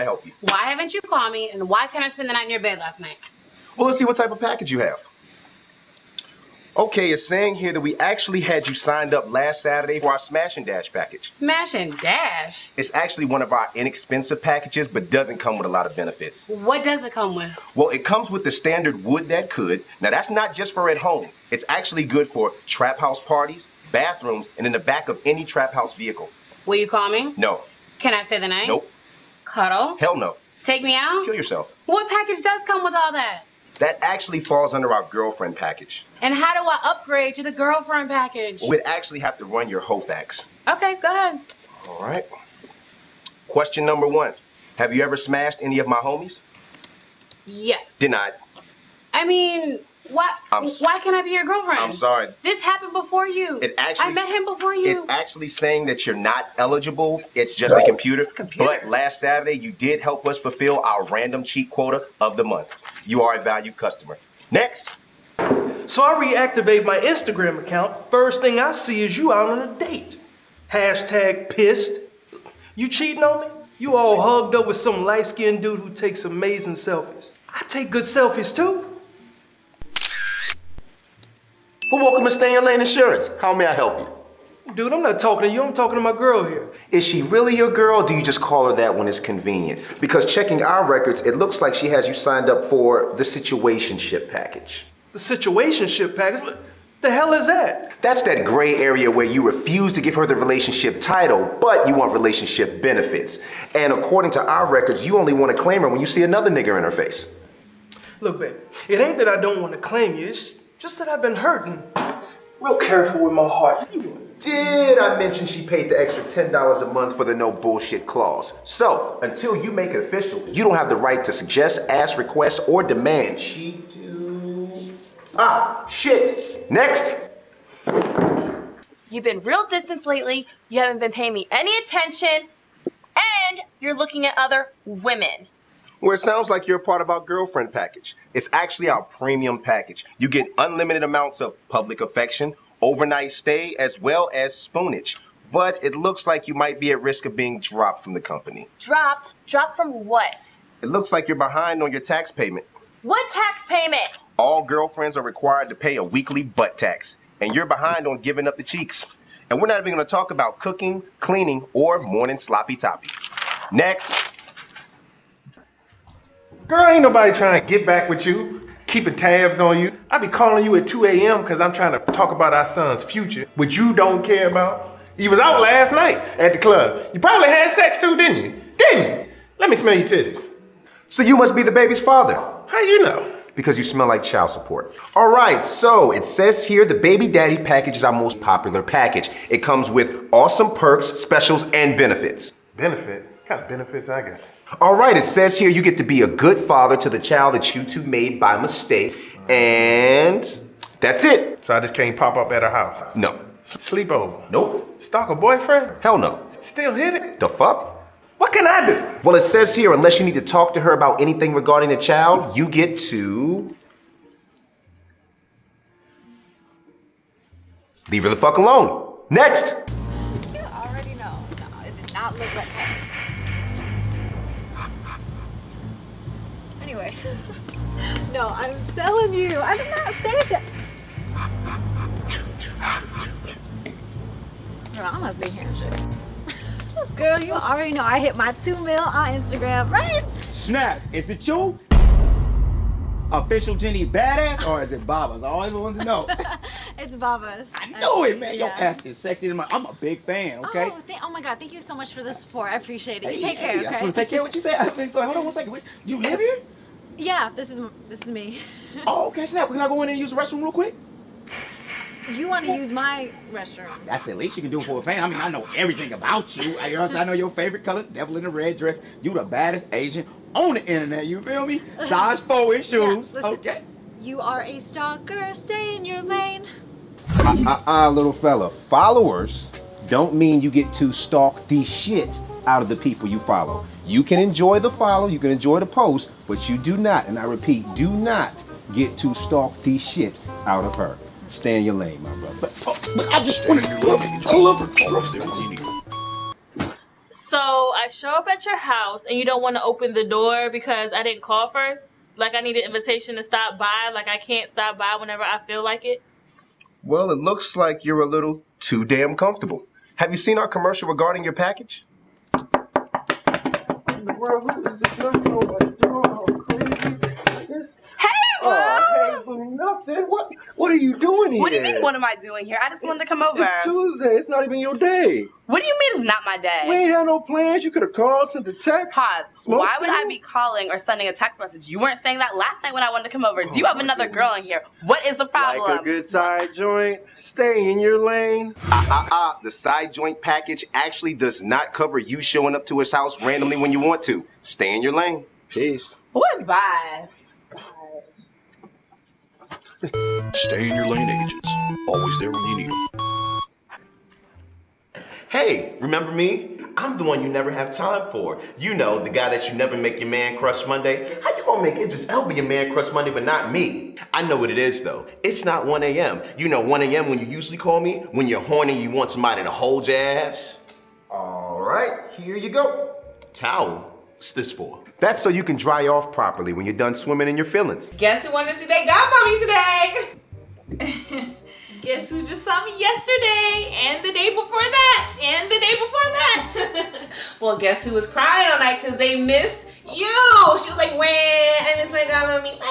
I help you? Why haven't you called me, and why can't I spend the night in your bed last night? Well, let's see what type of package you have. Okay, it's saying here that we actually had you signed up last Saturday for our Smash and Dash package. Smash and Dash? It's actually one of our inexpensive packages, but doesn't come with a lot of benefits. What does it come with? Well, it comes with the standard wood that could. Now, that's not just for at home. It's actually good for trap house parties, bathrooms, and in the back of any trap house vehicle. Will you call me? No. Can I stay the night? Nope. Cuddle? Hell no. Take me out? Kill yourself. What package does come with all that? That actually falls under our girlfriend package. And how do I upgrade to the girlfriend package? We'd actually have to run your whole facts. Okay, go ahead. All right. Question number 1. Have you ever smashed any of my homies? Yes. Denied. I mean, why can't I be your girlfriend? I'm sorry. This happened before you. I met him before you. It's actually saying that you're not eligible. It's just a computer. But last Saturday, you did help us fulfill our random cheat quota of the month. You are a valued customer. Next. So I reactivate my Instagram account. First thing I see is you out on a date. Hashtag pissed. You cheating on me? You all hugged up with some light-skinned dude who takes amazing selfies. I take good selfies too. Well, welcome to Stay in Lane Insurance. How may I help you? Dude, I'm not talking to you. I'm talking to my girl here. Is she really your girl, or do you just call her that when it's convenient? Because checking our records, it looks like she has you signed up for the situationship package. The situationship package? What the hell is that? That's that gray area where you refuse to give her the relationship title, but you want relationship benefits. And according to our records, you only want to claim her when you see another nigger in her face. Look, babe, it ain't that I don't want to claim you. It's just that I've been hurting. Real careful with my heart. How you doing? Did I mention she paid the extra $10 a month for the no bullshit clause? So, until you make it official, you don't have the right to suggest, ask, request, or demand she do... Ah, shit. Next. You've been real distant lately, you haven't been paying me any attention, and you're looking at other women. Well, it sounds like you're a part of our girlfriend package. It's actually our premium package. You get unlimited amounts of public affection, overnight stay, as well as spoonage. But it looks like you might be at risk of being dropped from the company. Dropped? Dropped from what? It looks like you're behind on your tax payment. What tax payment? All girlfriends are required to pay a weekly butt tax, and you're behind on giving up the cheeks. And we're not even going to talk about cooking, cleaning, or morning sloppy toppy. Next. Girl, ain't nobody trying to get back with you, keeping tabs on you. I be calling you at 2 a.m. because I'm trying to talk about our son's future, which you don't care about. You was out last night at the club. You probably had sex too, didn't you? Didn't you? Let me smell your titties. So you must be the baby's father. How you know? Because you smell like child support. All right, so it says here the baby daddy package is our most popular package. It comes with awesome perks, specials, and benefits. Benefits? What kind of benefits I got? All right, it says here you get to be a good father to the child that you two made by mistake, and that's it. So I just can't pop up at her house? No. Sleepover? Nope. Stalk a boyfriend? Hell no. Still hit it? The fuck? What can I do? Well, it says here, unless you need to talk to her about anything regarding the child, you get to leave her the fuck alone. Next. You already know. No, it did not look like that. Anyway. No, I'm telling you. I did not say that. Girl, I'm not being here and shit. Girl, you already know I hit my 2 mil on Instagram, right? Snap, is it you? Official Jenny Badass, or is it Baba's? I always wanted to know. It's Baba's. I know it, man. Your Yeah. ass is sexy. I'm a big fan, okay? Oh my God, thank you so much for the support. I appreciate it. You Hey, take care, hey, okay? So take care of what you say. I think so. Hold on one second. Wait, you live here? Yeah, this is me. Oh, okay, Snap. Can I go in and use the restroom real quick? You want to use my restroom? That's the least you can do for a fan. I mean, I know everything about you. You know what I'm saying? I know your favorite color, devil in the red dress. You the baddest Asian on the internet. You feel me? Size 4 in shoes. Yeah, listen, okay. You are a stalker. Stay in your lane. Little fella. Followers don't mean you get to stalk the shit out of the people you follow. You can enjoy the follow, you can enjoy the post, but you do not, and I repeat, do not get to stalk the shit out of her. Stay in your lane, my brother. But I just wanted to love it. I love her. So I show up at your house and you don't want to open the door because I didn't call first? Like I need an invitation to stop by? Like I can't stop by whenever I feel like it? Well, it looks like you're a little too damn comfortable. Have you seen our commercial regarding your package? In the world, who is this knocking on my door? Oh, crazy. Hey, boo! Oh, hey, boo, nothing. What are you doing here? What do you mean, what am I doing here? I just wanted to come over. It's Tuesday. It's not even your day. What do you mean it's not my day? We ain't had no plans. You could have called, sent a text. Pause. Smoke Why would I signal? be calling or sending a text message? You weren't saying that last night when I wanted to come over. Do you have another girl in here? What is the problem? Like a good side joint. Stay in your lane. The side joint package actually does not cover you showing up to his house randomly when you want to. Stay in your lane. Peace. What? Bye. Stay in your lane, agents. Always there when you need them. Hey, remember me? I'm the one you never have time for. You know, the guy that you never make your man crush Monday. How you gonna make Idris Elba your man crush Monday but not me? I know what it is though. It's not 1 a.m. You know 1 a.m. when you usually call me? When you're horny, you want somebody to hold your ass? All right, here you go. Towel? What's this for? That's so you can dry off properly when you're done swimming in your feelings. Guess who wanted to see their godmommy today? Guess who just saw me yesterday, and the day before that, and the day before that? Well, guess who was crying all night because they missed you? She was like, "When I miss my godmommy, when."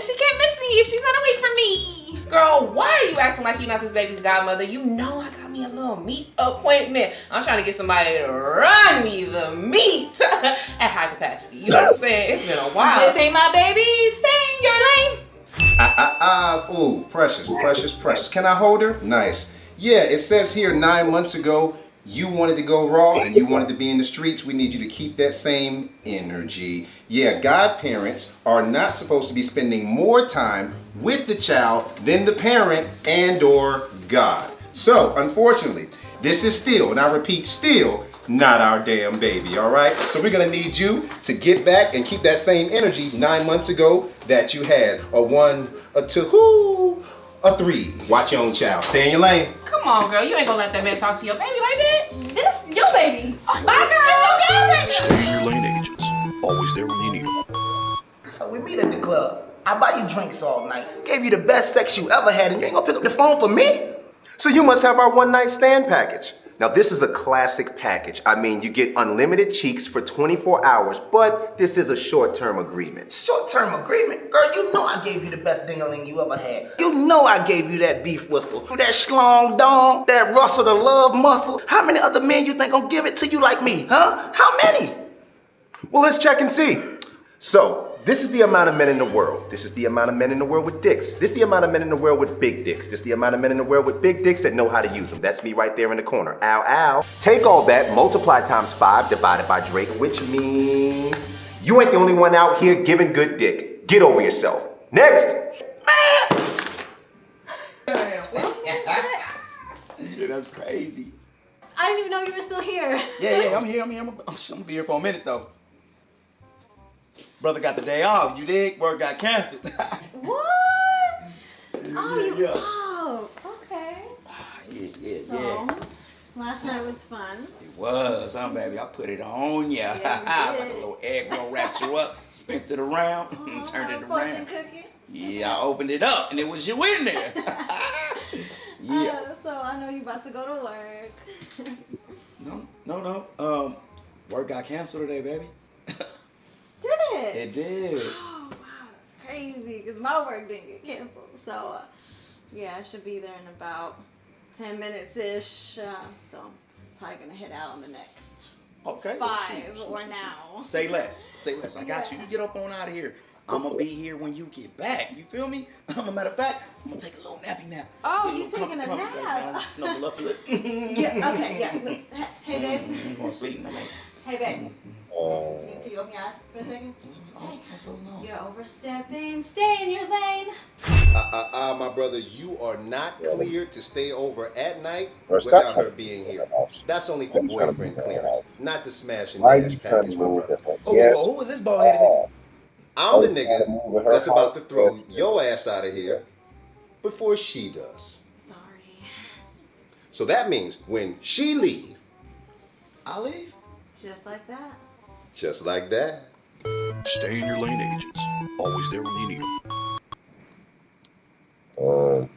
She can't miss me if she's not away from me. Girl, why are you acting like you're not this baby's godmother? You know I got me a little meat appointment. I'm trying to get somebody to run me the meat at high capacity. You know what I'm saying? It's been a while. This ain't my baby. Stay in your lane. Ooh, precious, precious, precious. Can I hold her? Nice. Yeah, it says here 9 months ago, you wanted to go raw and you wanted to be in the streets. We need you to keep that same energy. Yeah, godparents are not supposed to be spending more time with the child than the parent and or God. So, unfortunately, this is still, and I repeat, still not our damn baby, all right? So we're gonna need you to get back and keep that same energy 9 months ago that you had. A 1, a 2, a 3. Watch your own child. Stay in your lane. Come on, girl. You ain't gonna let that man talk to your baby like that. This your baby. Bye, girl. It's your girl, baby. Stay in your lane, agents. Always there when you need them. So we meet at the club. I buy you drinks all night. Gave you the best sex you ever had, and you ain't gonna pick up the phone for me? So you must have our one-night stand package. Now this is a classic package. I mean, you get unlimited cheeks for 24 hours, but this is a short-term agreement. Short-term agreement? Girl, you know I gave you the best ding-a-ling you ever had. You know I gave you that beef whistle, that schlong dong, that rustle the love muscle. How many other men you think gonna give it to you like me, huh? How many? Well, let's check and see. So, this is the amount of men in the world. This is the amount of men in the world with dicks. This is the amount of men in the world with big dicks. This is the amount of men in the world with big dicks that know how to use them. That's me right there in the corner. Ow, ow. Take all that, multiply times 5, divided by Drake, which means you ain't the only one out here giving good dick. Get over yourself. Next. Yeah, that's crazy. I didn't even know you were still here. Yeah, I'm here. I'm gonna be here for a minute though. Brother got the day off. You dig? Work got canceled. What? Oh, you okay. Yeah. So, last night was fun. It was, huh, baby? I put it on ya. Yeah, Like a little egg roll, wrapped you up, spent it around, and turned it around. Cookie? Yeah, I opened it up, and it was you in there. Yeah. So I know you about to go to work. No. Work got canceled today, baby. Did it? It did. Oh, wow, it's crazy because my work didn't get canceled. So, yeah, I should be there in about 10 minutes-ish. So, I'm probably going to head out on the next 5 or now. Say less. I got you. You get up on out of here. I'm going to be here when you get back. You feel me? Matter of fact, I'm going to take a little nappy nap. Oh, you taking a nap? Snuggle up a little. Yeah, okay, yeah. Hey, babe. You going to sleep, my man? Hey, babe. Can you open your eyes for a second? Hey, you're overstepping. Stay in your lane. My brother, you are not cleared to stay over at night without her being here. That's only for boyfriend clearance, not the smash and dash package, my brother. Who is this bald-headed nigga? I'm the nigga that's about to throw your ass out of here before she does. Sorry. So that means when she leaves, I'll leave. Just like that. Just like that. Stay in your lane, agents. Always there when you need them.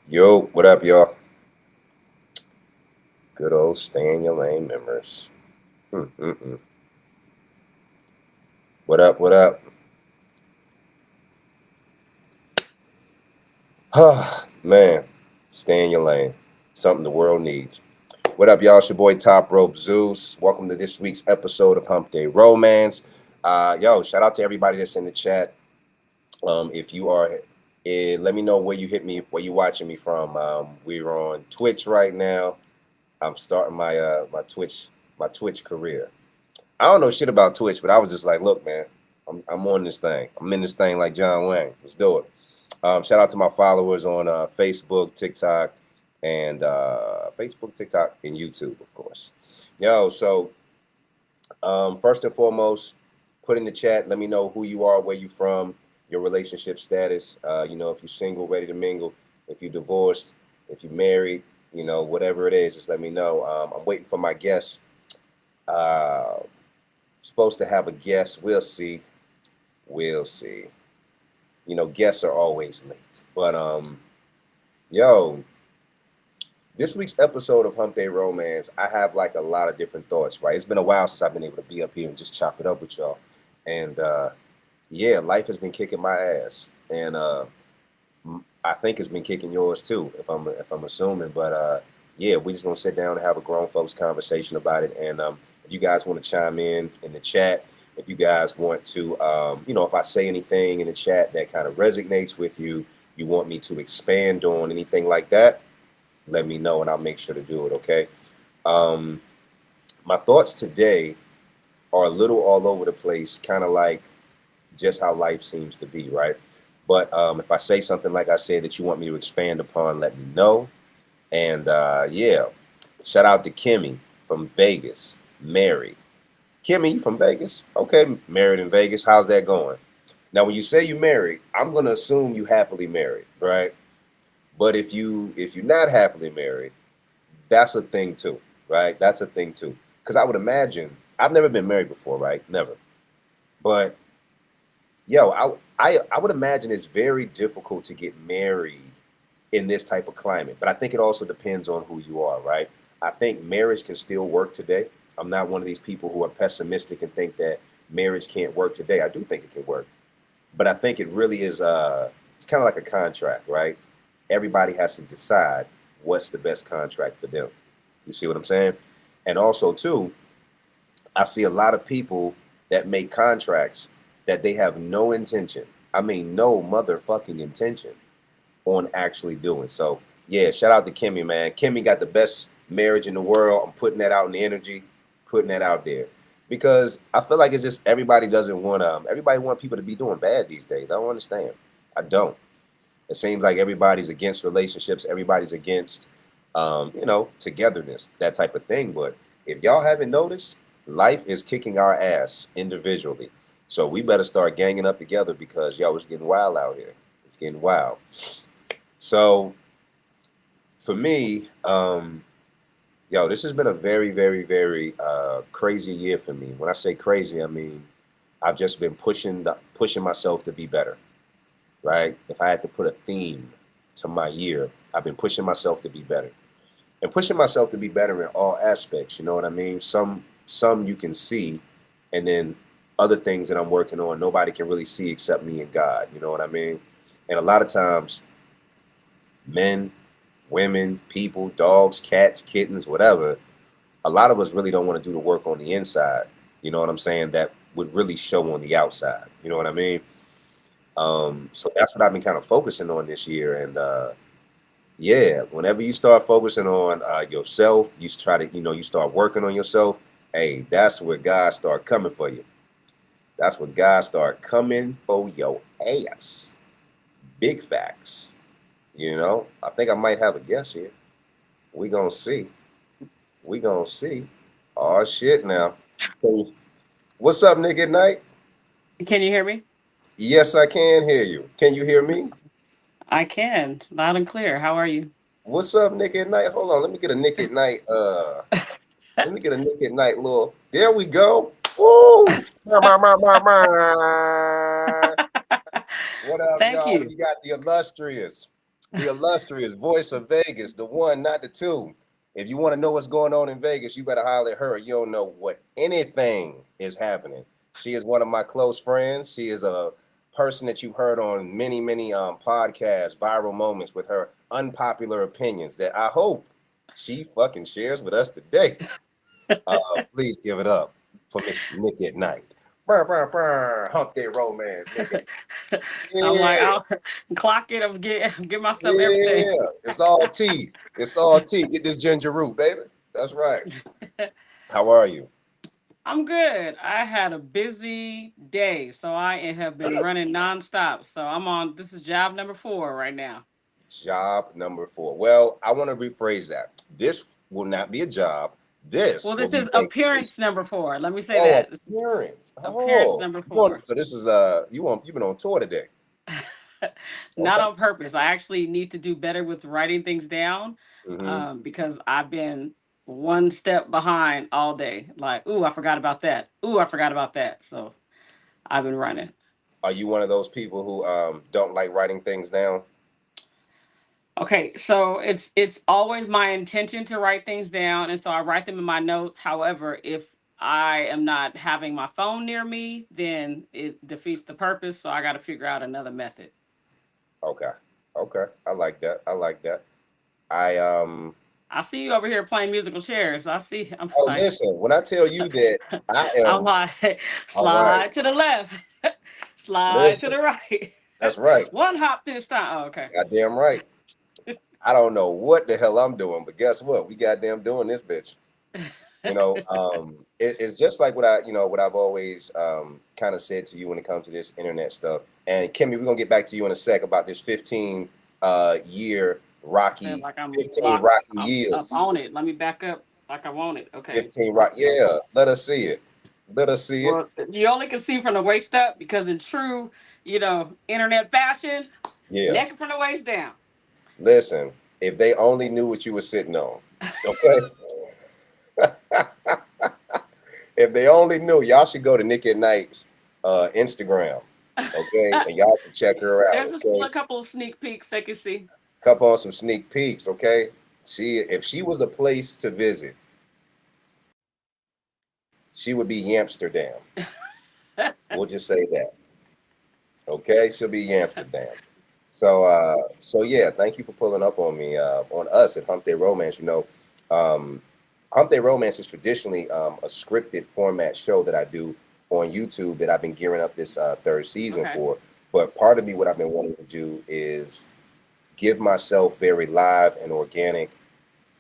Yo, what up, y'all? Good old stay in your lane members. What up, what up? Man, stay in your lane. Something the world needs. What up, y'all? It's your boy Top Rope Zeus. Welcome to this week's episode of Hump Day Romance. Yo, shout out to everybody that's in the chat. If you are, let me know where you hit me, where you watching me from. We're on Twitch right now. I'm starting my my Twitch career. I don't know shit about Twitch, but I was just like, look, man, I'm on this thing. I'm in this thing like John Wayne. Let's do it. Shout out to my followers on Facebook, TikTok, and TikTok, and YouTube, of course. Yo, so first and foremost, put in the chat. Let me know who you are, where you from, your relationship status. You know, if you're single, ready to mingle, if you're divorced, if you're married, you know, whatever it is, just let me know. I'm waiting for my guest. Supposed to have a guest. We'll see. We'll see. You know, guests are always late. But yo, this week's episode of Hump Day Romance, I have like a lot of different thoughts, right? It's been a while since I've been able to be up here and just chop it up with y'all. And yeah, life has been kicking my ass. And I think it's been kicking yours too, if I'm assuming. But yeah, we just gonna sit down and have a grown folks conversation about it. And if you guys want to chime in the chat, if you guys want to, you know, if I say anything in the chat that kind of resonates with you, you want me to expand on anything like that, let me know and I'll make sure to do it. Okay. My thoughts today are a little all over the place, kind of like just how life seems to be, right? But if I say something, like I said, that you want me to expand upon, let me know. And yeah, shout out to Kimmy from Vegas, married. Kimmy, you from Vegas? Okay, married in Vegas. How's that going? Now, when you say you married, I'm gonna assume you happily married, right? But if you're not happily married, that's a thing too, right? That's a thing too. Because I would imagine, I've never been married before, right? Never. But yo, I would imagine it's very difficult to get married in this type of climate. But I think it also depends on who you are, right? I think marriage can still work today. I'm not one of these people who are pessimistic and think that marriage can't work today. I do think it can work. But I think it really is, it's kind of like a contract, right? Everybody has to decide what's the best contract for them. You see what I'm saying? And also, too, I see a lot of people that make contracts that they have no intention, I mean, no motherfucking intention on actually doing. So, yeah, shout out to Kimmy, man. Kimmy got the best marriage in the world. I'm putting that out in the energy, putting that out there. Because I feel like it's just everybody doesn't want everybody want people to be doing bad these days. I don't understand. I don't. It seems like everybody's against relationships. Everybody's against, you know, togetherness, that type of thing. But if y'all haven't noticed, life is kicking our ass individually. So we better start ganging up together because, yo, it's getting wild out here. It's getting wild. So for me, yo, this has been a very, very, very crazy year for me. When I say crazy, I mean I've just been pushing myself to be better, right? If I had to put a theme to my year, I've been pushing myself to be better, and pushing myself to be better in all aspects. You know what I mean? Some you can see, and then other things that I'm working on, nobody can really see except me and God. You know what I mean? And a lot of times, men, women, people, dogs, cats, kittens, whatever, a lot of us really don't want to do the work on the inside. You know what I'm saying? That would really show on the outside. You know what I mean? So that's what I've been kind of focusing on this year. And yeah, whenever you start focusing on yourself, you try to, you start working on yourself. Hey, that's where God start coming for you. That's when God start coming for your ass. Big facts. I think I might have a guess here. We gonna see. We gonna see. Oh shit now. What's up, Nick at Night? Can you hear me? Yes, I can hear you. Can you hear me? I can, loud and clear. How are you? What's up, Nick at Night? Hold on, let me get a Nick at Night. Let me get a Nick at Night little. There we go. Woo! What up, Thank y'all? you. We got the illustrious voice of Vegas, the one, not the two. If you want to know what's going on in Vegas, you better holler at her. You don't know what anything is happening. She is one of my close friends. She is a person that you've heard on many, many podcasts, viral moments with her unpopular opinions that I hope she fucking shares with us today. Please give it up for Miss Nick at Night. Brr, brr, brr. Hump Day Romance, nigga. I'm like, Yeah, I'll clock it. I'm give myself everything. yeah. It's all tea. It's all tea. Get this ginger root, baby. That's right. How are you? I'm good. I had a busy day, so I have been running nonstop. So I'm on. This is job number 4 right now. Job number 4. Well, I want to rephrase that. This will not be a job. This Well, will this be is appearance number 4. Let me say oh, that. This is appearance. appearance Oh, number 4. so this is you've been on tour today. Not Okay. on purpose. I actually need to do better with writing things down Mm-hmm. because I've been one step behind all day. Like, ooh, I forgot about that. Ooh, I forgot about that. So I've been running. Are you one of those people who don't like writing things down? Okay, so it's always my intention to write things down, and so I write them in my notes. However, if I am not having my phone near me, then it defeats the purpose. So I got to figure out another method. Okay. Okay. I like that. I like that. I I see you over here playing musical chairs. I see. I'm oh, like, listen, when I tell you that I I'm am like, all right. slide to the left, slide to Listen, the right. that's right. One hop this time. Oh, okay. Goddamn right. I don't know what the hell I'm doing, but guess what? We goddamn doing this bitch. It's just like what I've always kind of said to you when it comes to this internet stuff. And Kimmy, we're gonna get back to you in a sec about this 15 year Yeah, rocky like I'm 15 locked. rocky I'm up years. on it. Let me back up like I want it. Okay. 15 rock. Let's see. Yeah, let us see it. Let us see it. Well, you only can see from the waist up because in true, internet fashion, Yeah. naked from the waist down. Listen, if they only knew what you were sitting on. Okay. If they only knew, y'all should go to Nick at Night's Instagram. Okay. And y'all can check her out. There's Okay. a couple of sneak peeks they can see. Couple on some sneak peeks, okay? If she was a place to visit, she would be Amsterdam. We'll just say that. Okay, she'll be Amsterdam. So yeah, thank you for pulling up on me, on us at Hump Day Romance. Hump Day Romance is traditionally a scripted format show that I do on YouTube that I've been gearing up this third season Okay. for. But part of me, what I've been wanting to do is give myself very live and organic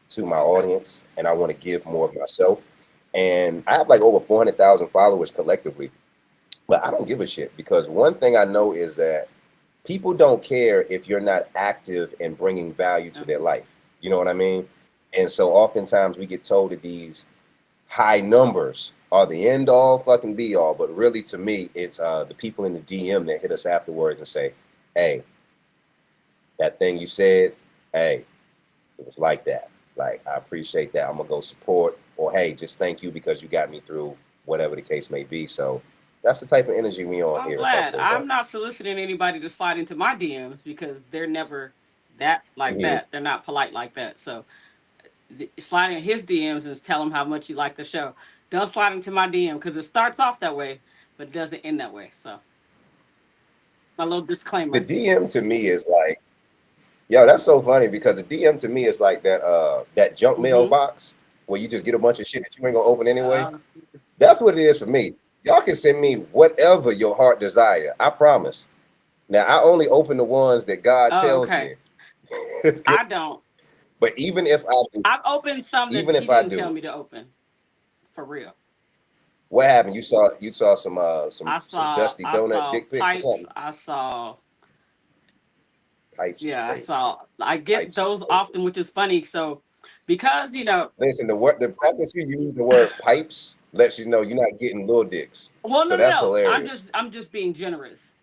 to my audience, and I want to give more of myself. And I have like over 400,000 followers collectively, but I don't give a shit because one thing I know is that people don't care if you're not active and bringing value to their life. You know what I mean? And so oftentimes we get told that these high numbers are the end all fucking be all, but really to me, it's the people in the DM that hit us afterwards and say, hey, that thing you said, hey, it was like that. Like, I appreciate that. I'm gonna go support, or hey, just thank you because you got me through whatever the case may be. So that's the type of energy we on I'm here. glad. I'm not soliciting anybody to slide into my DMs because they're never that like that. They're not polite like that. So sliding in his DMs and tell him how much you like the show. Don't slide into my DM because it starts off that way, but doesn't end that way. So my little disclaimer. The DM to me is like, yo, that's so funny because the DM to me is like that junk mail box where you just get a bunch of shit that you ain't gonna open anyway. That's what it is for me. Y'all can send me whatever your heart desire. I promise. Now I only open the ones that God tells me. I don't. But even if I do, I've opened some that even he if I didn't tell do, me to open. For real. what happened? You saw some dusty I donut saw dick pics or pipes. something? I saw Pipes. Yeah, I get those often, which is funny. So because Listen, the fact that you use the word pipes lets you know you're not getting little dicks. well, So no, no, that's no. hilarious. I'm just being generous.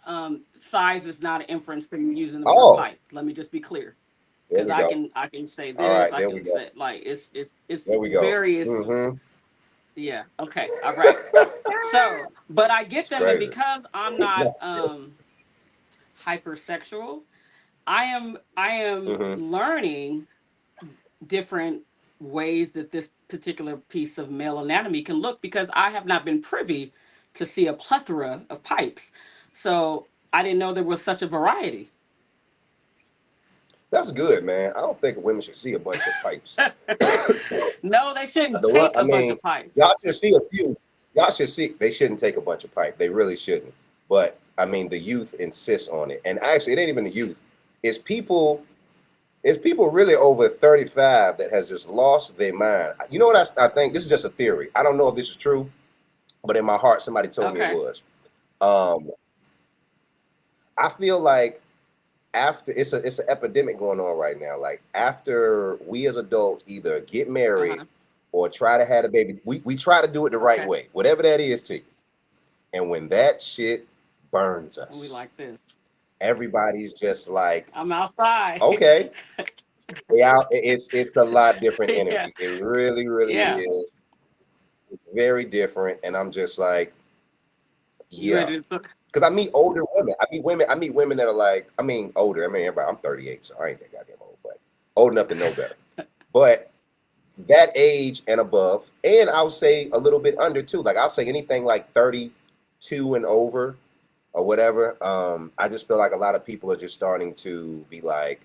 Size is not an inference to me using the word Oh, pipe. Let me just be clear. There because we go. I can say All this, right, I there we can go. say like it's There we go. various. Mm-hmm. Yeah. Okay. All right. So, but I get It's them, and crazy. because I'm not hypersexual, I am Mm-hmm. learning different ways that this particular piece of male anatomy can look because I have not been privy to see a plethora of pipes. So I didn't know there was such a variety. That's good, man. I don't think women should see a bunch of pipes. No, they shouldn't The one, take I a bunch mean, of pipes. y'all should see a few. Y'all should see. They shouldn't take a bunch of pipe. They really shouldn't. But I mean, the youth insists on it, and actually, it ain't even the youth. It's people. It's people really over 35 that has just lost their mind. You know what I think? This is just a theory. I don't know if this is true, but in my heart, somebody told me it Okay. was. Um, I feel like after it's an epidemic going on right now. Like after we as adults either get married Uh-huh. or try to have a baby, we try to do it the right Okay. way, whatever that is to you. And when that shit burns And we us, like this. everybody's just like, I'm outside. okay, yeah, it's a lot different Yeah. energy. It really, really Yeah. is. It's very different, and I'm just like, You yeah. ready to put Because I meet older women. I meet women that are like, I mean, older. I mean, everybody, I'm 38, so I ain't that goddamn old, but old enough to know better. But that age and above, and I'll say a little bit under too. Like I'll say anything like 32 and over or whatever. I just feel like a lot of people are just starting to be like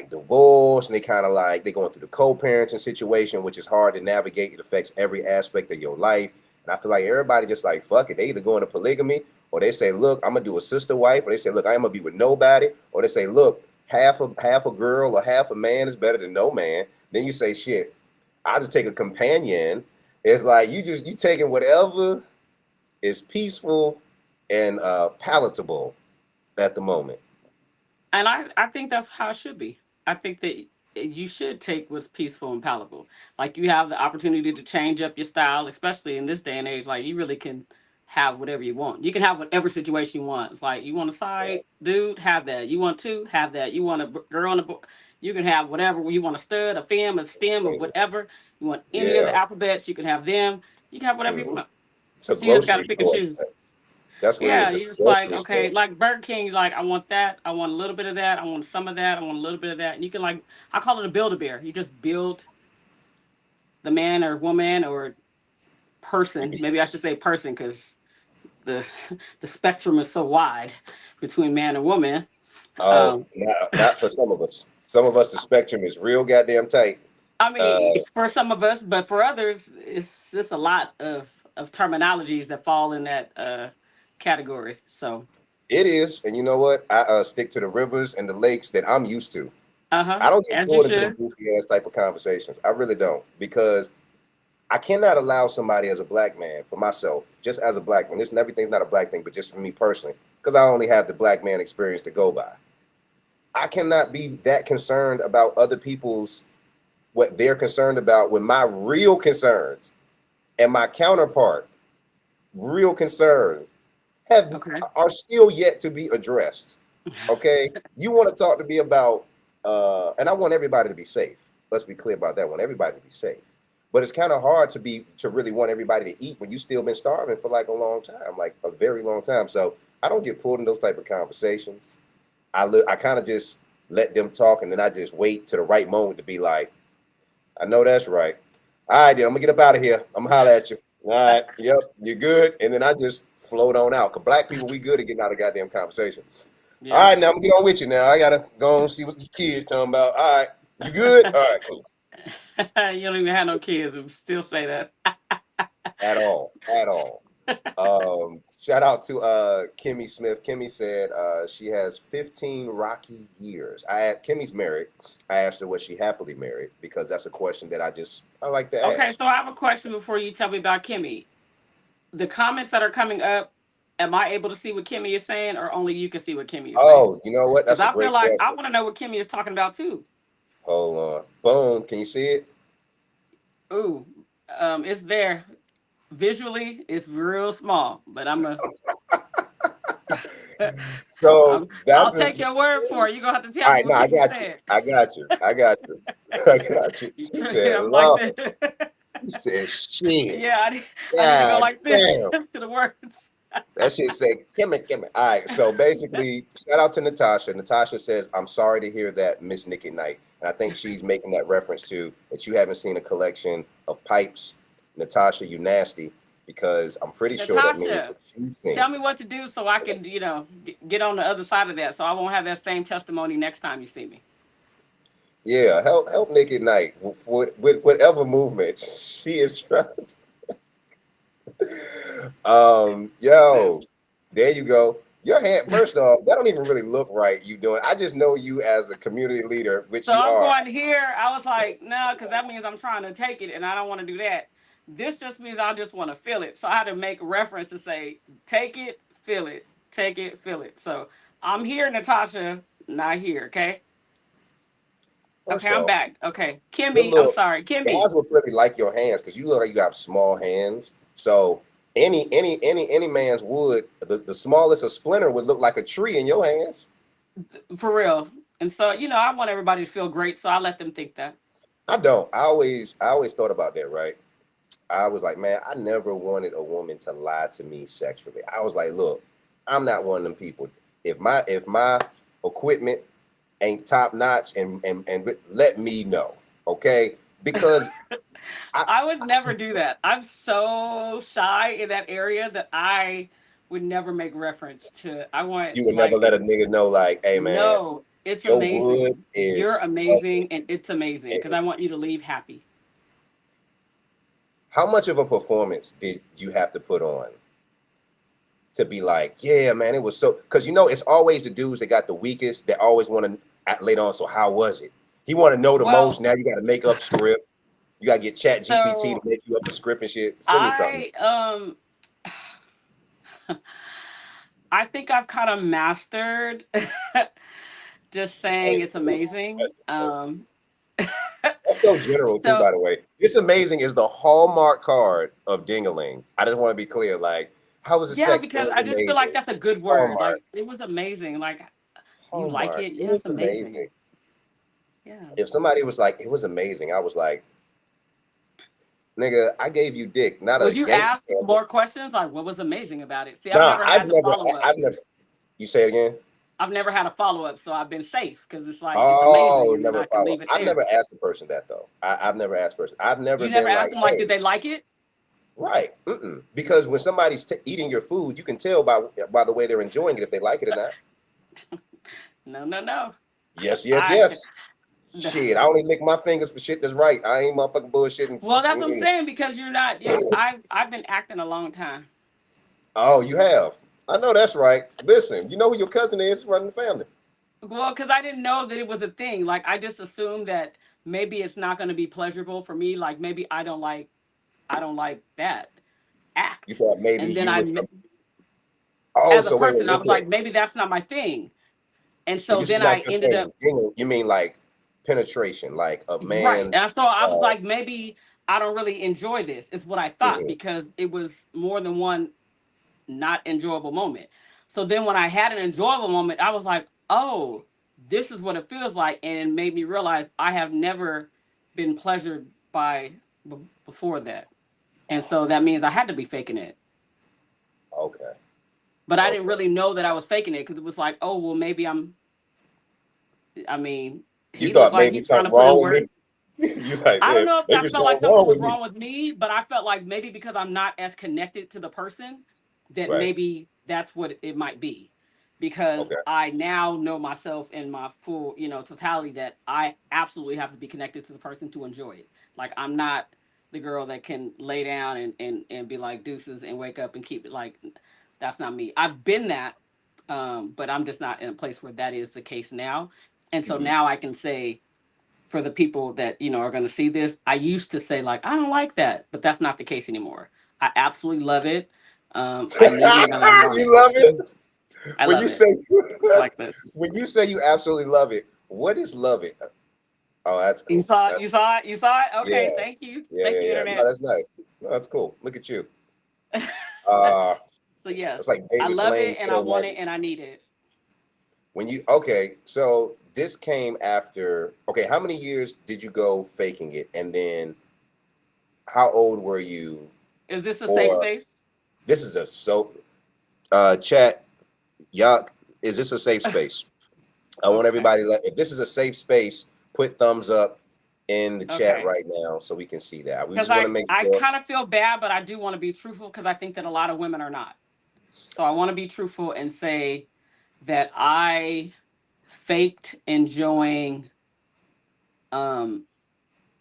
divorce, and they kind of like they're going through the co-parenting situation, which is hard to navigate. It affects every aspect of your life. And I feel like everybody just like fuck it. They either go into polygamy, or they say, look, I'm gonna do a sister wife, or they say, look, I'm gonna be with nobody, or they say, look, half a girl or half a man is better than no man. Then you say, shit, I'll just take a companion. It's like you taking whatever is peaceful and palatable at the moment. And I think that's how it should be. I think that you should take what's peaceful and palatable. Like you have the opportunity to change up your style, especially in this day and age. Like you really can have whatever you want. You can have whatever situation you want. It's like you want a side dude, have that. You want two, have that. You want a girl on a book, you can have whatever. You want a stud, a femme, a stem, or whatever. You want any of the Yeah. alphabets, you can have them. You can have whatever you want. It's a So you just got to grocery pick and store. choose. That's what it Yeah, is. It's you're a just like, grocery okay, store. like Burger King, you're like, I want that, I want a little bit of that, I want some of that, I want a little bit of that. And you can like, I call it a build-a-bear. You just build the man or woman or person. Maybe I should say person because the the spectrum is so wide between man and woman. Oh, not for some of us. Some of us, the spectrum is real goddamn tight. I mean, it's for some of us, but for others, it's just a lot of terminologies that fall in that category. So, It is, and you know what? I stick to the rivers and the lakes that I'm used to. uh-huh, I don't get as you pulled into them should. goofy ass type of conversations. I really don't, because I cannot allow somebody as a black man, for myself, just as a black man. Listen, everything's not a black thing, but just for me personally, because I only have the black man experience to go by. I cannot be that concerned about other people's what they're concerned about when my real concerns and my counterpart real concerns Okay. are still yet to be addressed. Okay, you want to talk to me about, and I want everybody to be safe. Let's be clear about that. I want everybody to be safe, but it's kind of hard to really want everybody to eat when you still been starving for like a long time, like a very long time. So I don't get pulled in those type of conversations. I kind of just let them talk, and then I just wait to the right moment to be like, I know that's right. All right, then I'm gonna get up out of here. I'm gonna holler at you. All right, yep, you're good. And then I just float on out. Cause black people, we good at getting out of goddamn conversation. Yeah. All right, now I'm gonna get on with you now. I gotta go and see what the kids talking about. All right, you good? All right, cool. You don't even have no kids and still say that. At all. Shout out to Kimmy Smith. Kimmy said she has 15 rocky years. Kimmy's married. I asked her was she happily married because that's a question that I like to Okay, ask. so I have a question before you tell me about Kimmy. The comments that are coming up, am I able to see what Kimmy is saying, or only you can see what Kimmy is saying? Oh, you know what? Because That's a I feel great like I question. want to know what Kimmy is talking about too. Hold on. Boom. Can you see it? Ooh, it's there. Visually, it's real small, but I'm a. So I'll that's just take your word for it. You're gonna have to tell all me right. No, what I people got you. said. I got you. I got you. I got you. She said, I'm like "Love." this. You said, "Shit." Yeah, I need to go God like this damn. to the words. That shit say, "Kimmy, Kimmy." All right. So basically, shout out to Natasha. Natasha says, "I'm sorry to hear that, Miss Nick at Night," and I think she's making that reference to that you haven't seen a collection of pipes. Natasha, you nasty, because I'm pretty sure that means Natasha, that you've seen. tell me what to do so I can, get on the other side of that, so I won't have that same testimony next time you see me. Yeah, help Nick at Night with whatever movement she is trying to. Yo, there you go. Your hand, first off, that don't even really look right. You doing? I just know you as a community leader, which So you I'm are. going here. I was like, no, because that means I'm trying to take it, and I don't want to do that. This just means I just want to feel it. So I had to make reference to say, take it, feel it, take it, feel it. So I'm here, Natasha, not here. Okay. First Okay, I'm off, back. Okay, good Kimby, I'm look. sorry, Kimby. Guys would really like your hands because you look like you got small hands. So any man's would the smallest a splinter would look like a tree in your hands. For real. And so, I want everybody to feel great, so I let them think that. I don't. I always thought about that, right? I was like, man, I never wanted a woman to lie to me sexually. I was like, look, I'm not one of them people. If my equipment ain't top notch and let me know, okay? Because I would never do that. I'm so shy in that area that I would never make reference to. I want you would never let a nigga know, like, hey man, no, it's your wood amazing. You're is amazing and it's amazing because busted. I want you to leave happy. How much of a performance did you have to put on to be like, yeah, man, it was so? Because it's always the dudes that got the weakest that always want to later on. So how was it? He want to know the most. Well, Now you got to make up script. You got to get Chat GPT to so make you up a script and shit. Send me something. I I think I've kind of mastered just saying it's amazing. That's so general too, So by the way. It's amazing is the hallmark card of Dingaling. I just want to be clear. Like, how was the yeah, sex? It because was I just feel like amazing. that's a good word. Hallmark. Like it was amazing. Like you like Hallmark. it? It Yeah, it's was amazing. amazing. Yeah. If somebody was like, it was amazing, I was like, nigga, I gave you dick, not Would a you Yankee ask candle. more questions? Like what was amazing about it? See, I've Nah, never had the follow up. I've never. You say it again. I've never had a follow up, so I've been safe because it's like it's amazing, Oh, and then never I can follow. leave it I've never there. asked the person that though. I've never asked person. I've never You never been asked like, them like, hey, did they like it? right. Because when somebody's eating your food, you can tell by the way they're enjoying it if they like it or not. No. Yes, yes, I yes. Shit, I only lick my fingers for shit that's right. I ain't motherfucking bullshitting. well, that's what I'm saying because you're not. I've been acting a long time. Oh, you have. I know that's right. Listen, you know who your cousin is running the family. Well, because I didn't know that it was a thing. Like I just assumed that maybe it's not going to be pleasurable for me. Like maybe I don't like that You act. thought maybe And then you was. Oh, as a so wait, person, I look was here. like, maybe that's not my thing. And When so you say then I that's your ended up thing, you mean like penetration, like a right. man. And so I was Uh, like, maybe I don't really enjoy this. Is what I thought mhm. because it was more than one not enjoyable moment. So then when I had an enjoyable moment, I was like, oh, this is what it feels like. And it made me realize I have never been pleasured by before that. And so that means I had to be faking it. Okay. But I didn't Okay. really know that I was faking it because it was like, oh, well, maybe I mean, You he looked thought like maybe he's trying to something put in wrong with me? work. You like, I don't man, know if I maybe felt like something something wrong was with me. wrong with me, but I felt like maybe because I'm not as connected to the person, that Right. maybe that's what it might be. Because Okay. I now know myself in my full, totality that I absolutely have to be connected to the person to enjoy it. Like I'm not the girl that can lay down and be like deuces and wake up and keep it like that's not me. I've been that, but I'm just not in a place where that is the case now. And so Mhm. now I can say for the people that are going to see this, I used to say like I don't like that, but that's not the case anymore. I absolutely love it. I need it and I want You it. love it I when love you it say like this. when you say you absolutely love it. What is love it? Oh, that's You cool. saw it. You That's saw it. You saw it. yeah, Okay, thank you. Thank you, No, internet. that's nice. No, that's cool. Look at you. Uh, So yes, It's like I David love Blaine it and I want it Candy. and I need it. When you okay, so this came after. Okay, how many years did you go faking it, and then how old were you? Is this a safe Or space? this is a chat. Y'all, is this a safe space? I want everybody if this is a safe space, put thumbs up in the chat Okay. right now so we can see that. We Because just want to make I sure. kind of feel bad, but I do want to be truthful because I think that a lot of women are not. So I want to be truthful and say that I faked enjoying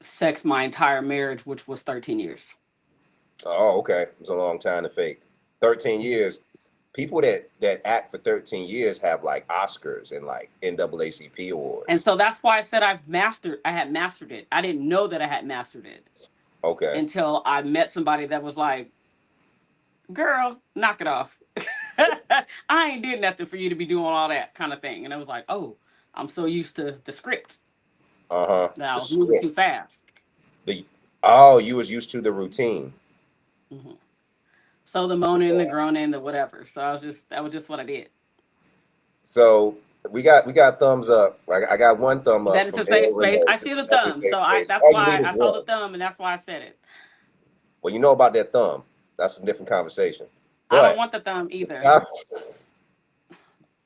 sex my entire marriage, which was 13 years. Oh, okay. It was a long time to fake. 13 years. People that act for 13 years have like Oscars and like NAACP awards. And so that's why I said I had mastered it. I didn't know that I had mastered it. Okay. Until I met somebody that was like, girl, knock it off. I ain't did nothing for you to be doing all that kind of thing. And I was like, oh, I'm so used to the script. That I was moving too fast. You was used to the routine. Mm-hmm. So the moaning, the groaning, the whatever. So that was just what I did. So we got thumbs up. I got one thumb up. That it's a safe space. I see the thumb. So that's why I saw the thumb and that's why I said it. Well, you know about that thumb. That's a different conversation. But I don't want the thumb either.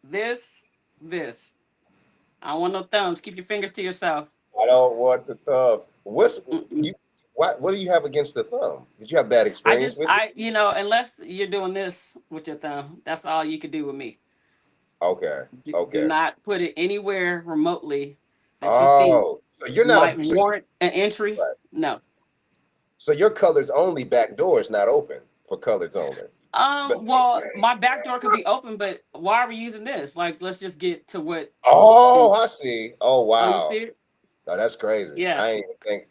This. I don't want no thumbs. Keep your fingers to yourself. I don't want the thumb. What do you have against the thumb? Did you have bad experience with it? Unless you're doing this with your thumb, that's all you can do with me. Okay. Do not put it anywhere remotely that you so you're not might warrant an entry. Right. No. So your colors only back door is not open for colors only. Well, my back door could be open, but why are we using this? Like, let's just get to what. I see. Oh wow. Oh, you see it? No, that's crazy. Yeah. I ain't even think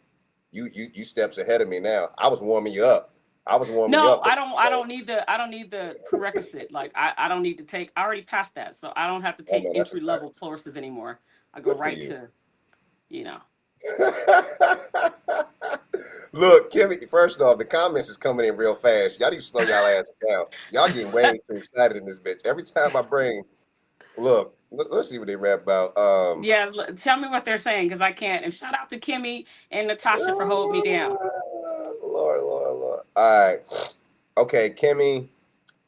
you steps ahead of me now. I was warming you up. I don't need the prerequisite. Like I don't need to take. I already passed that, so I don't have to take entry level courses anymore. I go right to, Look, Kimmy, first off, the comments is coming in real fast. Y'all need to slow y'all ass down. Y'all getting way too excited in this bitch. Every time I bring, look, let's see what they rap about. Yeah, tell me what they're saying because I can't. And shout out to Kimmy and Natasha for holding me down. Lord. All right. Okay, Kimmy,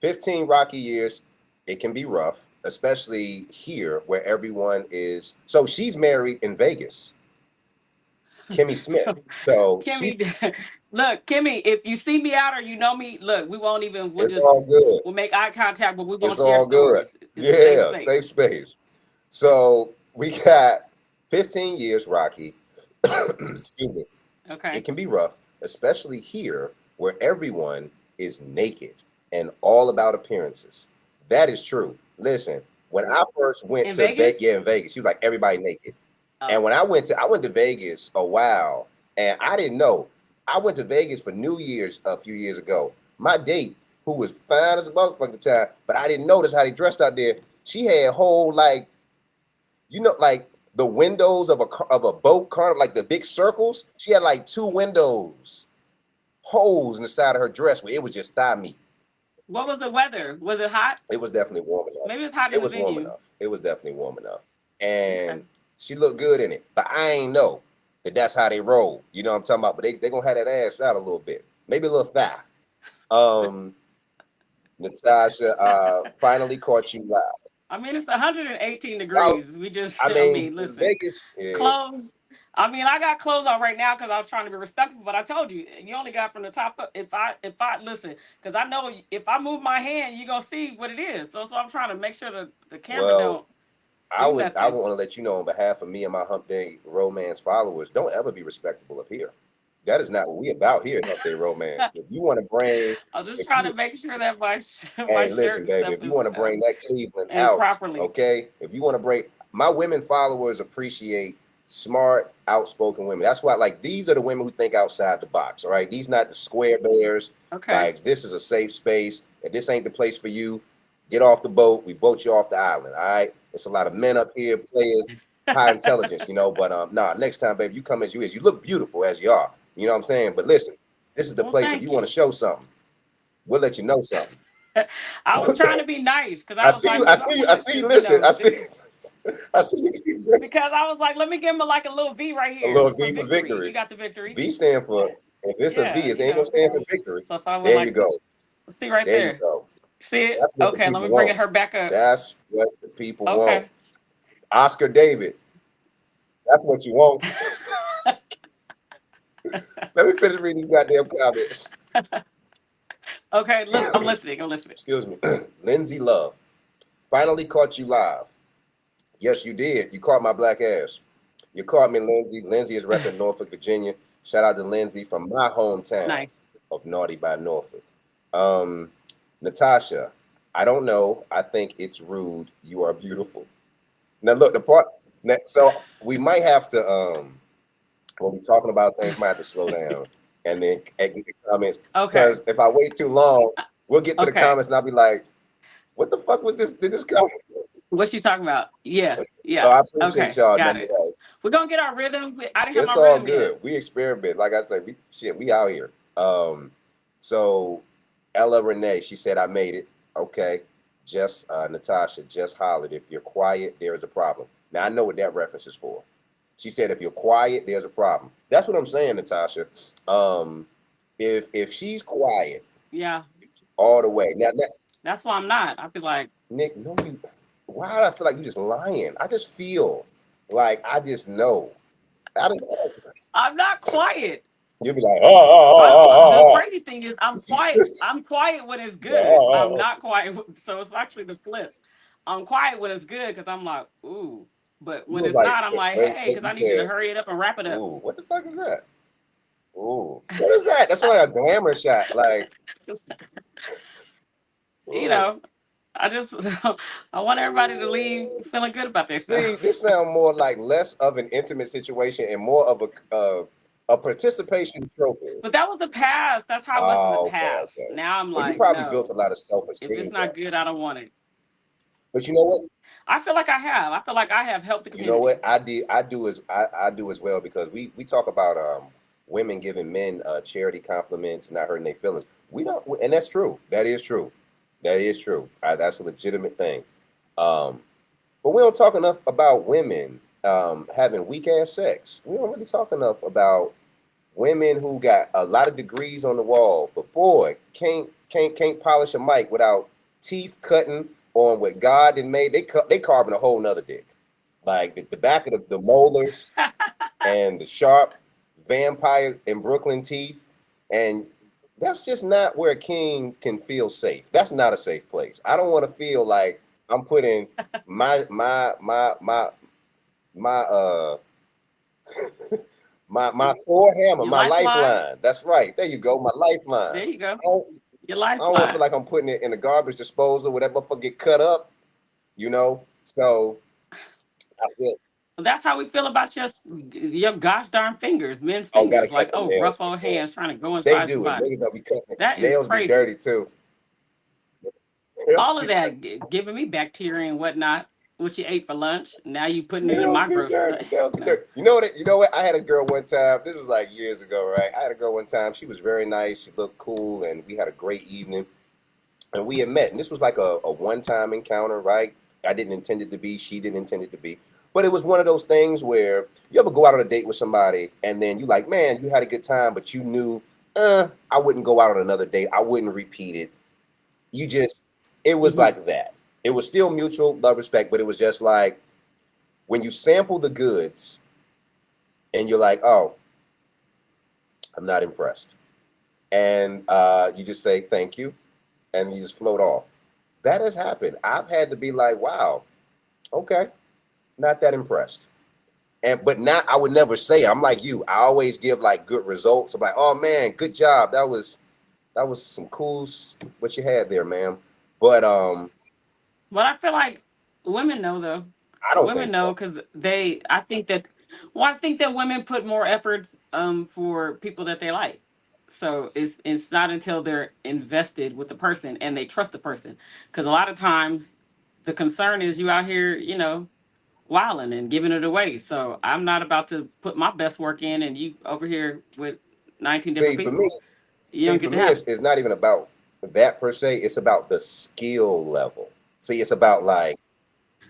15 rocky years. It can be rough, especially here where everyone is. So she's married in Vegas. Kimmy Smith. So Kimmy, look, Kimmy, if you see me out or you know me, look, we won't even. All good. We'll make eye contact, but we won't it's share all stories. Good. Safe space. So we got 15 years, Rocky. Excuse me. Okay. It can be rough, especially here where everyone is naked and all about appearances. That is true. Listen, when I first went to Vegas, in Vegas, she was like everybody naked. And when I went to Vegas a while, and I didn't know. I went to Vegas for New Year's a few years ago. My date, who was fine as a motherfucker at the time, but I didn't notice how they dressed out there. She had whole like the windows of a boat carnival, like the big circles. She had like 2 windows, holes in the side of her dress where it was just thigh meat. What was the weather? Was it hot? It was definitely warm enough. Maybe it's hot in the venue. Warm enough. It was definitely warm enough, and she looked good in it. But I ain't know that that's how they roll. You know what I'm talking about? But they gonna have that ass out a little bit, maybe a little thigh. Natasha, finally caught you live. I mean, it's 118 degrees. Listen, Vegas, clothes. I mean, I got clothes on right now because I was trying to be respectful, but I told you, you only got from the top up. If I listen, because I know if I move my hand, you're gonna see what it is. So I'm trying to make sure the camera don't. I want to let you know on behalf of me and my Hump Day Romance followers, don't ever be respectable up here. That is not what we about here at Hump Day Romance. If you want to bring, I'm just trying to make sure that my listen, baby, if you want to bring that Cleveland out, properly. Okay? If you want to bring, my women followers appreciate smart, outspoken women. That's why, like, these are the women who think outside the box. All right, these not the square bears. Okay. Like, this is a safe space. If this ain't the place for you, get off the boat. We vote you off the island. All right. It's a lot of men up here, players, high intelligence, but next time, baby, you come as you is. You look beautiful as you are. You know what I'm saying? But listen, this is the place if you want to show something, we'll let you know something. I was trying to be nice because I I was see like, you. I look, see I'm you. gonna, I see you. because Listen. I this see. is I see you. Keep dressing. because I was like, let me give him like a little V right A here little for V for victory. victory. You got the victory. V stand for. If it's a V, Yeah, it ain't gonna stand for victory. So if I went There you like, go. see right There you there. go. See it? That's what the Okay, let me people bring want. her back up. That's what the people want. Okay. Oscar David. That's what you want. Let me finish reading these goddamn comments. Okay, I'm listening. I'm listening. Excuse me. Lindsay Love. Finally caught you live. Yes, you did. You caught my black ass. You caught me, Lindsay. Lindsay is repping Norfolk, Virginia. Shout out to Lindsay from my hometown of Naughty by Norfolk. Natasha, I don't know. I think it's rude. You are beautiful. Now look, so we might have to when we're talking about things, might have to slow down and then get the comments. Okay. Because if I wait too long, we'll get to the Okay. comments and I'll be like, what the fuck was this? Did this come? What you talking about? Yeah. So I Yeah. appreciate Okay. y'all. Got it. Nonetheless. We're gonna get our rhythm. I didn't have It's my all rhythm good. yet. We experiment. Like I said, we out here. So Ella Renee, she said, I made it. Okay. Just Natasha, just hollered. If you're quiet, there is a problem. Now I know what that reference is for. She said, if you're quiet, there's a problem. That's what I'm saying, Natasha. If she's quiet, Yeah. all the way. Now That's why I'm not. I'd be like, Nick, no, why do I feel like you just lying? I just feel like I just know. I don't know. I'm not quiet. You'll be like, The crazy thing is, I'm quiet. I'm quiet when it's good. I'm oh. not quiet. So it's actually the flip. I'm quiet when it's good because I'm like, ooh. But when was it's like, not, I'm like, when hey, because you I need you to said, hurry it up and wrap it up. Ooh, what the fuck is that? Ooh, what is that? That's like a glamour shot. Like, You know, I just I want everybody to leave feeling good about themselves. See, this sounds more like less of an intimate situation and more of a participation trophy. But that was the past. That's how it was in the past. Okay. Now I'm Well, like, you probably no. built a lot of If self-esteem. it's not good, I don't want it. But you know what? I feel like I have. I feel like I have helped the You community. know what? I do as well because we talk about women giving men charity compliments and not hurting their feelings. We don't, and that's true. That is true. That is true. That's a legitimate thing. But we don't talk enough about women having weak ass sex. We don't really talk enough about women who got a lot of degrees on the wall, but boy, can't polish a mic without teeth cutting on what God did made. They carving a whole nother dick. Like the back of the molars and the sharp vampire in Brooklyn teeth. And that's just not where a king can feel safe. That's not a safe place. I don't want to feel like I'm putting my Thor hammer, Your my lifeline? lifeline. That's right. There you go, my lifeline. There you go. Your I don't want to lifeline. feel like I'm putting it in the garbage disposal where that motherfucker get cut up, you know? So I feel That's how we feel about your gosh darn fingers, men's gotta fingers. cut Like, the oh, nails rough old hands trying to go They inside do it. somebody. Niggas don't be cutting. That is Nails be crazy. dirty too. All of that giving me bacteria and whatnot, what you ate for lunch. Now you putting it in my grocery. You know what? You know what? I had a girl one time. This was like years ago, right? I had a girl one time. She was very nice. She looked cool, and we had a great evening. And we had met, and this was like a one-time encounter, right? I didn't intend it to be. She didn't intend it to be. But it was one of those things where you ever go out on a date with somebody, and then you like, man, you had a good time, but you knew, I wouldn't go out on another date. I wouldn't repeat it. It was like that. It was still mutual love, respect, but it was just like when you sample the goods and you're like, oh, I'm not impressed. And you just say, thank you. And you just float off. That has happened. I've had to be like, wow, okay, not that impressed. But now I would never say it. I'm like you. I always give like good results. I'm like, oh man, good job. That was some cool what you had there, ma'am. But I feel like women know though. I don't women think know so. because I think that women put more effort for people that they like. So it's not until they're invested with the person and they trust the person. Because a lot of times the concern is you out here, wilding and giving it away. So I'm not about to put my best work in and you over here with 19 different See, for people. me, You don't get for to me, have it's not even about that per se. It's about the skill level. See, it's about like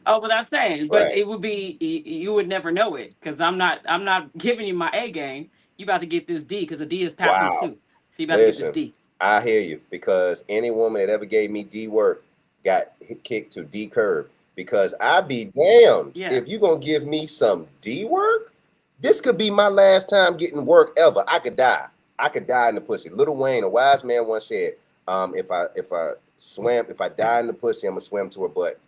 Oh, but I'm saying, but right. it would be you would never know it because I'm not giving you my A game. You about to get this D because a D is passing Wow. too. So you about to get this Listen, D. I hear you because any woman that ever gave me D work got kicked to D curb because I be damned Yeah. if you gonna give me some D work. This could be my last time getting work ever. I could die. I could die in the pussy. Little Wayne, a wise man, once said, if I die in the pussy, I'm gonna swim to her butt.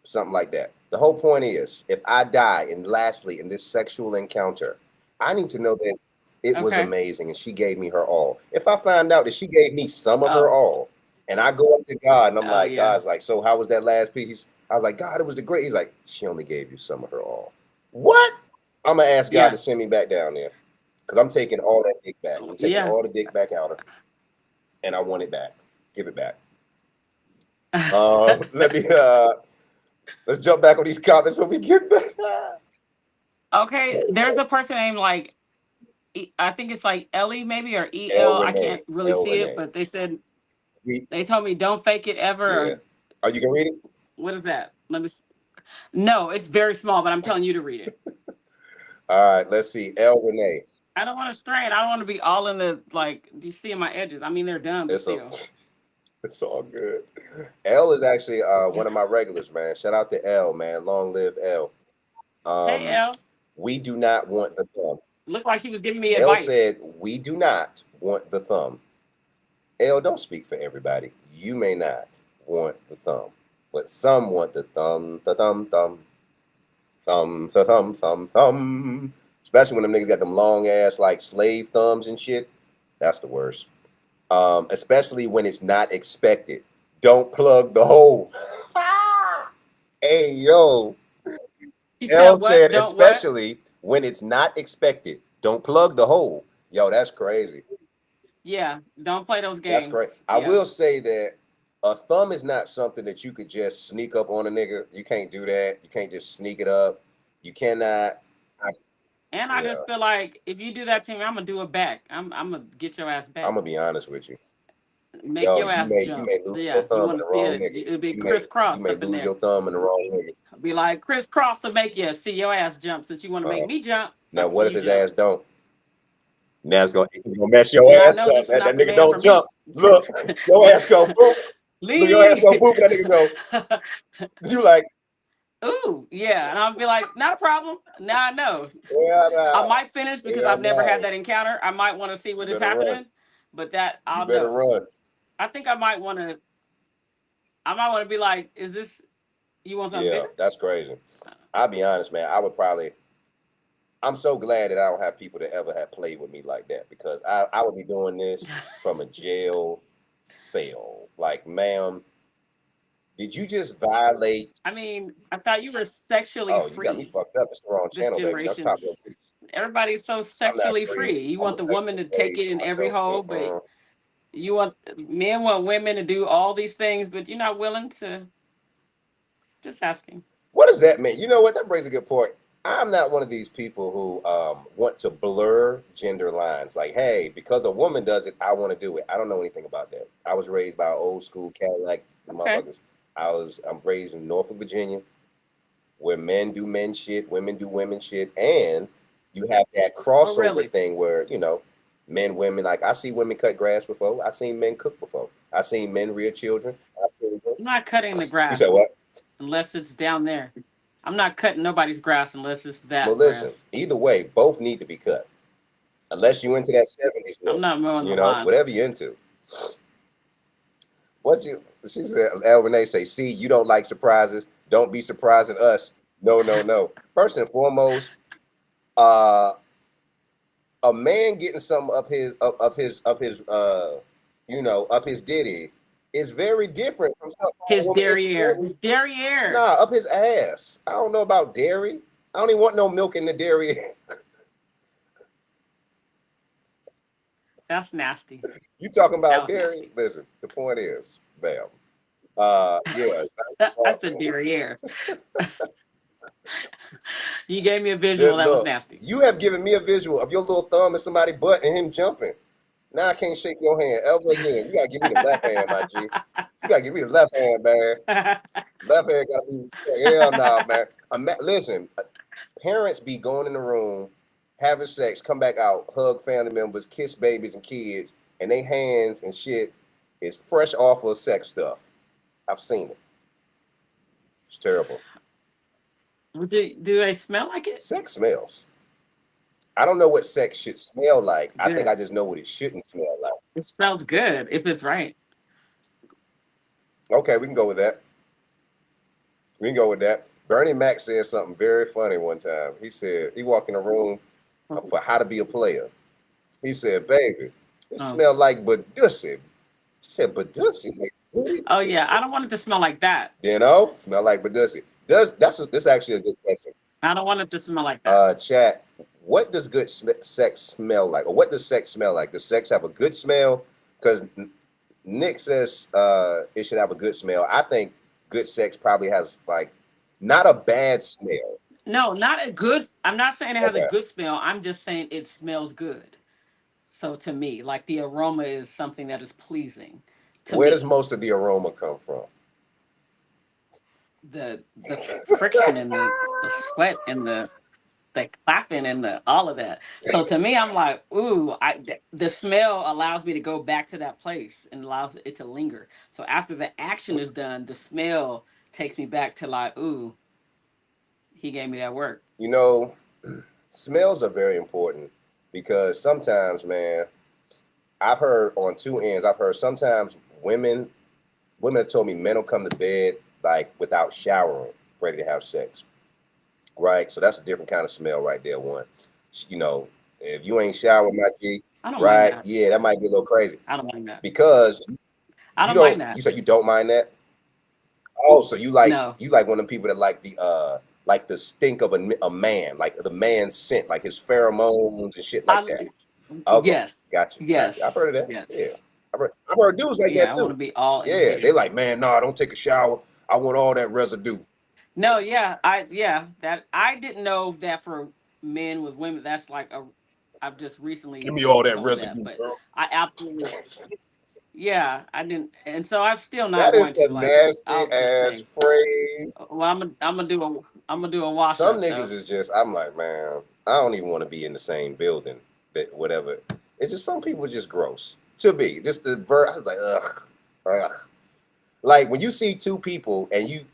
Something like that. The whole point is, if I die, and lastly, in this sexual encounter, I need to know that it was Okay. amazing and she gave me her all. If I find out that she gave me some of her Oh. all, and I go up to God and I'm Oh like, yeah. God's like, so how was that last piece? I was like, God, it was the great. He's like, she only gave you some of her all. What? I'm gonna ask God Yeah. to send me back down there because I'm taking all that dick back. I'm taking Yeah. all the dick back out of her, and I want it back. Give it back. Let me let's jump back on these comments when we get back. Okay. There's a person named like I think it's like Ellie maybe or El EL. I Renee. can't really El see it, Renee. but they said We, they told me don't fake it ever. yeah. Or Are you gonna read it? what is that? Let me. No, it's very small, but I'm telling you to read it. All right, let's see. El Renee. I don't want to strain. I don't want to be all in the like. Do you see my edges? I mean, they're done, but still. It's all good. L is actually one of my regulars, man. Shout out to L, man. Long live L. Hey, L. We do not want the thumb. Looked like she was giving me L advice. said, we do not want the thumb. L, don't speak for everybody. You may not want the thumb, but some want the thumb, the thumb, thumb, thumb, the thumb, thumb, thumb. Especially when them niggas got them long ass like slave thumbs and shit. That's the worst. Especially when it's not expected. Don't plug the hole. Hey, yo. L said, especially when it's not expected. Don't plug the hole. Yo, that's crazy. Yeah, don't play those games. That's great. I will say that a thumb is not something that you could just sneak up on a nigga. You can't do that. You can't just sneak it up. You cannot. And I just feel like if you do that to me, I'm gonna do it back. I'm gonna get your ass back. I'm gonna be honest with you. Make your ass jump. You may lose Yeah, your you thumb in want the to see wrong it? nigga. It'll be crisscross You may up in lose there. your thumb in the wrong nigga. Be like crisscross to make you see your ass jump since you want to make me jump. Now, Let's what see if you his jump. ass don't? Now it's gonna mess your Yeah, I ass know up. this is not That the nigga man don't for me. jump. Look, your ass go boop. Look, your ass go boop, and that nigga go. You like, ooh, yeah. And I'll be like, not a problem. Now I know. yeah, nah. I might finish because Yeah, I've never nah. had that encounter. I might want to see what You is better happening. run. But that I'll You better know. run. I think I might want to be like, is this you want something Yeah, bigger? that's crazy. I'll be honest, man. I'm so glad that I don't have people that ever have played with me like that because I would be doing this from a jail cell. Like, ma'am, did you just violate? I mean, I thought you were sexually Oh, you free. got me fucked up. It's the wrong This channel, baby. Let's talk generation's about everybody's so I'm not sexually free. free. You I'm want a the woman to sexual take slave it in to every myself. hole, but you want men want women to do all these things, but you're not willing to. Just asking. What does that mean? You know what? That brings a good point. I'm not one of these people who want to blur gender lines. Like, hey, because a woman does it, I want to do it. I don't know anything about that. I was raised by old school Cadillac motherfuckers. I'm raised in Norfolk, Virginia, where men do men shit, women do women shit, and you have that crossover thing where men, women. Like I see women cut grass before. I seen men cook before. I seen men rear children. I'm not cutting the grass. You said what? Unless it's down there. I'm not cutting nobody's grass unless it's that Well, listen. grass. Either way, both need to be cut. Unless you into that 70s look. I'm not mowing the You know, lawn. whatever you're into. She said, El Renee say, see, you don't like surprises. Don't be surprising us. No. First and foremost, a man getting something up his ditty is very different from his derriere. His derriere. Nah, up his ass. I don't know about dairy. I don't even want no milk in the dairy. That's nasty. You talking about dairy? Nasty. Listen, the point is, bam. Yeah. I said derriere. You gave me a visual that was nasty. You have given me a visual of your little thumb in somebody's butt and him jumping. Now I can't shake your hand ever again. You gotta give me the left hand, my G. You gotta give me the left hand, man. Left hand gotta be. Hell no, man. Listen, parents be going in the room, having sex, come back out, hug family members, kiss babies and kids, and they hands and shit is fresh off of sex stuff. I've seen it. It's terrible. Do they smell like it? Sex smells. I don't know what sex should smell like. I think Good. I just know what it shouldn't smell like. It smells good if it's right. Okay, we can go with that. We can go with that. Bernie Mac said something very funny one time. He said, he walked in a room for how to be a player. He said, baby, it smelled like Badussy. She said, Badussy? Like, really? Oh yeah, I don't want it to smell like that. You know, smell like Badussy. This actually a good question. I don't want it to smell like that. Chat, what does good sex smell like? Or what does sex smell like? Does sex have a good smell? Because Nick says it should have a good smell. I think good sex probably has like not a bad smell. No, not a good. I'm not saying it has a good smell. I'm just saying it smells good. So to me, like the aroma is something that is pleasing. Where does most of the aroma come from? The friction and the sweat and the clapping and all of that. So to me, I'm like, ooh, the smell allows me to go back to that place and allows it to linger. So after the action is done, the smell takes me back to like, ooh, he gave me that work. You know, smells are very important because sometimes, man, I've heard on two ends. I've heard sometimes women have told me men will come to bed like without showering, ready to have sex. Right? So that's a different kind of smell right there. One, you know, if you ain't showered, my G, right? Yeah, that might be a little crazy. I don't mind that. Because I don't mind that. You said you don't mind that? Oh, so you like one of them people that like the stink of a man, like the man's scent, like his pheromones and shit like that. Okay. Yes. Gotcha. Yes. I've heard of that. Yes. Yeah. I've heard dudes like that too. I want to be all in yeah, they like, man, no, don't take a shower. I want all that residue. No, yeah, that I didn't know that for men with women. That's like I've just recently give me all that residue, but bro. I absolutely, I didn't, and so I'm still not. That is going a to, nasty ass phrase. Well, I'm gonna do a wash. Some niggas is just, I'm like, man, I don't even want to be in the same building. That whatever. It's just some people are just gross to be. Just the verb. I was like, ugh. Like when you see two people and you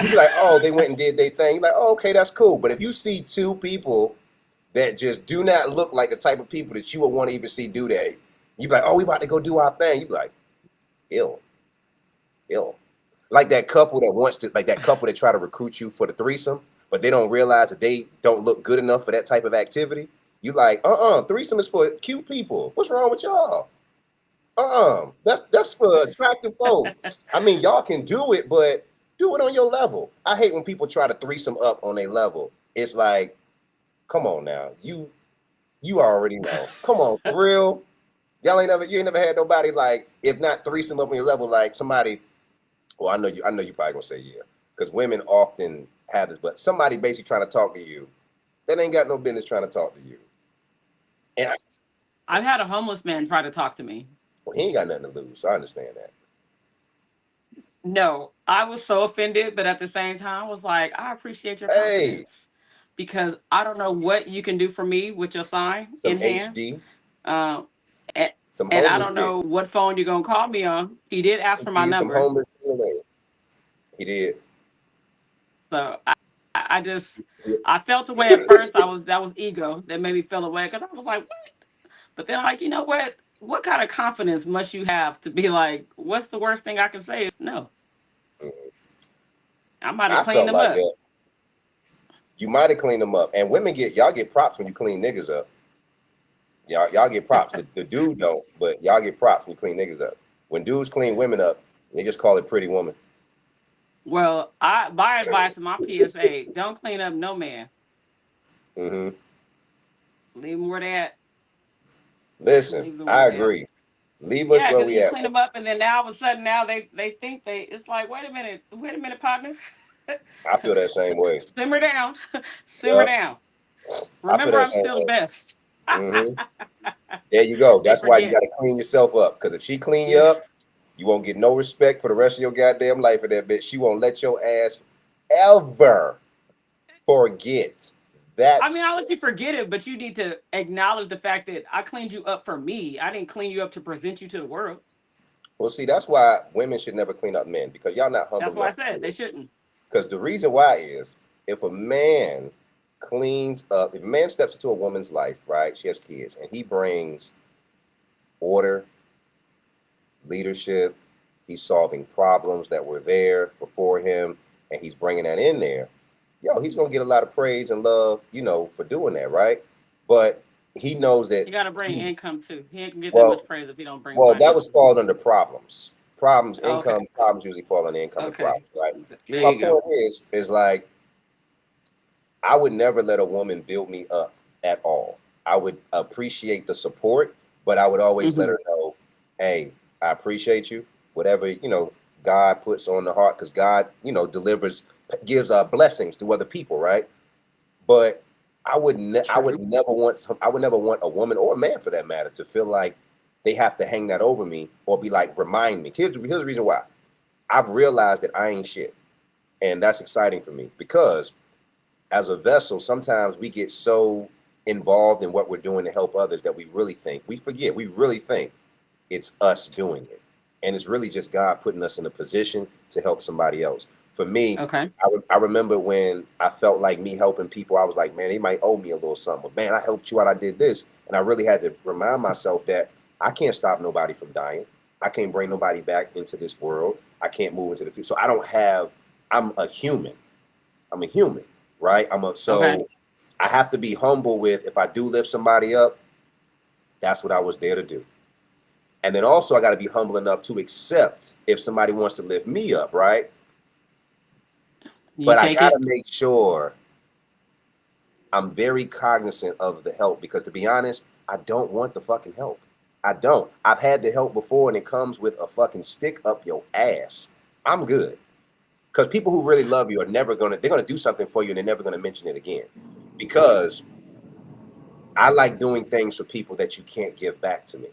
be like, oh, they went and did their thing. You're like, oh, okay, that's cool. But if you see two people that just do not look like the type of people that you would want to even see do that, you be like, oh, we about to go do our thing. You be like, ill. Like that couple that try to recruit you for the threesome, but they don't realize that they don't look good enough for that type of activity. You like, threesome is for cute people. What's wrong with y'all? That's for attractive folks. I mean, y'all can do it, but do it on your level. I hate when people try to threesome up on their level. It's like, come on now. You already know. Come on, for real. You ain't never had nobody like, if not threesome up on your level, like somebody, well, I know you probably gonna say yeah. Because women often have this, but somebody basically trying to talk to you that ain't got no business trying to talk to you. And I've had a homeless man try to talk to me. Well, he ain't got nothing to lose, so I understand that. No, I was so offended, but at the same time, I was like, I appreciate your confidence because I don't know what you can do for me with your sign in hand. HD. And I don't know what phone you're gonna call me on. He did ask for my number. Some homeless DNA. He did. So I felt away at first. That was ego that made me feel away because I was like, what? But then like, you know what? What kind of confidence must you have to be like, what's the worst thing I can say is no? I might have cleaned them up. That. You might have cleaned them up. And women y'all get props when you clean niggas up. Y'all get props. The dude don't, but y'all get props when you clean niggas up. When dudes clean women up, they just call it pretty woman. Well, my advice to my PSA, don't clean up no man. Mm-hmm. Leave them where they at. Listen, I agree. Leave us where we at. Clean them up, and then now all of a sudden now they think it's like, wait a minute, partner. I feel that same way. Simmer down. Simmer down. Remember, I'm still the best. Mm-hmm. There you go. They That's why you got forget. to clean yourself up. Because if she clean you Yeah. up, you won't get no respect for the rest of your goddamn life of that bitch. She won't let your ass ever forget that I mean, shit. I'll let you forget it, but you need to acknowledge the fact that I cleaned you up for me. I didn't clean you up to present you to the world. Well, see, that's why women should never clean up men because y'all not humble That's why I enough to said do they it. shouldn't. Because the reason why is if a man cleans up, if a man steps into a woman's life, right? She has kids, and he brings order, leadership, he's solving problems that were there before him, and he's bringing that in there. Yo, he's gonna get a lot of praise and love, for doing that, right? But he knows that You got to bring he's income too. He ain't gonna get that much well, praise if he don't bring well, that was finances. falling under problems. Problems, Oh, okay. income, problems usually fall under income and Okay. problems, right? There My you go. point is like I would never let a woman build me up at all. I would appreciate the support, but I would always let Hmm. her know, hey, I appreciate you. Whatever, God puts on the heart, because God, delivers, gives blessings to other people, right? But I would True. never want I would never want a woman or a man for that matter to feel like they have to hang that over me or be like, remind me. Here's the reason why. I've realized that I ain't shit. And that's exciting for me because as a vessel, sometimes we get so involved in what we're doing to help others that we really think it's us doing it. And it's really just God putting us in a position to help somebody else. For me, Okay. I remember when I felt like me helping people, I was like, man, they might owe me a little something. But man, I helped you out, I did this. And I really had to remind myself that I can't stop nobody from dying. I can't bring nobody back into this world. I can't move into the future. So I'm a human. I'm a human, right? Okay. So I have to be humble with if I do lift somebody up, that's what I was there to do. And then also I got to be humble enough to accept if somebody wants to lift me up, right? You But I take got to it. make sure I'm very cognizant of the help because to be honest, I don't want the fucking help. I don't. I've had the help before and it comes with a fucking stick up your ass. I'm good. Because people who really love you they're gonna do something for you and they're never gonna mention it again. Because I like doing things for people that you can't give back to me.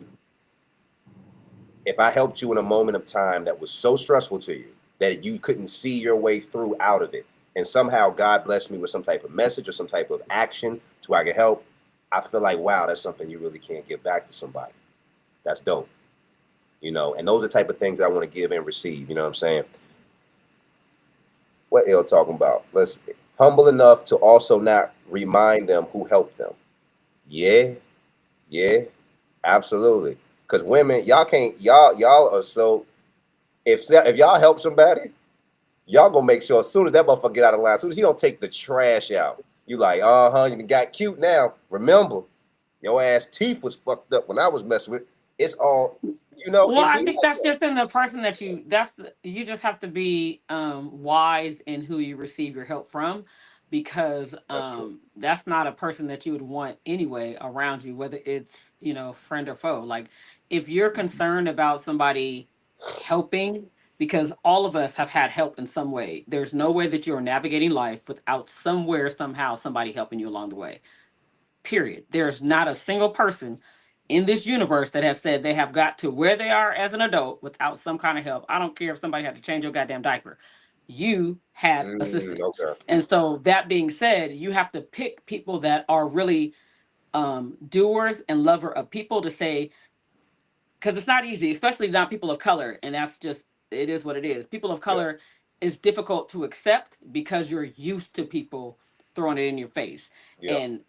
If I helped you in a moment of time that was so stressful to you that you couldn't see your way through out of it, and somehow God blessed me with some type of message or some type of action to where I could help, I feel like, wow, that's something you really can't give back to somebody. That's dope. And those are the type of things that I want to give and receive. You know what I'm saying? What L talking about? Let's humble enough to also not remind them who helped them. Yeah, yeah, absolutely. Because women, y'all can't, y'all are so. If y'all help somebody, y'all gonna make sure as soon as that motherfucker get out of line, as soon as he don't take the trash out, you like, you done got cute now. Remember, your ass teeth was fucked up when I was messing with. It's all, Well, it I be think like that's that. just in the person that you just have to be wise in who you receive your help from, because That's true. that's not a person that you would want anyway around you, whether it's friend or foe. Like if you're concerned about somebody helping, because all of us have had help in some way. There's no way that you're navigating life without somewhere somehow somebody helping you along the way. Period. There's not a single person in this universe that has said they have got to where they are as an adult without some kind of help. I don't care if somebody had to change your goddamn diaper. You had assistance. Okay. And so that being said, you have to pick people that are really doers and lover of people to say, because it's not easy, especially not people of color. And that's just, it is what it is. People of Yeah. color is difficult to accept because you're used to people throwing it in your face. Yeah. And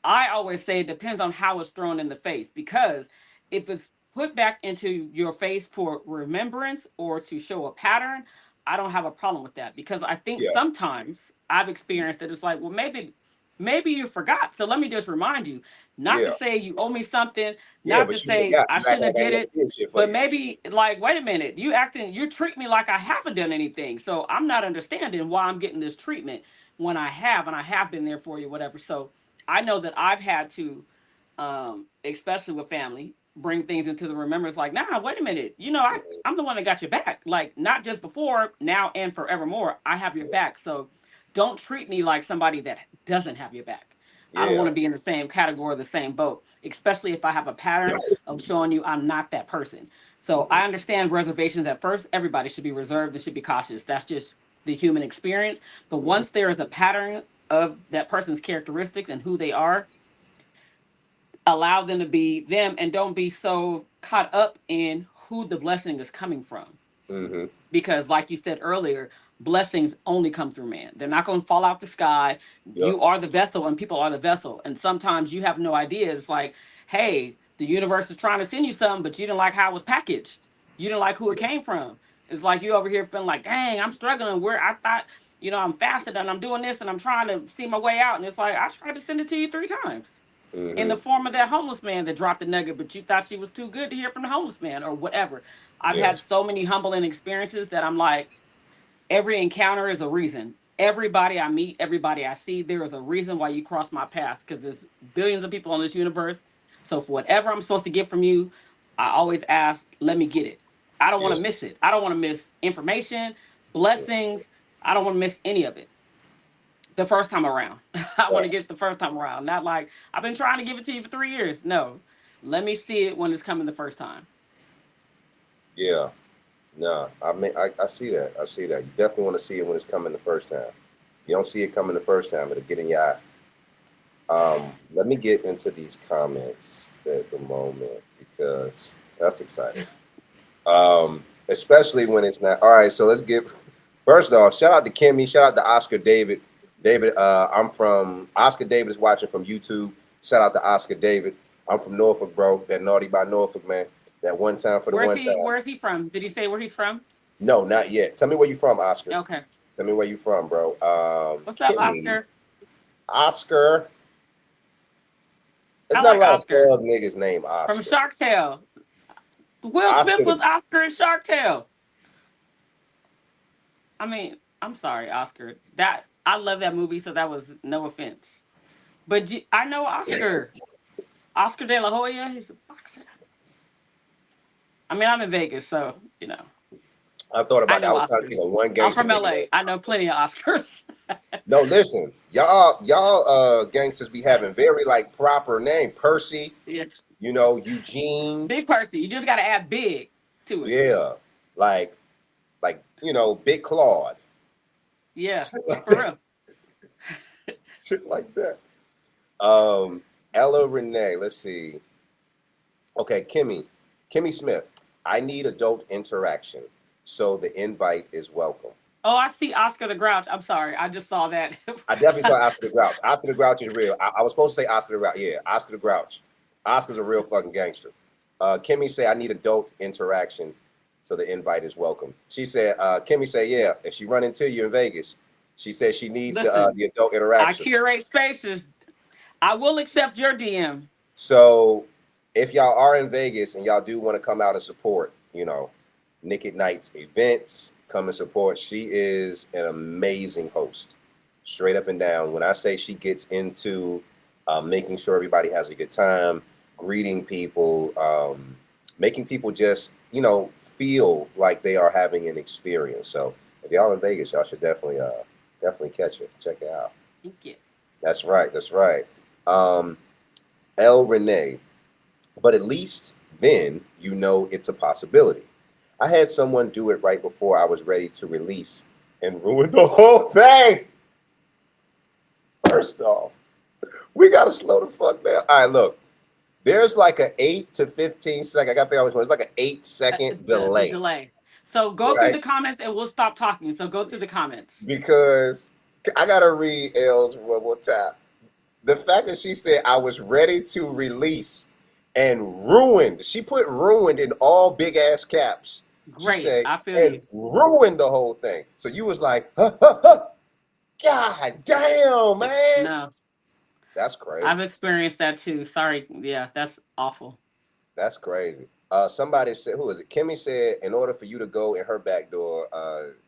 I always say it depends on how it's thrown in the face, because if it's put back into your face for remembrance or to show a pattern, I don't have a problem with that, because I think Yeah. sometimes I've experienced that it's like, well, maybe you forgot. So let me just remind you, not to Yeah. say you owe me something, Yeah. not to But you say forgot. I You act shouldn't like have I ain't did never it, did shit for but you. maybe like, wait a minute, you treat me like I haven't done anything. So I'm not understanding why I'm getting this treatment when I have, and I have been there for you, whatever. So I know that I've had to, especially with family, bring things into the remembrance. Like, nah, wait a minute. I'm the one that got your back. Like, not just before, now and forevermore. I have your back. So, don't treat me like somebody that doesn't have your back. I don't Yeah. want to be in the same category, the same boat, especially if I have a pattern of showing you I'm not that person. So I understand reservations at first. Everybody should be reserved and should be cautious. That's just the human experience. But once there is a pattern of that person's characteristics and who they are, allow them to be them and don't be so caught up in who the blessing is coming from. Mm-hmm. Because like you said earlier, blessings only come through man. They're not going to fall out the sky. Yep. You are the vessel and people are the vessel. And sometimes you have no idea. It's like, hey, the universe is trying to send you something, but you didn't like how it was packaged. You didn't like who it came from. It's like you over here feeling like, dang, I'm struggling where I thought, I'm fasted and I'm doing this and I'm trying to see my way out. And it's like, I tried to send it to you 3 times in the form of that homeless man that dropped the nugget, but you thought she was too good to hear from the homeless man or whatever. I've had so many humbling experiences that I'm like, every encounter is a reason. Everybody I meet, everybody I see, there is a reason why you cross my path because there's billions of people on this universe. So for whatever I'm supposed to get from you, I always ask, let me get it. I don't want to miss it. I don't want to miss information, blessings. I don't want to miss any of it. The first time around. I want to get it the first time around. Not like, I've been trying to give it to you for 3 years. No. Let me see it when it's coming the first time. Yeah. No, I see that. I see that. You definitely want to see it when it's coming the first time. You don't see it coming the first time, it'll get in your eye. Let me get into these comments at the moment because that's exciting. Especially when it's not. All right, so let's get, first off, shout out to Kimmy, shout out to Oscar David. David, Oscar David is watching from YouTube. Shout out to Oscar David. I'm from Norfolk, bro. That naughty by Norfolk, man. That one time for the one time. Where's he from? Did he say where he's from? No, not yet. Tell me where you from, Oscar. Okay. Tell me where you from, bro. What's up, Kimmy. Oscar? Oscar. There's not a lot of thug niggas named Oscar. From Shark Tale. Will Smith was Oscar in Shark Tale. I mean, I'm sorry, Oscar. I love that movie, so that was no offense. But I know Oscar. Oscar De La Hoya, he's a boxer. I mean, I'm in Vegas, so, I thought about that. I was Oscars. thinking of one gangster. I'm from LA. I know plenty of Oscars. No, listen. Y'all gangsters be having very proper name. Percy. Yeah. Eugene. Big Percy. You just got to add big to it. Yeah. Like Big Claude. Yeah, like for real. Shit like that. Ella Renee, let's see. Okay, Kimmy Smith. I need adult interaction, so the invite is welcome. Oh, I see Oscar the Grouch. I'm sorry. I just saw that. I definitely saw Oscar the Grouch. Oscar the Grouch is real. I was supposed to say Oscar the Grouch. Yeah, Oscar the Grouch. Oscar's a real fucking gangster. Kimmy say, I need adult interaction, so the invite is welcome. She said, Kimmy say, yeah, if she run into you in Vegas, she says she needs the adult interaction. I curate spaces. I will accept your DM. So if y'all are in Vegas and y'all do want to come out and support, Nick at Night's events, come and support. She is an amazing host, straight up and down. When I say she gets into making sure everybody has a good time, greeting people, making people just, feel like they are having an experience. So if y'all in Vegas, y'all should definitely catch it. Check it out. Thank you. That's right. That's right. L. Renee, but at least then it's a possibility. I had someone do it right before I was ready to release and ruin the whole thing. First off, we got to slow the fuck down. All right, look. There's like an 8 to 15 second. I got to think it's like an 8-second delay. Delay. So go through the comments and we'll stop talking. So go through the comments. Because I got to read L's one more time. The fact that she said I was ready to release and ruined. She put ruined in all big ass caps. Great. She said, I feel and you. Ruined the whole thing. So you was like, God damn, man. No. That's crazy. I've experienced that too. Sorry. Yeah, that's awful. That's crazy. Somebody said, who is it? Kimmy said, in order for you to go in her back door,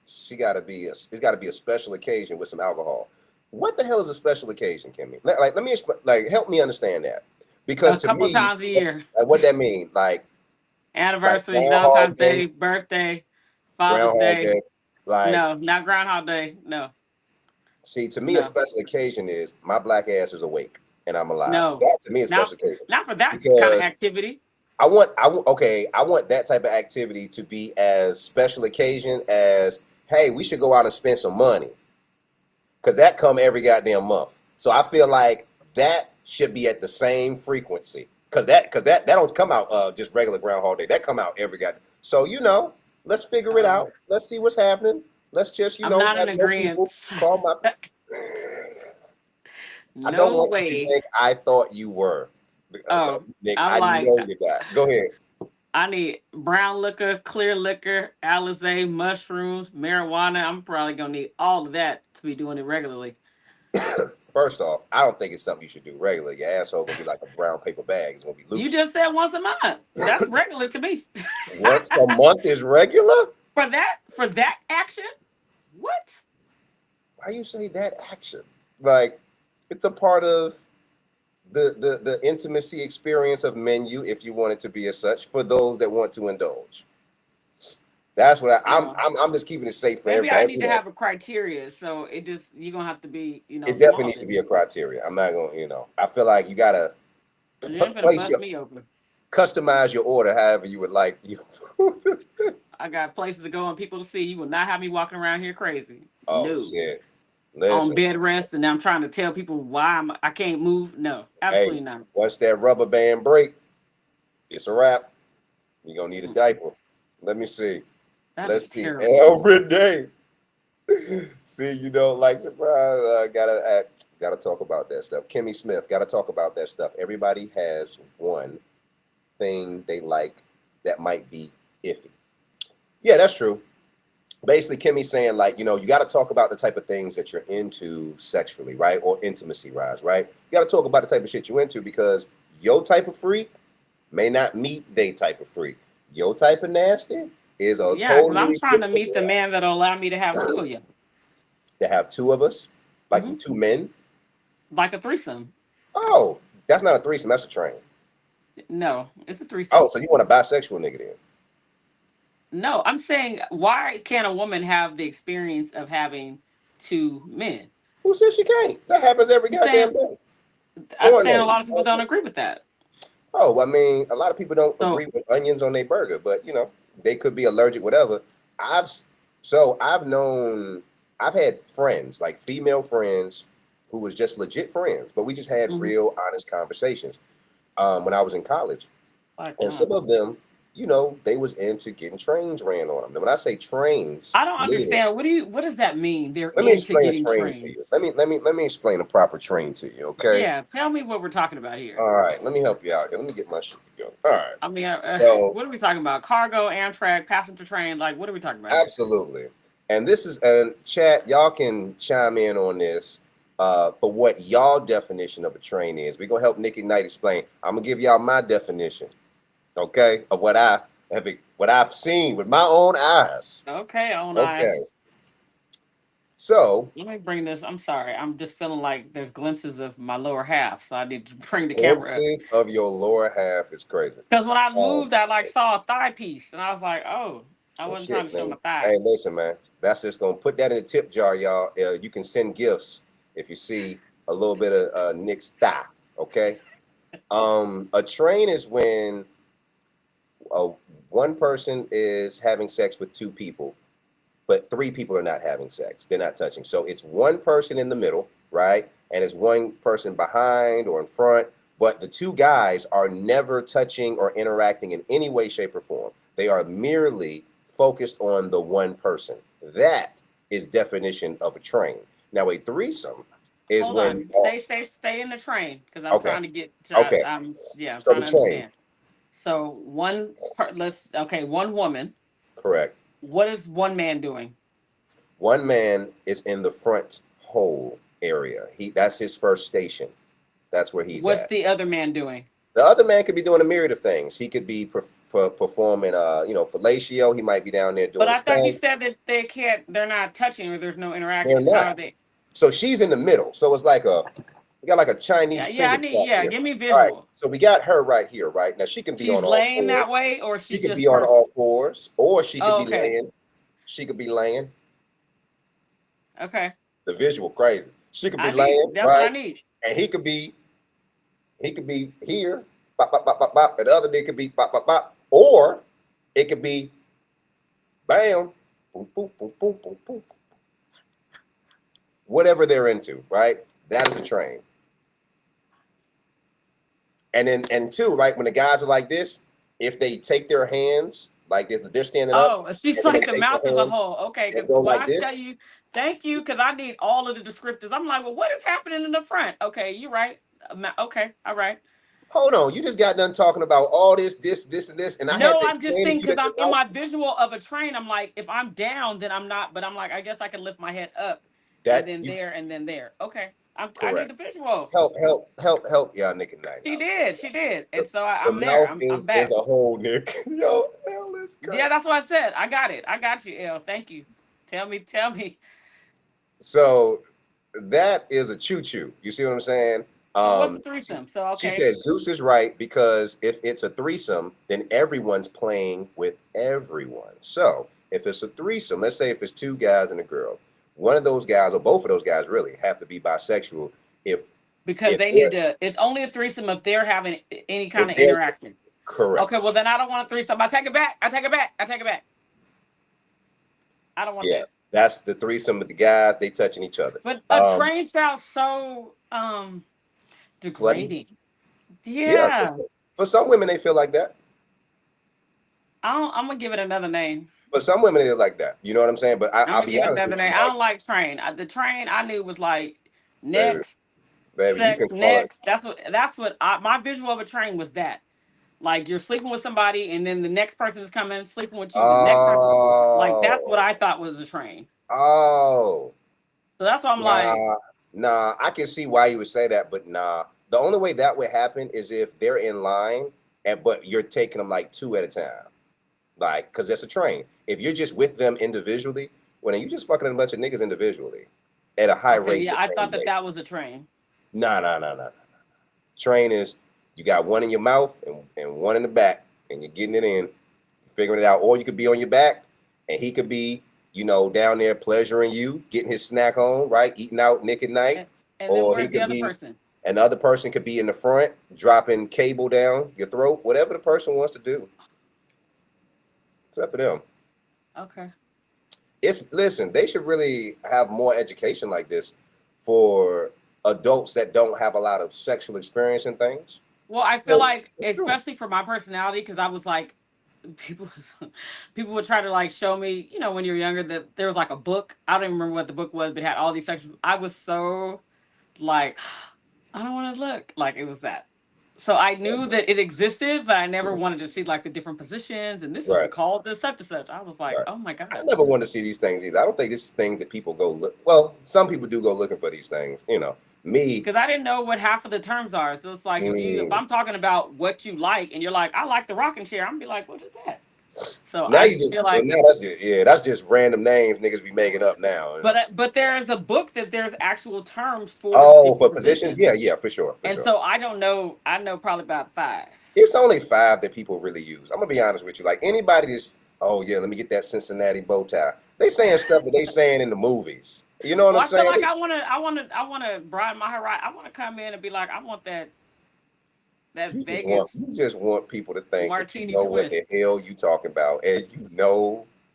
it's got to be a special occasion with some alcohol. What the hell is a special occasion, Kimmy? Let me explain. Help me understand that. Because a couple times a year. What that mean? Anniversary, Valentine's Day, birthday, Father's Day. No, not Groundhog Day. No. See, to me, a special occasion is my black ass is awake. and I'm alive. No, That to me is not special occasion. not for that kind of Because activity. I want that type of activity to be as special occasion as, hey, we should go out and spend some money. Because that come every goddamn month. So I feel like that should be at the same frequency. Because that don't come out just regular Groundhog Day. That come out every goddamn. So let's figure it out. Let's see what's happening. Let's just I'm not in have more agreement. people call my. I don't No want you to way. think I thought you were. Oh, Nick, I'm I like, know you're not. Go ahead. I need brown liquor, clear liquor, Alizé, mushrooms, marijuana. I'm probably gonna need all of that to be doing it regularly. First off, I don't think it's something you should do regularly. Your asshole gonna be like a brown paper bag. It's gonna be loose. You just said once a month. That's regular to me. Once a month is regular? For that action? What? Why you say that action? Like, it's a part of the intimacy experience of menu, if you want it to be as such, for those that want to indulge. That's what I'm just keeping it safe for Maybe everybody. I need to have a criteria, so you're gonna have to be, It definitely needs to be a criteria. I'm not gonna, I feel like you gotta customize your order however you would like. I got places to go and people to see. You will not have me walking around here crazy. Oh no. shit. On bed rest, and I'm trying to tell people why I can't move. No, absolutely not. Once that rubber band break, it's a wrap. You're gonna need a diaper. Let me see. Let's see. Every day. See, you don't like surprise. Gotta talk about that stuff. Kimmy Smith, gotta talk about that stuff. Everybody has one thing they like that might be iffy. Yeah, that's true. Basically, Kimmy's saying, like, you got to talk about the type of things that you're into sexually, right? Or intimacy-wise, right? You got to talk about the type of shit you're into because your type of freak may not meet they type of freak. Your type of nasty is a totally I'm trying to meet the man that'll allow me to have two of you. To have two of us? Like two men? Like a threesome. Oh, that's not a threesome. That's a train. No, it's a threesome. Oh, so you want a bisexual nigga then? No, I'm saying, why can't a woman have the experience of having two men? Who says she can't? That happens every goddamn day. I'm saying a lot of people don't agree with that. Oh, I mean, a lot of people don't agree with onions on their burger, but they could be allergic, whatever. I've had friends, like female friends, who was just legit friends, but we just had real honest conversations when I was in college. And some of them, they was into getting trains ran on them. And when I say trains, I don't understand. What does that mean? Let me explain a train to you. Let me explain a proper train to you, okay? Yeah, tell me what we're talking about here. All right, let me help you out here. Let me get my shit together. All right. I mean, what are we talking about? Cargo, Amtrak, passenger train? Like, what are we talking about? Absolutely. And this is, chat, y'all can chime in on this for what y'all definition of a train is. We're going to help Nikki Knight explain. I'm going to give y'all my definition, okay, of what I've seen with my own eyes. Okay, eyes. So let me bring this. I'm sorry. I'm just feeling like there's glimpses of my lower half, so I need to bring the camera up. Glimpses of your lower half is crazy. Because when I moved, I saw a thigh piece, and I was like, oh, I wasn't trying to show my thigh. Hey, listen, man. That's just gonna put that in the tip jar, y'all. You can send gifts if you see a little bit of Nick's thigh. Okay. A train is when one person is having sex with two people, but three people are not having sex. They're not touching. So it's one person in the middle, right? And it's one person behind or in front, but the two guys are never touching or interacting in any way, shape, or form. They are merely focused on the one person. That is definition of a train. Now, a threesome is Hold when... on. Stay in the train, because I'm trying to get... Okay. I'm trying So to understand. So one woman. Correct. What is one man doing? One man is in the front hole area. That's his first station. That's where he's What's at. the other man doing? The other man could be doing a myriad of things. He could be performing, fellatio. He might be down there doing. But I thought you said that they're not touching or there's no interaction. They're not. How are they? So she's in the middle. So it's like we got like a Chinese. Give me visual. All right, so we got her right here, right? Now she can be She's on all laying fours. that way, or she could just be on all fours, or she could be okay. laying. She could be laying. Okay. The visual crazy. She could be That's laying, what right? I need. And he could be He could be here, bop, bop, bop, bop, bop, and the other nigga could be bop, bop, bop. Or it could be bam, boom, boom, boom, boom, boom, boom. Whatever they're into, right? That is a train. And then, and two, right, when the guys are like this, if they take their hands, like if they're standing up, Oh, she's and then like they the take mouth their as a hands whole. Okay, and because go when like I tell this. you, thank you, because I need all of the descriptors. I'm like, well, what is happening in the front? Okay, you're right. Okay, all right. Hold on, you just got done talking about all this, and this, and I had No, to I'm just explain to thinking you because that I'm your in mouth. my visual of a train. I'm like, if I'm down, then I'm not. But I'm like, I guess I can lift my head up, and That then you there, and then there. Okay, I need correct. the visual. Help, y'all, Nick and Night. She did, and so The I'm there. mouth I'm is back. a whole Nick. Yo, hell is crazy. Yeah, that's what I said. I got it. I got you, L. Thank you. Tell me. So that is a choo-choo. You see what I'm saying? Well, what's the threesome? So She okay. said Zeus is right because if it's a threesome, then everyone's playing with everyone. So if it's a threesome, let's say if it's two guys and a girl, one of those guys or both of those guys really have to be bisexual. Because they need to. It's only a threesome if they're having any kind of they're interaction. correct. Okay, well then I don't want a threesome. I take it back. I take it back. I don't want Yeah, that. that's the threesome with the guys. They touching each other. But a train sounds so Flooding. degrading. Yeah, Yeah. for some women they feel like that. I'm gonna give it another name. But some women they're like that. You know what I'm saying? But I'm I'll gonna be give it honest another with you, name. I like, don't like train. The train I knew was like baby, next, you can sex, call it. next. That's what my visual of a train was that. Like you're sleeping with somebody and then the next person is coming sleeping with you. The next person, like that's what Oh, I thought was a train. oh. So that's why I'm like, Nah, I can see why you would say that, but nah. The only way that would happen is if they're in line, but you're taking them like two at a time, like because that's a train. If you're just with them individually, when you just fucking a bunch of niggas individually at a high okay, rate yeah, the I same thought day. that was a train. Nah. Train is you got one in your mouth and one in the back, and you're getting it in, figuring it out. Or you could be on your back, and he could be, down there pleasuring you, getting his snack on, right, eating out Nick at night. And then Or he where's the could other be, person? and the other person could be in the front, dropping cable down your throat, whatever the person wants to do. It's up to them. Okay. Listen, they should really have more education like this for adults that don't have a lot of sexual experience and things. Well, I feel like, especially for my personality, because I was like, people would try to like show me, when you're younger, that there was like a book. I don't even remember what the book was, but it had all these sexual. I was so like, I don't want to look like it was that. So I knew that it existed, but I never wanted to see like the different positions. And this is Right. called this such and such. I was like, Right. oh my I God. never wanted to see these things either. I don't think this is thing that people go look. Well, some people do go looking for these things. Me. Because I didn't know what half of the terms are. So it's like if I'm talking about what you like and you're like, I like the rocking chair, I'm gonna be like, what is that? So Now I you just feel like now that's just random names niggas be making up now. but there's a book that there's actual terms for For positions, yeah, for sure. And so I don't know. I know probably about 5. It's only 5 that people really use. I'm gonna be honest with you. Like anybody that's, oh yeah, let me get that Cincinnati bow tie. They saying stuff that they saying in the movies. You know what I'm saying? I feel like I wanna broaden my horizon. I wanna come in and be like, I want that Vegas. You just want people to think martini that you know twist. what the hell you talking about, and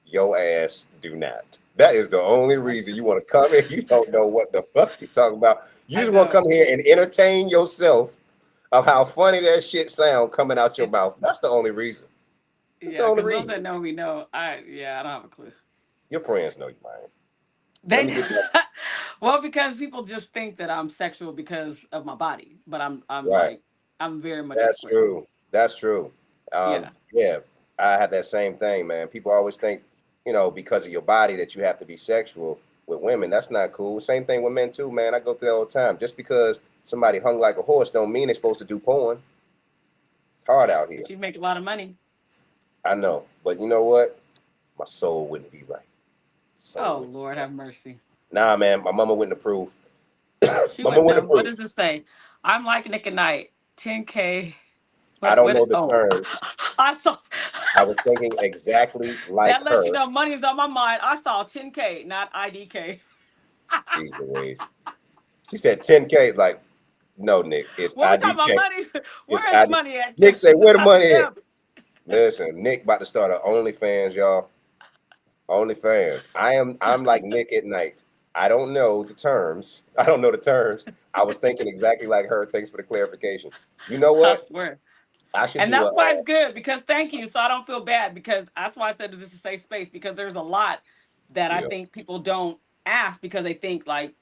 your ass do not. That is the only reason you want to come in. You don't know what the fuck you talking about. You just want to come here and entertain yourself of how funny that shit sound coming out your mouth. That's the only reason. That's the only Because those reason. that know me know. I don't have a clue. Your friends know you, man. They well, because people just think that I'm sexual because of my body, but I'm Right. like I'm very much. That's true. That's true. Yeah, I have that same thing, man. People always think, because of your body that you have to be sexual with women. That's not cool. Same thing with men too, man. I go through that all the time. Just because somebody hung like a horse don't mean they're supposed to do porn. It's hard out here. But you make a lot of money. I know, but you know what? My soul wouldn't be right. Lord have mercy. Nah, man, my mama wouldn't approve. She wouldn't know. What does it say? I'm like Nick and Night. 10K. I don't know the terms. I saw. I was thinking exactly like that lets her. you know money is on my mind. I saw 10K, not IDK. Jeez Louise. She said 10K. Like, No, Nick. It's When we talking about IDK. money, where It's is the ID. money at? Nick say, where the Stop money at? him. Listen, Nick about to start an OnlyFans, y'all. OnlyFans. I'm like Nick at night. I don't know the terms. I don't know the terms. I was thinking exactly like her. Thanks for the clarification. You know I what? swear. I should And do that's a. why it's good, because thank you. So I don't feel bad, because that's why I said this is a safe space, because there's a lot that I Yeah. think people don't ask because they think like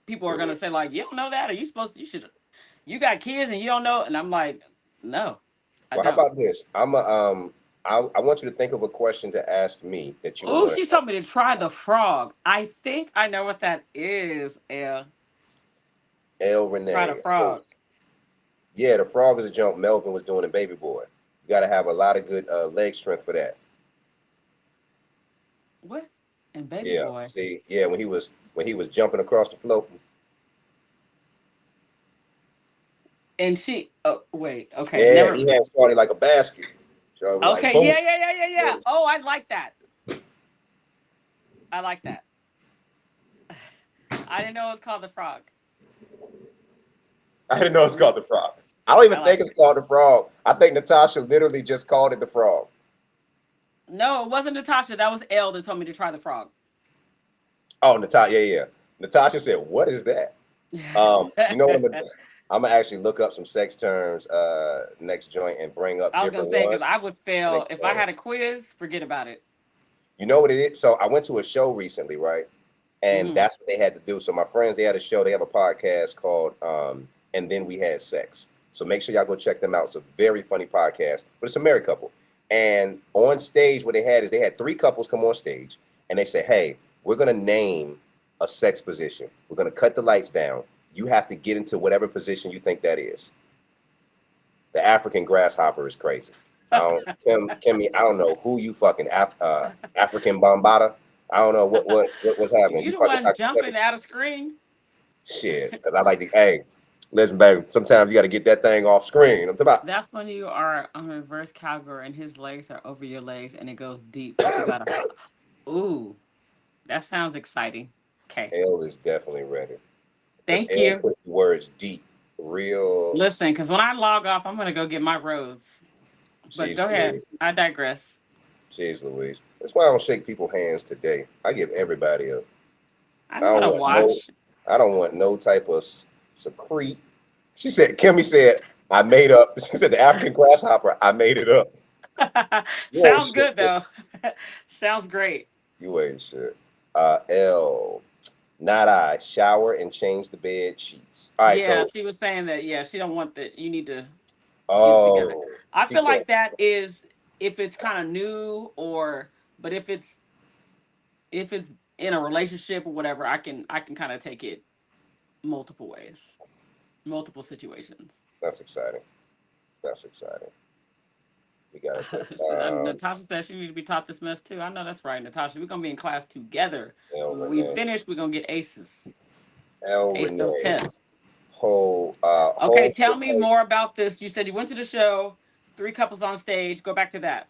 people are gonna say like, you don't know that, or you should, you got kids and you don't know. And I'm like, no, I Well, how don't. about this? I want you to think of a question to ask me that you would Oh, want she to. told me to try the frog. I think I know what that is. El Try the Renee. frog. Yeah, the frog is a jump Melvin was doing in Baby Boy. You got to have a lot of good leg strength for that. What? And Baby Yeah. Boy. See, yeah, when he was jumping across the floor. And she. Oh wait. Okay. Yeah, Never. he had started like a basket. So it was like Okay. boom. Yeah. Oh, I like that. I like that. I didn't know it was called the frog. I didn't know it's called the frog. I don't even think it's called the frog. I think Natasha literally just called it the frog. No, it wasn't Natasha. That was Elle that told me to try the frog. Oh, Natasha, yeah. Natasha said, "What is that?" You know what I'm gonna do? I'm gonna actually look up some sex terms next joint and bring up I was gonna different say, ones. because I would fail if I had a quiz. Forget about it. You know what it is? So I went to a show recently, right? And that's what they had to do. So my friends, they had a show. They have a podcast called "And Then We Had Sex." So make sure y'all go check them out. It's a very funny podcast, but it's a married couple. And on stage, what they had is they had 3 couples come on stage, and they say, "Hey, we're gonna name a sex position. We're gonna cut the lights down. You have to get into whatever position you think that is." The African grasshopper is crazy. Kimmy, I don't know who you fucking African bombada. I don't know what's happening. You You the fucking one jumping out of screen. shit. Because I like to. Hey, listen, baby. Sometimes you got to get that thing off screen. I'm talking about. That's when you are on reverse cowgirl and his legs are over your legs and it goes deep. Like you gotta. Ooh, that sounds exciting. Okay. Elle is definitely ready. Thank Elle you. put the words deep, real. Listen, because when I log off, I'm gonna go get my rose. But Jeez go ahead. Louise. I digress. Jeez Louise. That's why I don't shake people's hands today. I give everybody a. I know how to watch. I don't want no type of secrete. She said, Kimmy said, I made up. She said, the African grasshopper, I made it up. Sounds good, though. Sounds great. You ain't shit. L, not I. Shower and change the bed sheets. All right, Yeah, so. she was saying that. Yeah, she don't want that. You need to get it together. Oh. I She feel like said, that is if it's kind of new but if it's in a relationship or whatever, I can kind of take it multiple ways, multiple situations. That's exciting. That's exciting. We got to Natasha said she needs to be taught this mess too. I know that's right, Natasha. We're gonna be in class together. El When we Renee. finish, we're gonna get aces. Ace those tests. Okay, tell me more about this. You said you went to the show, 3 couples on stage. Go back to that.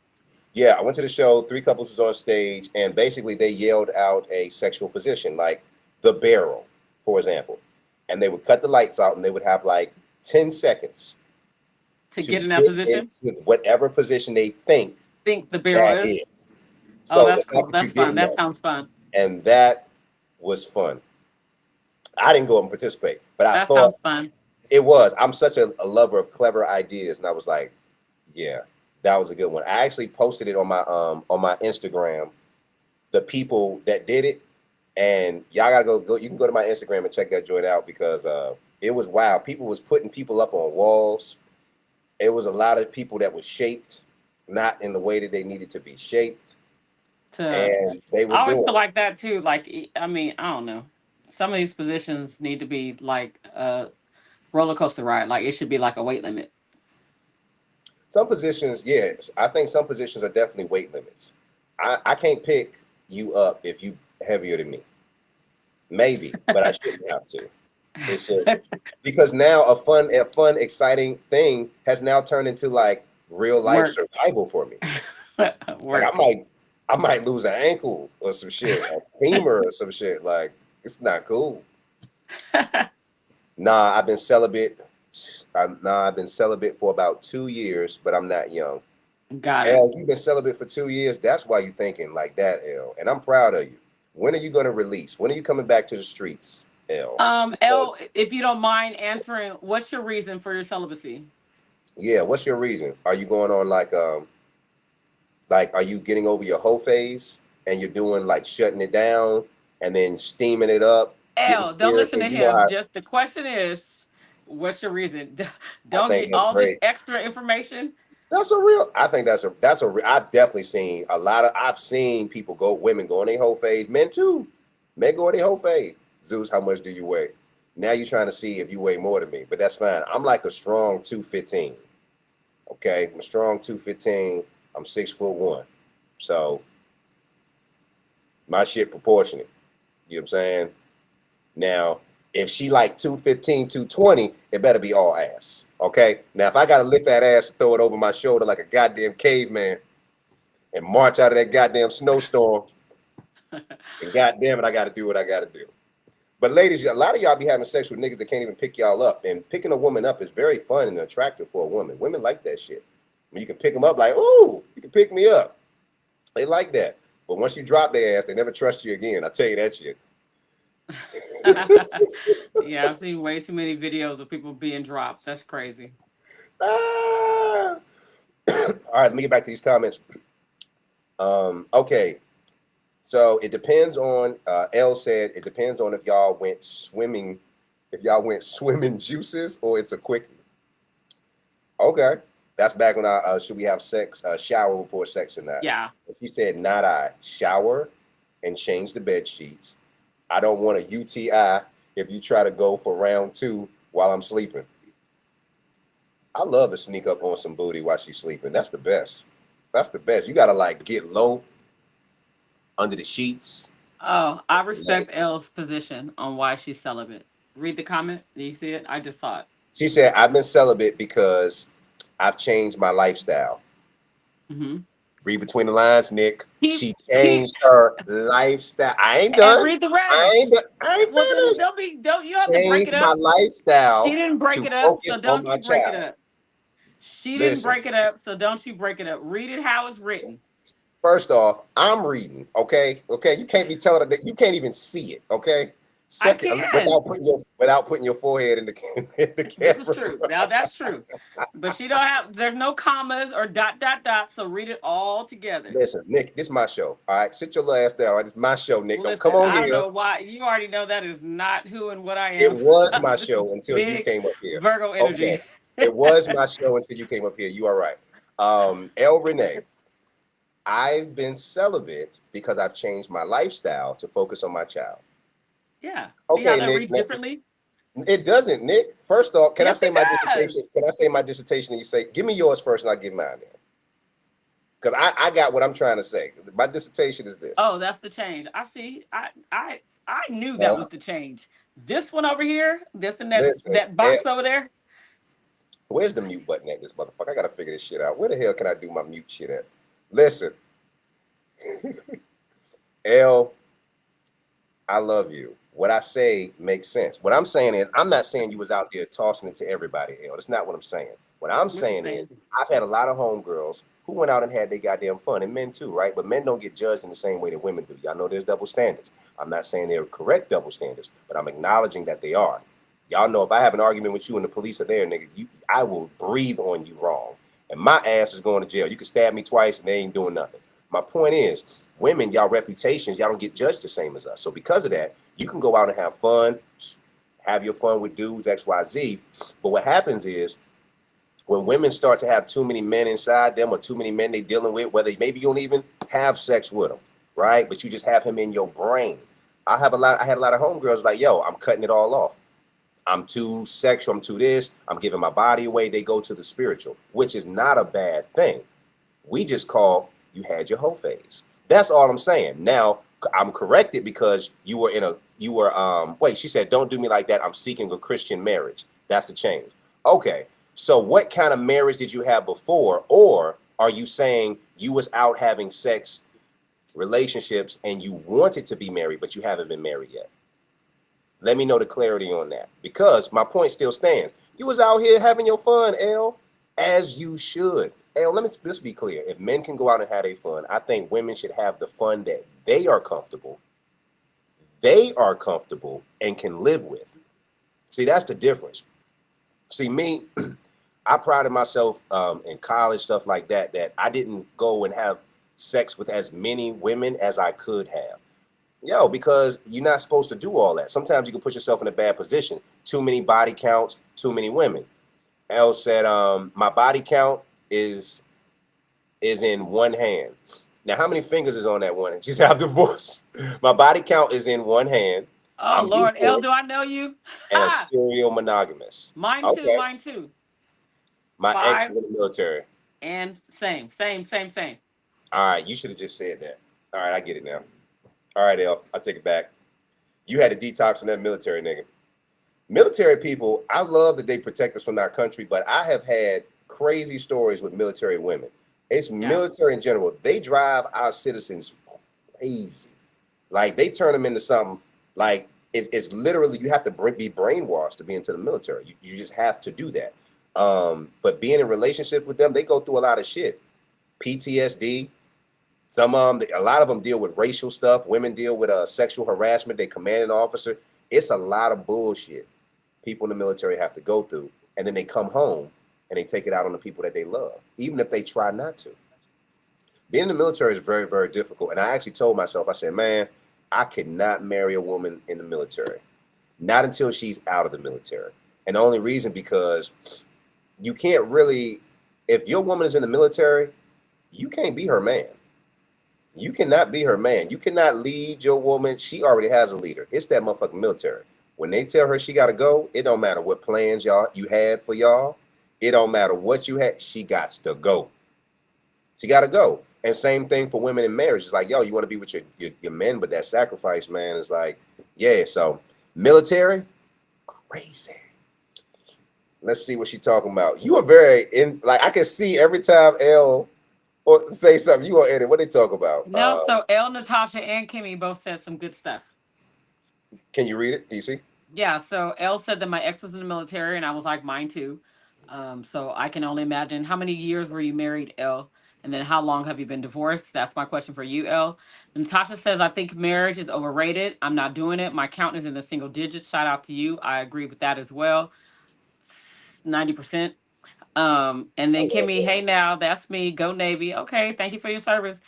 Yeah, I went to the show, 3 couples was on stage, and basically they yelled out a sexual position, like the barrel, for example. And they would cut the lights out and they would have like 10 seconds to get in that position? Whatever position they think the barrel is. So that's cool. That's fun. That sounds fun. And that was fun. I didn't go and participate, but I thought sounds fun. It was. I'm such a lover of clever ideas, and I was like, yeah, that was a good one. I actually posted it on my Instagram, the people that did it, and y'all gotta go. You can go to my Instagram and check that joint out because it was wild. People was putting people up on walls. It was a lot of people that was shaped, not in the way that they needed to be shaped. And they were I always doing feel like that too. Like, I mean, I don't know. Some of these positions need to be like a roller coaster ride. Like, it should be like a weight limit. Some positions, yes. I think some positions are definitely weight limits. I can't pick you up if you heavier than me. Maybe, but I shouldn't have to. It's just because now a fun, exciting thing has now turned into like real life survival for me. Like I might lose an ankle or some shit, a femur or some shit. Like, it's not cool. Nah, I've been celibate. I've been celibate for about 2 years, but I'm not young. Got it. L, you've been celibate for 2 years. That's why you're thinking like that, L. And I'm proud of you. When are you going to release? When are you coming back to the streets, L? L, if you don't mind answering, what's your reason for your celibacy? Yeah, what's your reason? Are you going on like are you getting over your whole phase and you're doing like shutting it down and then steaming it up, getting L, don't scared? listen to You know him. how Just the question is, what's your reason? I Don't think get that's all this great. extra information. That's a real. I think I've definitely seen a lot of. I've seen people women go in their whole phase, men too. Men go in their whole phase. Zeus, how much do you weigh? Now you're trying to see if you weigh more than me, but that's fine. I'm like a strong 215. Okay, I'm a strong 215. I'm 6'1". So my shit proportionate. You know what I'm saying? Now, if she like 215, 220, it better be all ass. Okay? Now, if I got to lift that ass and throw it over my shoulder like a goddamn caveman and march out of that goddamn snowstorm, and goddamn it, I got to do what I got to do. But ladies, a lot of y'all be having sex with niggas that can't even pick y'all up. And picking a woman up is very fun and attractive for a woman. Women like that shit. When you can pick them up like, ooh, you can pick me up. They like that. But once you drop their ass, they never trust you again. I'll tell you that shit. Yeah, I've seen way too many videos of people being dropped. That's crazy. All right, let me get back to these comments. Okay, so it depends on. L said it depends on if y'all went swimming, juices or it's a quickie. Okay, that's back when I should we have sex, shower before sex or not? Yeah. She said not I shower and change the bed sheets. I don't want a UTI if you try to go for round 2 while I'm sleeping. I love to sneak up on some booty while she's sleeping. That's the best. That's the best. You gotta like get low under the sheets. Oh, I respect L's position on why she's celibate. Read the comment. Do you see it? I just saw it. She said, I've been celibate because I've changed my lifestyle. Mm-hmm. Read between the lines, Nick. She changed her lifestyle. I ain't done. And read the rest. I ain't finished. Don't you have to break it My up? lifestyle. She didn't break to it up, focus so don't on my you break it child. up. She Listen, didn't break it up, so don't you break it up. Read it how it's written. First off, I'm reading, okay? Okay, you can't be telling her that you can't even see it, okay? Second, without putting your forehead in the camera. This is true. Now that's true. But she don't have there's no commas or ... so read it all together. Listen, Nick, this is my show. All right, sit your ass down. All right, it's my show, Nick. Listen, Don't come on I don't here. know why. You already know that is not who and what I am. It was my show until you came up here. Virgo energy. Okay. It was my show until you came up here. You are right. El Renee, I've been celibate because I've changed my lifestyle to focus on my child. Yeah. See how that reads differently? It doesn't, Nick. First off, can I say my does. dissertation? Can I say my dissertation and you say, give me yours first and I'll give mine then? Because I got what I'm trying to say. My dissertation is this. Oh, that's the change. I see. I knew that was the change. This one over here, this and that, that box over there. Where's the mute button at this motherfucker? I gotta figure this shit out. Where the hell can I do my mute shit at? Listen. L, I love you. What I say makes sense. What I'm saying is, I'm not saying you was out there tossing it to everybody, L. That's not what I'm saying. What I'm saying is, I've had a lot of homegirls who went out and had their goddamn fun, and men too, right? But men don't get judged in the same way that women do. Y'all know there's double standards. I'm not saying they're correct double standards, but I'm acknowledging that they are. Y'all know if I have an argument with you and the police are there, nigga, I will breathe on you wrong. And my ass is going to jail. You can stab me twice and they ain't doing nothing. My point is, women, y'all reputations, y'all don't get judged the same as us. So because of that, you can go out and have fun, have your fun with dudes, X, Y, Z. But what happens is, when women start to have too many men inside them or too many men they dealing with, whether maybe you don't even have sex with them, right? But you just have him in your brain. I had a lot of homegirls like, yo, I'm cutting it all off. I'm too sexual, I'm too this, I'm giving my body away. They go to the spiritual, which is not a bad thing. We just call you had your whole phase. That's all I'm saying. Now, I'm corrected because wait, she said, don't do me like that. I'm seeking a Christian marriage. That's the change. Okay. So what kind of marriage did you have before? Or are you saying you was out having sex relationships and you wanted to be married, but you haven't been married yet? Let me know the clarity on that, because my point still stands. You was out here having your fun, L, as you should. L, let's be clear. If men can go out and have their fun, I think women should have the fun that they are comfortable and can live with. See, that's the difference. See, me, I prided myself in college, stuff like that, that I didn't go and have sex with as many women as I could have. Yo, because you're not supposed to do all that. Sometimes you can put yourself in a bad position. Too many body counts, too many women. Elle said, my body count is in one hand. Now, how many fingers is on that one? She said, I'm divorced. My body count is in one hand. Oh, I'm Lord. Elle, divorced do I know you? and I'm serial monogamous. Mine too. Okay. Mine too. My ex 5 was in the military. and same. All right, you should have just said that. All right, I get it now. All right, Elle, I'll take it back. You had a detox from that military nigga. Military people, I love that they protect us from our country, but I have had crazy stories with military women. It's military in general. They drive our citizens crazy. Like, they turn them into something. Like, it's literally, you have to be brainwashed to be into the military. You just have to do that. But being in relationship with them, they go through a lot of shit. PTSD. Some of them, a lot of them deal with racial stuff. Women deal with sexual harassment. They command an officer. It's a lot of bullshit people in the military have to go through. And then they come home and they take it out on the people that they love, even if they try not to. Being in the military is very, very difficult. And I actually told myself, I said, man, I could not marry a woman in the military. Not until she's out of the military. And the only reason, because you can't really, if your woman is in the military, you can't be her man. You cannot be her man. You cannot lead your woman. She already has a leader. It's that motherfucking military. When they tell her she got to go, it don't matter what plans you had for y'all. It don't matter what you had. She got to go. She got to go. And same thing for women in marriage. It's like, yo, you want to be with your men, but that sacrifice, man, is like, yeah. So military, crazy. Let's see what she's talking about. You are very like, I can see every time Elle or say something, you gonna edit. What they talk about? No, so Elle, Natasha, and Kimmy both said some good stuff. Can you read it? Do you see? Yeah, so Elle said that my ex was in the military, and I was like, mine too. So I can only imagine, how many years were you married, Elle? And then how long have you been divorced? That's my question for you, Elle. Natasha says, I think marriage is overrated. I'm not doing it. My count is in the single digits. Shout out to you. I agree with that as well. 90%. And then Kimmy, hey now, that's me. Go Navy. Okay, thank you for your service.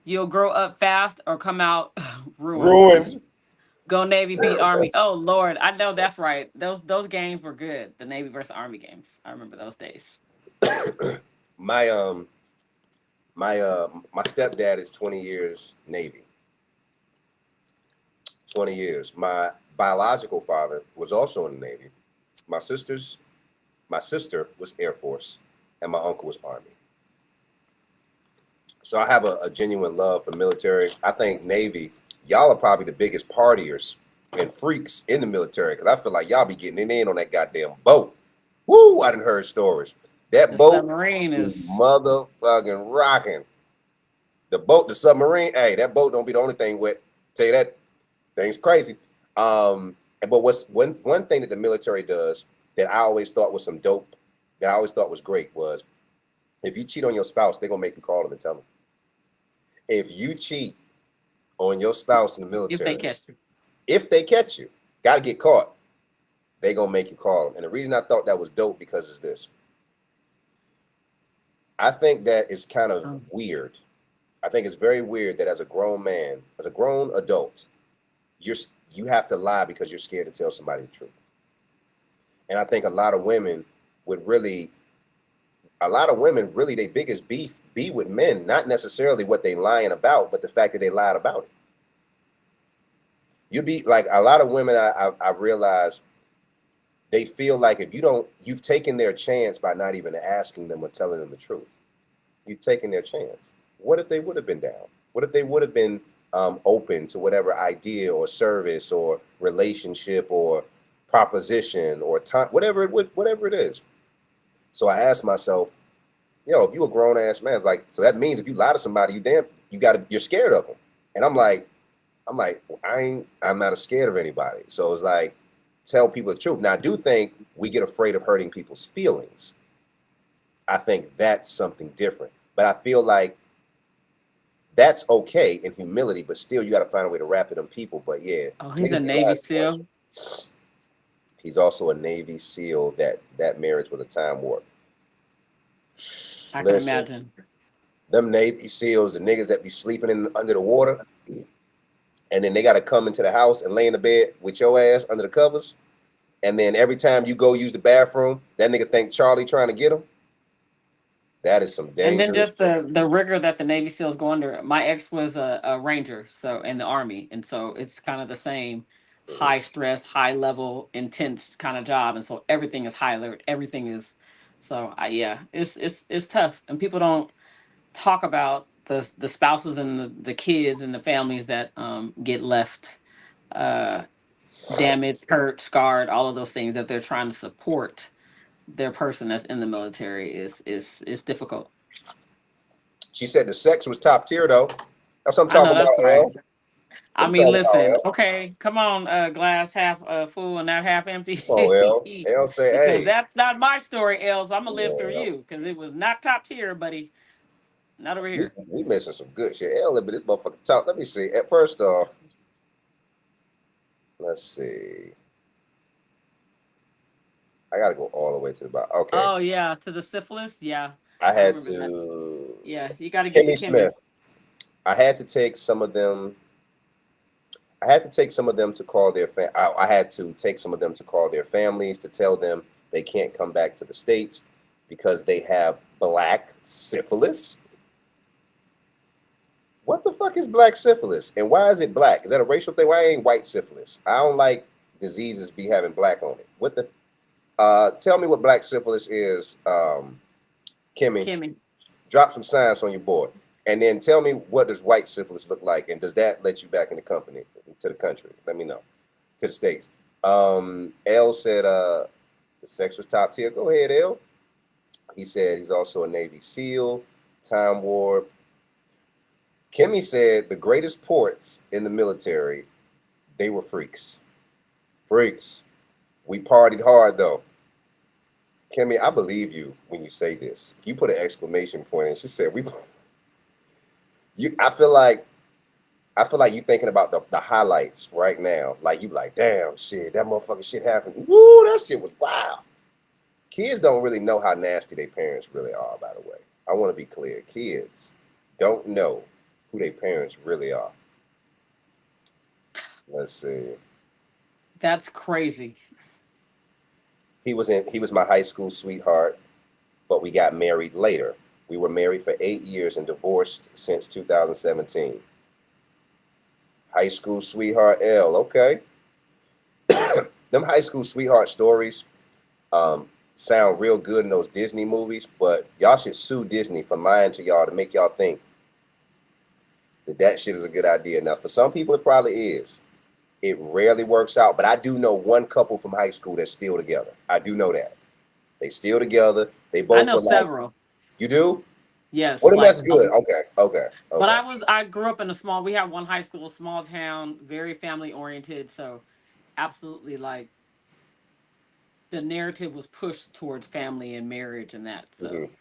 You'll grow up fast or come out ruined. Go Navy, beat Army. Oh Lord, I know that's right. Those games were good. The Navy versus Army games. I remember those days. My stepdad is 20 years Navy. 20 years. My biological father was also in the Navy. My sister was Air Force, and my uncle was Army. So I have a genuine love for military. I think Navy, y'all are probably the biggest partiers and freaks in the military, because I feel like y'all be getting in on that goddamn boat. Woo! I done heard stories. That boat submarine is motherfucking rocking. The submarine, hey, that boat don't be the only thing wet. Tell you that, thing's crazy. But what's one thing that the military does that I always thought was some dope, that I always thought was great, was if you cheat on your spouse, they're gonna make you call them and tell them. If you cheat on your spouse in the military, if they catch you, gotta get caught, they gonna make you call them. And the reason I thought that was dope because is this. I think that it's kind of weird. I think it's very weird that as a grown man, as a grown adult, you have to lie because you're scared to tell somebody the truth. And I think a lot of women really, their biggest beef be with men, not necessarily what they lying about, but the fact that they lied about it. You'd be like, a lot of women, I realize, they feel like if you've taken their chance by not even asking them or telling them the truth. You've taken their chance. What if they would have been down? What if they would have been open to whatever idea or service or relationship or proposition or time, whatever it is. So I asked myself, if you a grown ass man, like, so that means if you lie to somebody, you're scared of them. And I'm like, I'm not scared of anybody. So it's like, tell people the truth. Now, I do think we get afraid of hurting people's feelings. I think that's something different. But I feel like that's okay in humility, but still you got to find a way to wrap it on people. But yeah, Oh, he's a Navy SEAL. He's also a Navy SEAL. That marriage was a time warp. I can imagine. Them Navy SEALs, the niggas that be sleeping under the water, and then they got to come into the house and lay in the bed with your ass under the covers. And then every time you go use the bathroom, that nigga think Charlie trying to get him. That is some dangerous. And then just the rigor that the Navy SEALs go under. My ex was a Ranger, so in the Army, and so it's kind of the same high stress, high level, intense kind of job, and so everything is high alert. Everything is so. Yeah, it's tough, and people don't talk about the spouses and the kids and the families that get left damaged, hurt, scarred, all of those things that they're trying to support their person that's in the military is difficult. She said the sex was top tier though. That's what I'm talking that's about. right. I mean, listen, okay, come on, glass half full and not half empty. Oh, L say, because hey. that's not my story, Els. I'm gonna live through you because it was not top tier, buddy. Not over here. We missing some good shit. L, but this motherfucker talk. Let me see. At first off, let's see. I gotta go all the way to the bottom. Okay. Oh yeah, to the syphilis. Yeah. I had to. That. Yeah, you got to get Kimmy to Smith. I had to take some of them. I had to take some of them to call their I had to take some of them to call their families to tell them they can't come back to the States because they have black syphilis. What the fuck is black syphilis? And why is it black? Is that a racial thing? Why ain't white syphilis? I don't like diseases be having black on it. What the? Tell me what black syphilis is, Kimmy. Drop some science on your board. And then tell me, what does white syphilis look like? And does that let you back in the company, to the country? Let me know. To the States. L said the sex was top tier. Go ahead, L. He said he's also a Navy SEAL, time warp. Kimmy said the greatest ports in the military, they were freaks. Freaks. We partied hard, though. Kimmy, I believe you when you say this. You put an exclamation point in. She said, I feel like you thinking about the highlights right now. Like you like, damn shit, that motherfucking shit happened. Woo, that shit was wild. Kids don't really know how nasty their parents really are, by the way. I want to be clear. Kids don't know who their parents really are. Let's see. That's crazy. He was my high school sweetheart, but we got married later. We were married for 8 years and divorced since 2017. High school sweetheart L, okay. Them high school sweetheart stories sound real good in those Disney movies, but y'all should sue Disney for lying to y'all to make y'all think that shit is a good idea. Now, for some people, it probably is. It rarely works out, but I do know one couple from high school that's still together. I do know that. They still together. They both. I know several. You do? Yes. Well, then that's good. Okay. But I grew up in we have one high school, small town, very family oriented. So absolutely, like, the narrative was pushed towards family and marriage and that. So. Mm-hmm.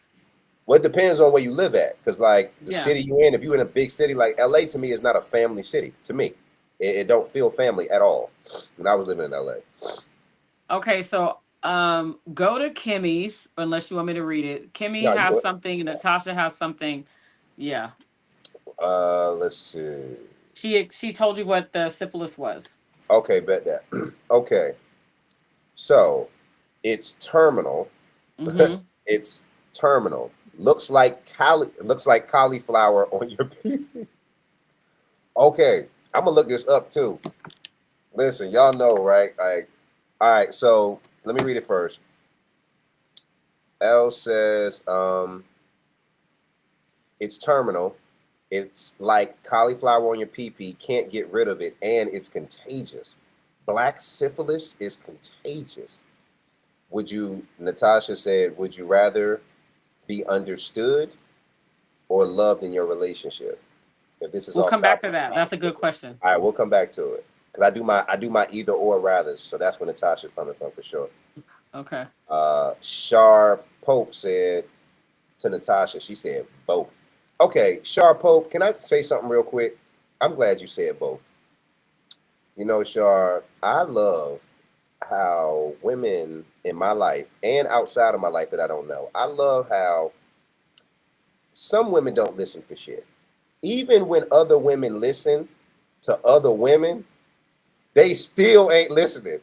Well, it depends on where you live at. Because like the city you in, if you're in a big city, like LA to me is not a family city to me. It don't feel family at all when I was living in LA. Okay, so go to Kimmy's, unless you want me to read it. Kimmy has something, Natasha has something. Yeah. Let's see. She told you what the syphilis was. Okay, bet that. Okay. So it's terminal. Mm-hmm. It's terminal. Looks like cauliflower on your pee. Okay. I'm gonna look this up too. Listen, y'all know, right? Like, all right, so let me read it first. L says it's terminal. It's like cauliflower on your pee-pee, can't get rid of it, and it's contagious. Black syphilis is contagious. Natasha said, would you rather be understood or loved in your relationship? If this is we'll come back to that. That's a good question. All right, we'll come back to it. Because I do my either or rathers. So that's where Natasha coming from for sure. Okay. Shar Pope said to Natasha, she said both. Okay, Shar Pope, can I say something real quick? I'm glad you said both. You know, Shar, I love how women in my life and outside of my life that I don't know, I love how some women don't listen for shit. Even when other women listen to other women, they still ain't listening.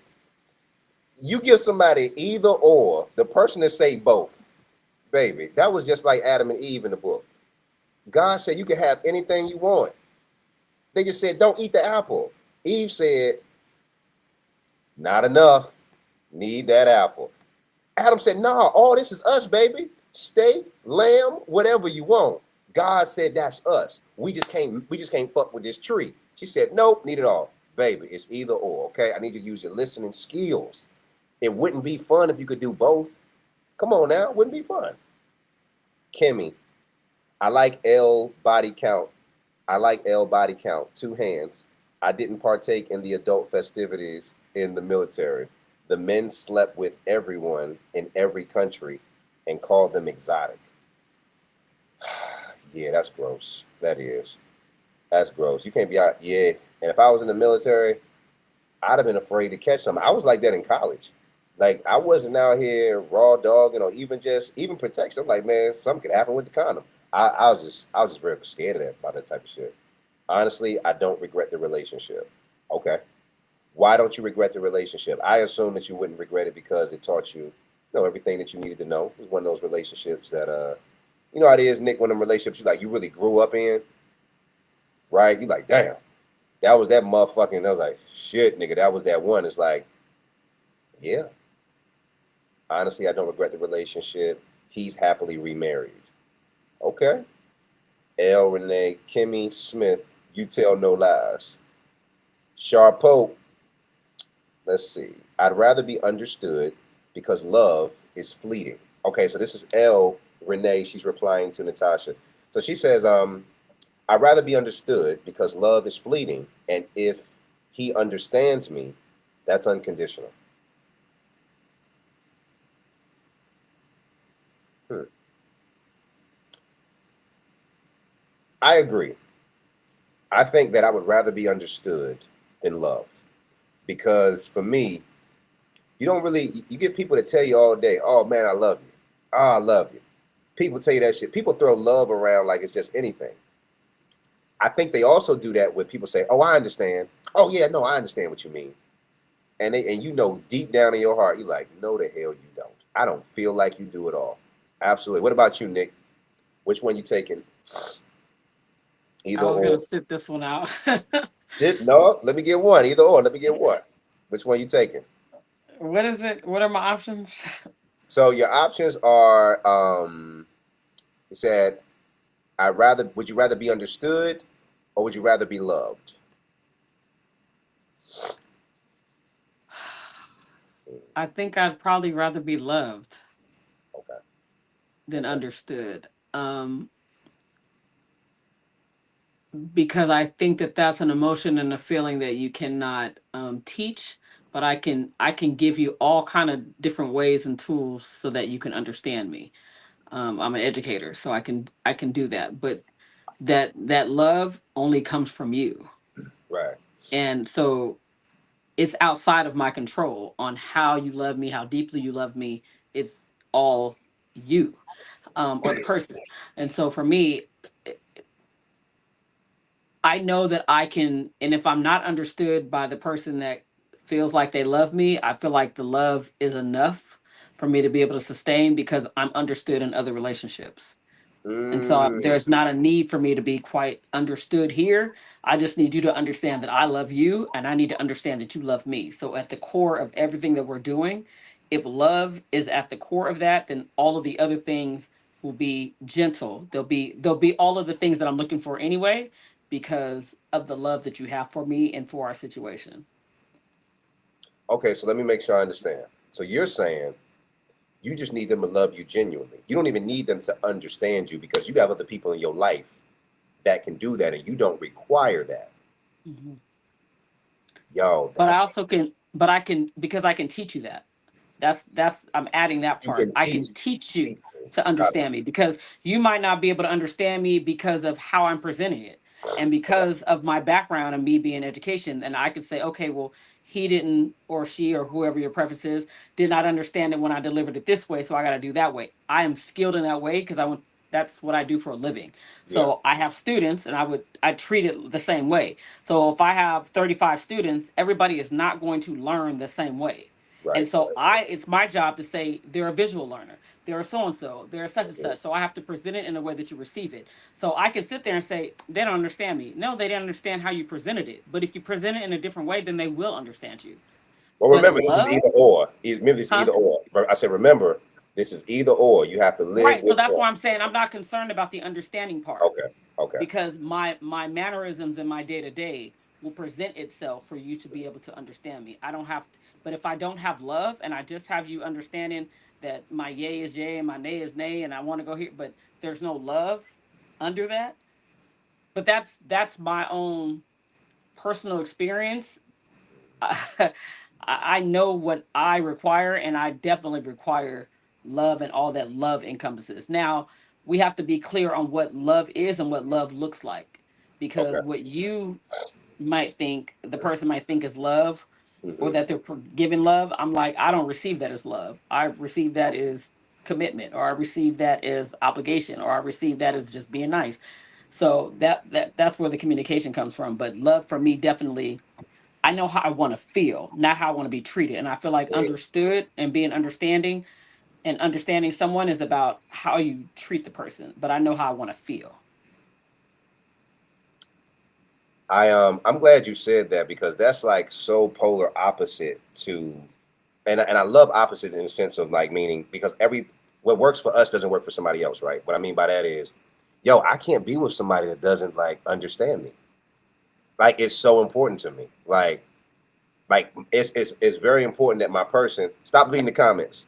You give somebody either or, the person that say both, baby, that was just like Adam and Eve in the book. God said you can have anything you want. They just said, don't eat the apple. Eve said, not enough. Need that apple. Adam said, nah, all this is us, baby. Steak, lamb, whatever you want. God said that's us. We just can't fuck with this tree. She said, nope, need it all. Baby, it's either or, okay? I need you to use your listening skills. It wouldn't be fun if you could do both. Come on now, it wouldn't be fun. Kimmy, I like L body count. I like L body count, 2 hands. I didn't partake in the adult festivities in the military. The men slept with everyone in every country and called them exotic. Yeah, that's gross. That is. That's gross. You can't be out. Yeah. And if I was in the military, I'd have been afraid to catch something. I was like that in college. Like I wasn't out here raw dogging or even protection. I'm like, man, something could happen with the condom. I was just very scared of that about that type of shit. Honestly, I don't regret the relationship. Okay. Why don't you regret the relationship? I assume that you wouldn't regret it because it taught you, everything that you needed to know. It was one of those relationships that you know how it is, Nick, one of them relationships you really grew up in, right? You like, damn, that was that motherfucking, I was like, shit, nigga, that was that one. It's like, yeah. Honestly, I don't regret the relationship. He's happily remarried. Okay. L. Renee, Kimmy Smith, you tell no lies. Shar Pope, let's see. I'd rather be understood because love is fleeting. Okay, so this is L. Renee. She's replying to Natasha. So she says, I'd rather be understood because love is fleeting. And if he understands me, that's unconditional. I agree. I think that I would rather be understood than loved. Because for me, you get people that tell you all day, oh man, I love you. Oh, I love you. People tell you that shit. People throw love around like it's just anything. I think they also do that when people say, oh, I understand. Oh yeah, no, I understand what you mean. And deep down in your heart, you're like, no, the hell you don't. I don't feel like you do at all. Absolutely. What about you, Nick? Which one you taking? Either I was or. gonna sit this one out. No, let me get one. Either or. Let me get one. Which one you taking? What is it? What are my options? So your options are, it said, would you rather be understood or would you rather be loved? I think I'd probably rather be loved. Okay. Than understood. Because I think that that's an emotion and a feeling that you cannot teach, but I can give you all kind of different ways and tools so that you can understand me. I'm an educator, so I can do that. But that love only comes from you, Right. and so it's outside of my control on how you love me, how deeply you love me. It's all you, or the person. And so for me, I know that I can, and if I'm not understood by the person that feels like they love me, I feel like the love is enough for me to be able to sustain because I'm understood in other relationships. And so there's not a need for me to be quite understood here. I just need you to understand that I love you and I need to understand that you love me. So at the core of everything that we're doing, if love is at the core of that, then all of the other things will be gentle. They'll be all of the things that I'm looking for anyway because of the love that you have for me and for our situation. Okay, so let me make sure I understand. So you're saying you just need them to love you genuinely. You don't even need them to understand you because you have other people in your life that can do that and you don't require that. Mm-hmm. Yo, But I that's also can, but I can, because I can teach you that. That's I'm adding that you part. can I can teach teach you people. to understand me because you might not be able to understand me because of how I'm presenting it. And because of my background and me being in education, and I could say, okay, well, he didn't, or she, or whoever your preference is, did not understand it when I delivered it this way, so I got to do that way. I am skilled in that way because I want. That's what I do for a living. Yeah, So I have students, and I treat it the same way. So if I have 35 students, everybody is not going to learn the same way. And right, so right. it's my job to say they're a visual learner. They're a so and so. They're such and Mhm. such. So I have to present it in a way that you receive it. So I can sit there and say they don't understand me. No, they didn't understand how you presented it. But if you present it in a different way, then they will understand you. Well, But remember, this is love, either or. Remember, this is huh? either or. I said, remember, this is either or. You have to live Right. So with that's or. why I'm saying I'm not concerned about the understanding part. Okay, okay. Because my mannerisms in my day to day will present itself for you to be able to understand me. I don't have to, but if I don't have love and I just have you understanding that my yay is yay and my nay is nay and I want to go here, but there's no love under that. But that's my own personal experience. I know what I require, and I definitely require love and all that love encompasses. Now, we have to be clear on what love is and what love looks like, Okay. because what you might think, the person might think is love, or Hmm. that they're giving love. I'm like, I don't receive that as love. I receive that as commitment, or I receive that as obligation, or I receive that as just being nice. So that's where the communication comes from. But love for me definitely, I know how I want to feel, not how I want to be treated. And I feel like understood and being understanding and understanding someone is about how you treat the person, but I know how I want to feel. I'm glad you said that because that's like so polar opposite to, and I love opposite in the sense of like meaning because what works for us doesn't work for somebody else, right? What I mean by that is, yo, I can't be with somebody that doesn't like understand me. Like it's so important to me. Like it's very important that my person stop reading the comments.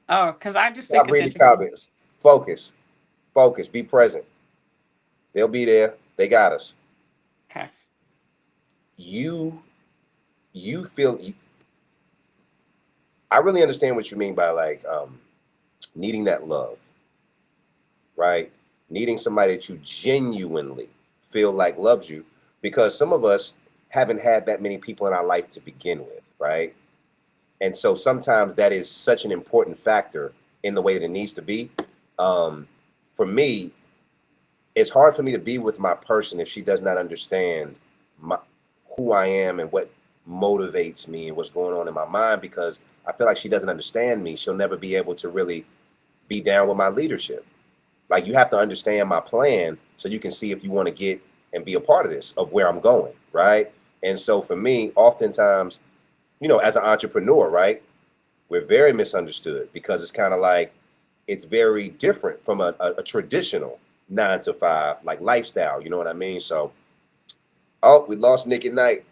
Oh, because I just think Stop it's reading the interesting. comments. Focus. Focus. Be present. They'll be there. They got us. Okay. You you feel I really understand what you mean by like needing that love, right? Needing somebody that you genuinely feel like loves you because some of us haven't had that many people in our life to begin with, right? And so sometimes that is such an important factor in the way that it needs to be. Um, for me, it's hard for me to be with my person if she does not understand my, who I am and what motivates me and what's going on in my mind because I feel like she doesn't understand me. She'll never be able to really be down with my leadership. Like you have to understand my plan so you can see if you want to get and be a part of this, of where I'm going, right? And so for me, oftentimes, as an entrepreneur, right, we're very misunderstood because it's kind of like it's very different from a traditional 9 to 5 like lifestyle. You know what I mean? So, oh, we lost Nick at Night,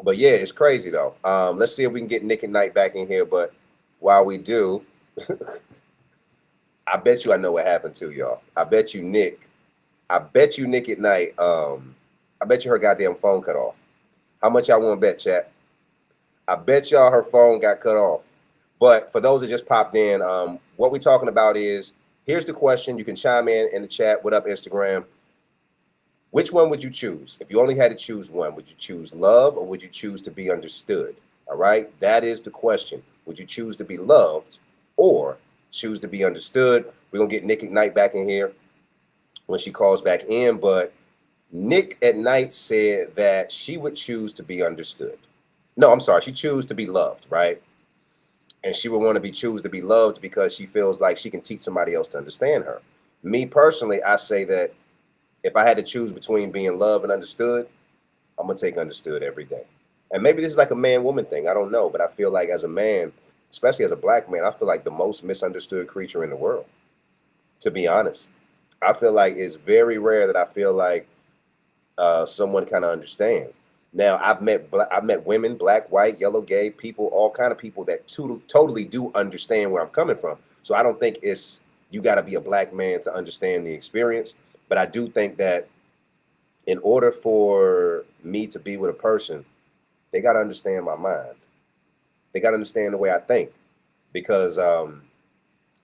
but yeah, it's crazy though. Let's see if we can get Nick at Night back in here. But while we do, I bet you I know what happened to y'all. I bet you Nick. I bet you Nick at Night. I bet you her goddamn phone cut off. How much y'all want to bet, chat? I bet y'all her phone got cut off. But for those that just popped in, what we're talking about is here's the question. You can chime in the chat. What up, Instagram? Which one would you choose? If you only had to choose one, would you choose love or would you choose to be understood? All right, that is the question. Would you choose to be loved or choose to be understood? We're gonna get Nick at Night back in here when she calls back in, but Nick at Night said that she would choose to be understood. No, I'm sorry, she choose to be loved, right? And she would want to choose to be loved because she feels like she can teach somebody else to understand her. Me personally, I say that if I had to choose between being loved and understood, I'm gonna take understood every day. And maybe this is like a man-woman thing. I don't know, but I feel like as a man, especially as a black man, I feel like the most misunderstood creature in the world. To be honest, I feel like it's very rare that I feel like someone kind of understands. Now, I've met women, black, white, yellow, gay people, all kind of people that totally do understand where I'm coming from. So I don't think it's you got to be a black man to understand the experience. But I do think that in order for me to be with a person, they got to understand my mind. They got to understand the way I think, because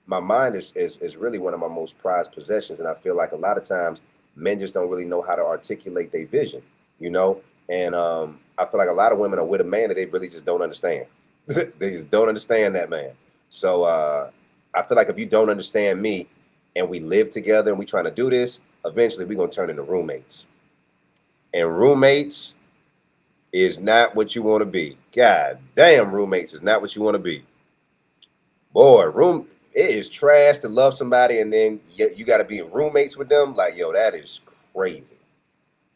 my mind is really one of my most prized possessions, and I feel like a lot of times men just don't really know how to articulate their vision, you know. And I feel like a lot of women are with a man that they really just don't understand. They just don't understand that man. So I feel like if you don't understand me, and we live together and we trying to do this, eventually we're gonna turn into roommates. And roommates is not what you want to be. God damn, roommates is not what you want to be. Boy, it is trash to love somebody and then you got to be roommates with them. Like, yo, that is crazy.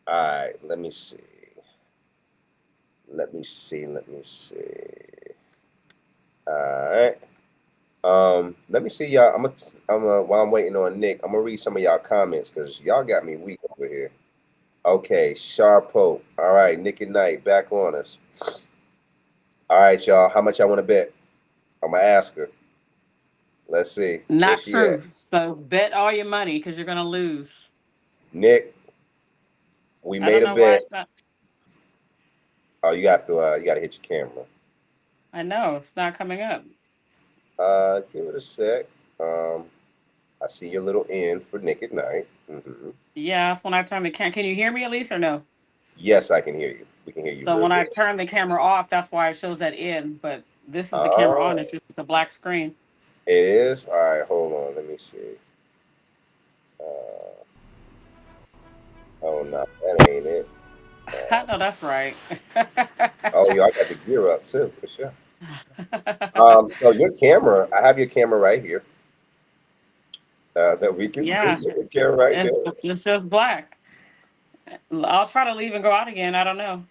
All right, let me see. Let me see. All right. Let me see y'all. While I'm waiting on Nick, I'm gonna read some of y'all comments because y'all got me weak over here. Okay, Sharpo. All right, Nick and Knight back on us. All right, y'all. How much y'all want to bet? I'm gonna ask her. Let's see. Where Not she at? true. So bet all your money because you're gonna lose. Nick, we I made don't a know why bet. it's not. Oh, you got to hit your camera. I know it's not coming up. Give it a sec. I see your little N for Nick at Night. Yeah, that's when I turn the camera. Can you hear me at least or no? Yes, I can hear you. We can hear you So real when I good. turn the camera off, that's why it shows that in. But this is the camera on. It's Oh, just a black screen. it is? All right, hold on. Let me see. Oh, no, that ain't it. I know that's right. Oh, yeah, I got the gear up too, for sure. So your camera, I have your camera right here. That we can see Yeah, your camera right there. it's just black. I'll try to leave and go out again. I don't know.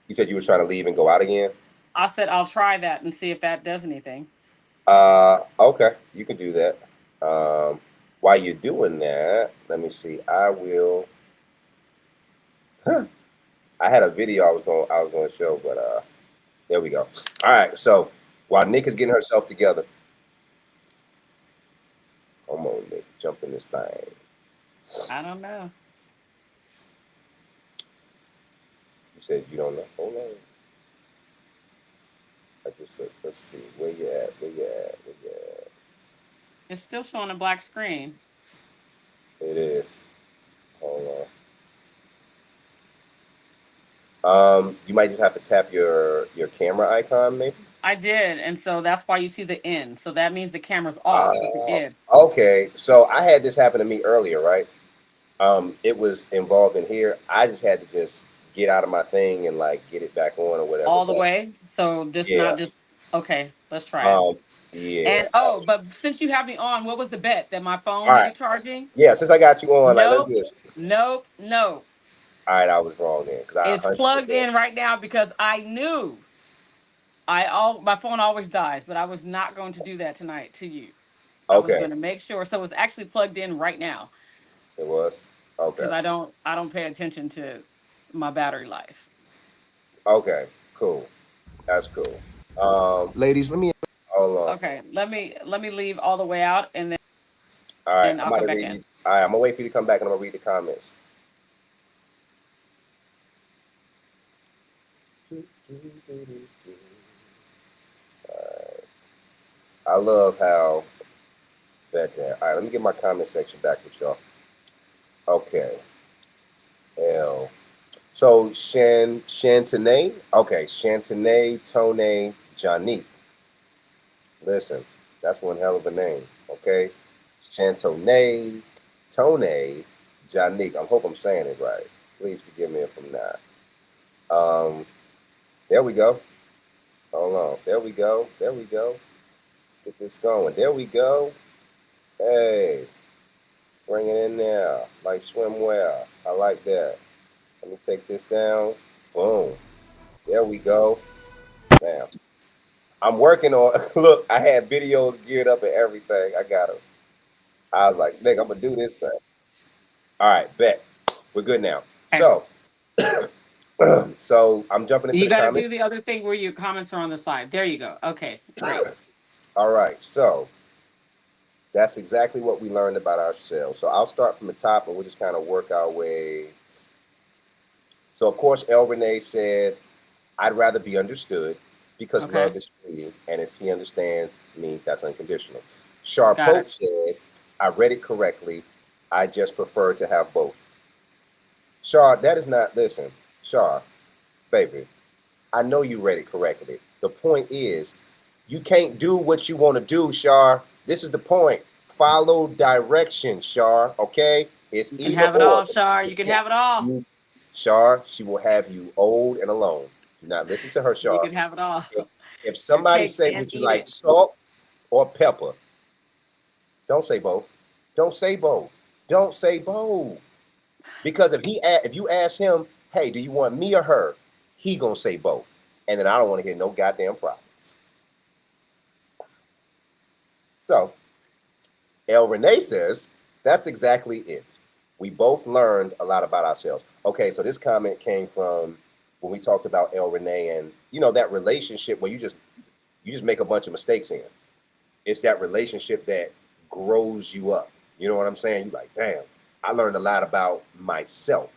You said you was trying to leave and go out again? I said I'll try that and see if that does anything. Okay, you can do that. While you're doing that, let me see. I will. Huh. I had a video I was going to show, but there we go. All right. So while Nick is getting herself together, come on, Nick, jump in this thing. I don't know. You said you don't know. Hold on. I just said, let's see. Where you at? Where you at? Where you at? It's still showing a black screen. It is. Hold on. You might just have to tap your camera icon, maybe. I did, and so that's why you see the end. So that means the camera's off with the end. Okay. So I had this happen to me earlier, right? It was involved in here. I just had to just get out of my thing and like get it back on or whatever. All the But way. So just yeah, not just okay. Let's try it. yeah. And oh, but since you have me on, what was the bet? That my phone All right. needed charging? Yeah, since I got you on, like, let's Nope, do this. nope, nope. All right, I was wrong then because I It's 100%. plugged in right now because I knew my phone always dies, but I was not going to do that tonight to you. I was Okay, going to make sure. So it's actually plugged in right now it was. Okay. because I don't pay attention to my battery life. Okay. Cool. That's cool. Ladies, let me hold on. Okay, let me leave all the way out and All right, then I'm I'll about come to back read in. these. All right, I'm gonna wait for you to come back and I'm gonna read the comments. I love how that. All right, let me get my comment section back with y'all. Okay. L. So Chantanae. Okay, Chantanae Tone Janique. Listen, that's one hell of a name. Okay, Chantanae Tone Janique. I hope I'm saying it right. Please forgive me if I'm not. There we go. Hold on. There we go. There we go. Let's get this going. There we go. Hey, bring it in there like swimwear. I like that. Let me take this down. Boom. There we go. Now, I'm working on. Look, I had videos geared up and everything. I got them. I was like, nigga, I'm gonna do this thing. All right, bet. We're good now. Okay. So, so I'm jumping into You the got to comments. do the other thing where your comments are on the side. There you go. Okay, great. All right, so that's exactly what we learned about ourselves. So I'll start from the top and we'll just kind of work our way. So of course, El Renee said I'd rather be understood because Okay. love is fleeting, and if he understands me, that's unconditional. Shar Got Pope it. said, I read it correctly. I just prefer to have both. Shar, that is not, listen, Shar, baby, I know you read it correctly. The point is, you can't do what you want to do, Shar. This is the point. Follow direction, Shar, okay? It's You can either have it or. all, Shar. You can have it all. Shar, she will have you old and alone. Do not listen to her, You Shar. can have it all. If Your somebody cake say, and would you eat like it. salt or pepper? Don't say both. Don't say both. Don't say both. Because if you ask him, hey, do you want me or her? He gonna say both. And then I don't want to hear no goddamn problems. So El Renee says, that's exactly it. We both learned a lot about ourselves. Okay, so this comment came from when we talked about El Renee and that relationship where you just make a bunch of mistakes in. It's that relationship that grows you up. You know what I'm saying? You're like, damn, I learned a lot about myself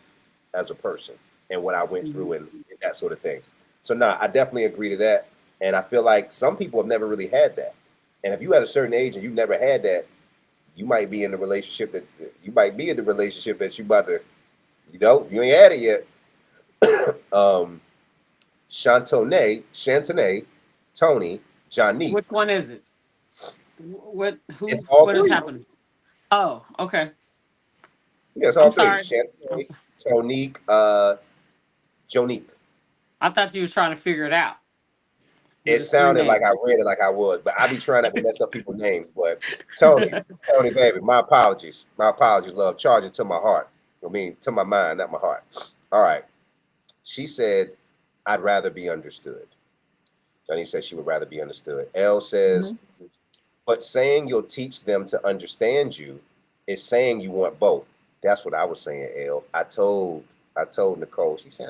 as a person and what I went through and that sort of thing. So I definitely agree to that. And I feel like some people have never really had that. And if you at a certain age and you never had that, you might be in the relationship that you about to, you ain't had it yet. Chantone, Tony, Johnny. Which one is it? It's all What is three. happening? Oh, okay. Yeah, it's all I'm three. sorry. Chantone, Tonique, Jonique. I thought you was trying to figure it out. It It's three sounded like I names. read it like I was, but I be trying not to mess up people's names. But Tony, baby, my apologies. My apologies, love. Charge it to my heart. I mean, to my mind, not my heart. All right. She said, I'd rather be understood. Johnny says she would rather be understood. Elle says, but saying you'll teach them to understand you is saying you want both. That's what I was saying, Elle. I told Nicole. She said,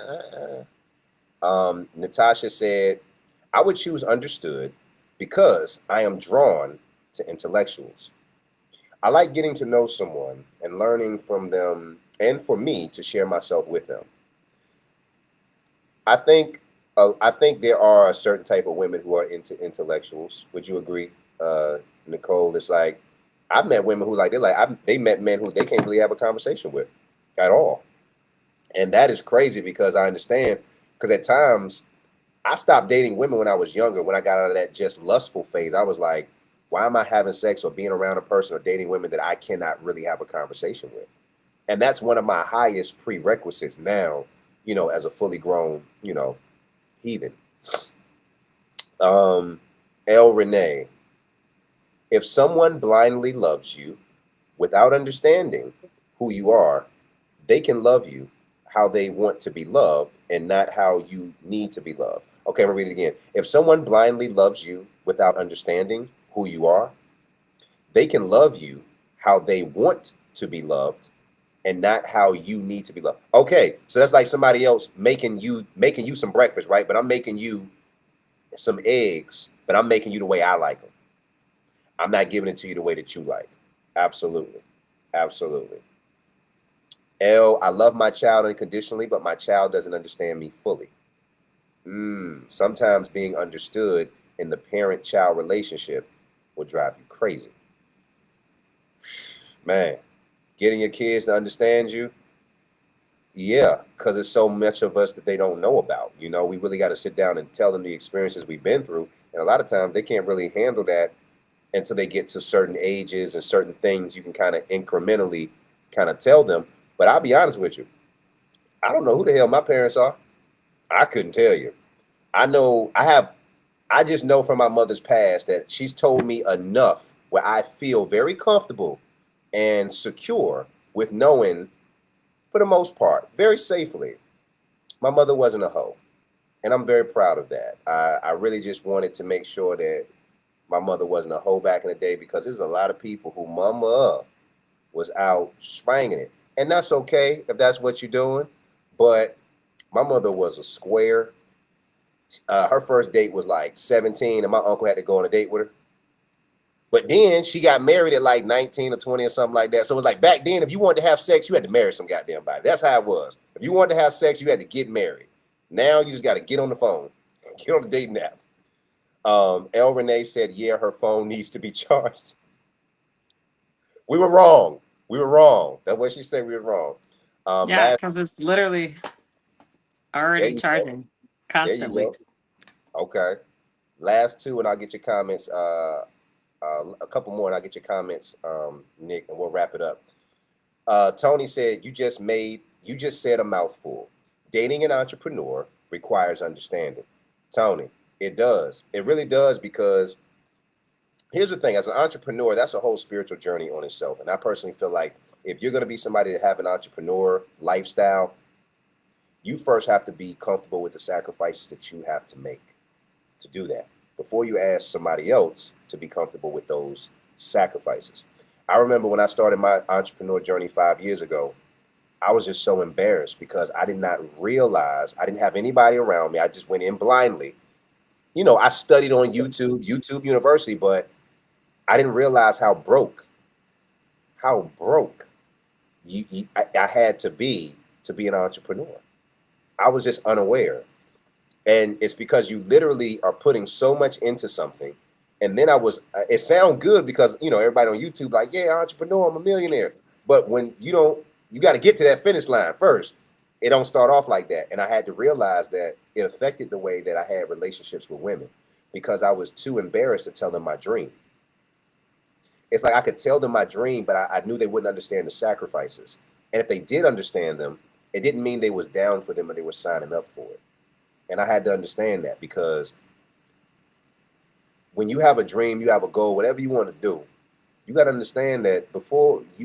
Natasha said, I would choose understood because I am drawn to intellectuals. I like getting to know someone and learning from them and for me to share myself with them. I think there are a certain type of women who are into intellectuals. Would you agree, Nicole? It's like I've met women who they met men who they can't really have a conversation with at all, and that is crazy because I understand because at times I stopped dating women when I was younger. When I got out of that just lustful phase, I was like, why am I having sex or being around a person or dating women that I cannot really have a conversation with? And that's one of my highest prerequisites now, as a fully grown, heathen. El Renee, if someone blindly loves you without understanding who you are, they can love you how they want to be loved and not how you need to be loved. Okay, I'm gonna read it again. If someone blindly loves you without understanding who you are, they can love you how they want to be loved and not how you need to be loved. Okay, so that's like somebody else making you some breakfast, right? But I'm making you some eggs, but I'm making you the way I like them. I'm not giving it to you the way that you like. Absolutely. Absolutely. I love my child unconditionally, but my child doesn't understand me fully. Sometimes being understood in the parent-child relationship will drive you crazy. Man, getting your kids to understand you, yeah, because there's so much of us that they don't know about. We really got to sit down and tell them the experiences we've been through. And a lot of times they can't really handle that until they get to certain ages and certain things you can kind of incrementally kind of tell them. But I'll be honest with you. I don't know who the hell my parents are. I couldn't tell you. I just know from my mother's past that she's told me enough where I feel very comfortable and secure with knowing, for the most part, very safely, my mother wasn't a hoe. And I'm very proud of that. I really just wanted to make sure that my mother wasn't a hoe back in the day because there's a lot of people who mama was out spanging it. And that's okay if that's what you're doing. But my mother was a square. Her first date was like 17 and my uncle had to go on a date with her. But then she got married at like 19 or 20 or something like that. So it was like back then, if you wanted to have sex, you had to marry some goddamn body. That's how it was. If you wanted to have sex, you had to get married. Now you just got to get on the phone, get on the dating app. El Renee said, yeah, her phone needs to be charged. We were wrong. We were wrong. That's what she said. We were wrong. Yeah, because it's literally there already you go. charging There you constantly. go. Okay. Last two, and I'll get your comments. A couple more, and I'll get your comments, Nick, and we'll wrap it up. Tony said, you just said a mouthful. Dating an entrepreneur requires understanding. Tony, it does. It really does, because here's the thing. As an entrepreneur, that's a whole spiritual journey on itself. And I personally feel like if you're going to be somebody to have an entrepreneur lifestyle, you first have to be comfortable with the sacrifices that you have to make to do that before you ask somebody else to be comfortable with those sacrifices. I remember when I started my entrepreneur journey 5 years ago, I was just so embarrassed because I did not realize, I didn't have anybody around me. I just went in blindly. You know, I studied on YouTube University, but I didn't realize how broke I had to be an entrepreneur. I was just unaware. And it's because you literally are putting so much into something. And then it sounds good because, you know, everybody on YouTube like, yeah, entrepreneur, I'm a millionaire. But when you got to get to that finish line first. It don't start off like that. And I had to realize that it affected the way that I had relationships with women because I was too embarrassed to tell them my dream. It's like I could tell them my dream, but I knew they wouldn't understand the sacrifices. And if they did understand them, it didn't mean they was down for them or they were signing up for it. And I had to understand that because when you have a dream, you have a goal, whatever you want to do, you got to understand that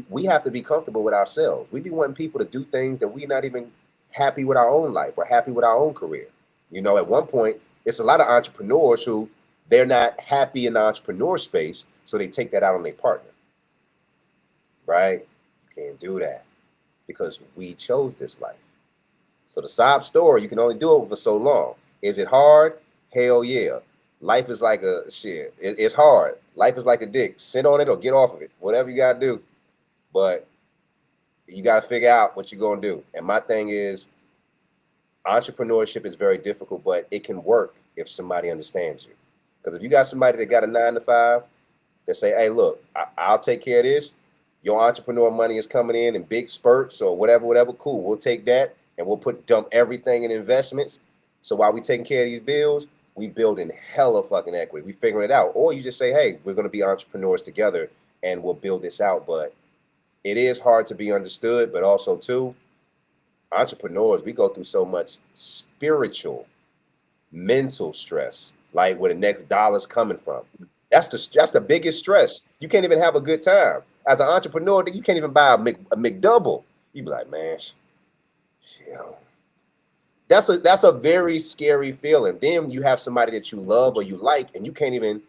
we have to be comfortable with ourselves. We be wanting people to do things that we're not even happy with our own life or happy with our own career. You know, at one point, it's a lot of entrepreneurs who they're not happy in the entrepreneur space, so they take that out on their partner. Right? You can't do that because we chose this life. So the sob story, you can only do it for so long. Is it hard? Hell yeah. Life is like a shit. It's hard. Life is like a dick. Sit on it or get off of it. Whatever you got to do. But you got to figure out what you're going to do. And my thing is, entrepreneurship is very difficult, but it can work if somebody understands you. Because if you got somebody that got a 9-to-5 that say, hey, look, I'll take care of this. Your entrepreneur money is coming in big spurts or whatever, cool. We'll take that and we'll dump everything in investments. So while we taking care of these bills, we building hella fucking equity. We figuring it out. Or you just say, hey, we're going to be entrepreneurs together and we'll build this out. But it is hard to be understood, but also too, entrepreneurs, we go through so much spiritual, mental stress, like where the next dollar's coming from. That's the biggest stress. You can't even have a good time. As an entrepreneur, you can't even buy a McDouble. You be like, man, shit. That's a very scary feeling. Then you have somebody that you love or you like, and you can't even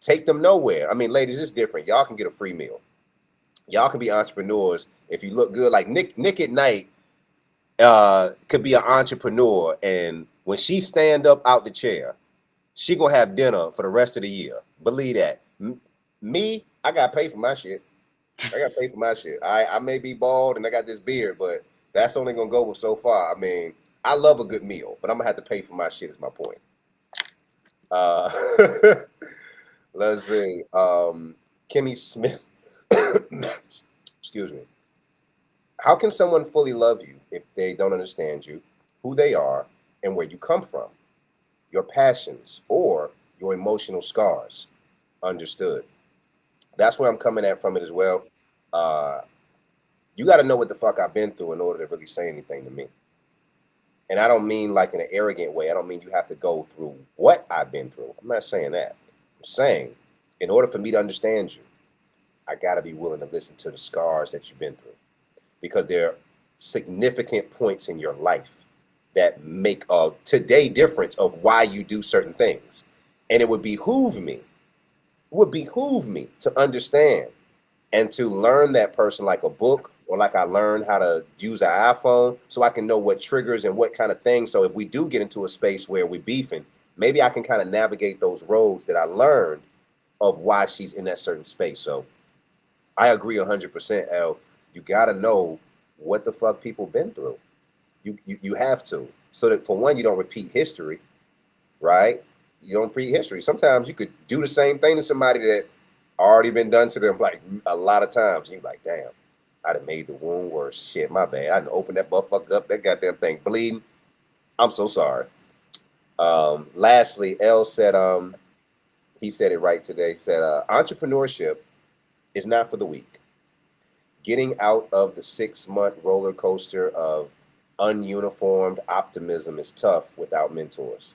take them nowhere. I mean, ladies, it's different. Y'all can get a free meal. Y'all can be entrepreneurs if you look good. Like Nick at Night could be an entrepreneur, and when she stand up out the chair, she gonna have dinner for the rest of the year. Believe that. Me, I gotta pay for my shit. I may be bald and I got this beard, but that's only gonna go so far. I mean, I love a good meal, but I'm gonna have to pay for my shit is my point. Let's see. Kimmy Smith. Excuse me. How can someone fully love you if they don't understand you, who they are, and where you come from, your passions, or your emotional scars? Understood. That's where I'm coming at from it as well. You got to know what the fuck I've been through in order to really say anything to me. And I don't mean like in an arrogant way. I don't mean you have to go through what I've been through. I'm not saying that. I'm saying in order for me to understand you, I got to be willing to listen to the scars that you've been through. Because there are significant points in your life that make a today difference of why you do certain things. And it would behoove me to understand and to learn that person like a book, or like I learned how to use an iPhone, so I can know what triggers and what kind of things. So if we do get into a space where we're beefing, maybe I can kind of navigate those roads that I learned of why she's in that certain space. So I agree 100%, L. You got to know what the fuck people been through. You have to. so that for one, you don't repeat history, right? You don't repeat history. Sometimes you could do the same thing to somebody that already been done to them like a lot of times. And you're like, damn, I'd have made the wound worse. Shit, my bad. I done opened that motherfucker up, that goddamn thing bleeding. I'm so sorry. Lastly, L said, he said it right today. He said, entrepreneurship is not for the weak. Getting out of the 6-month roller coaster of ununiformed optimism is tough without mentors.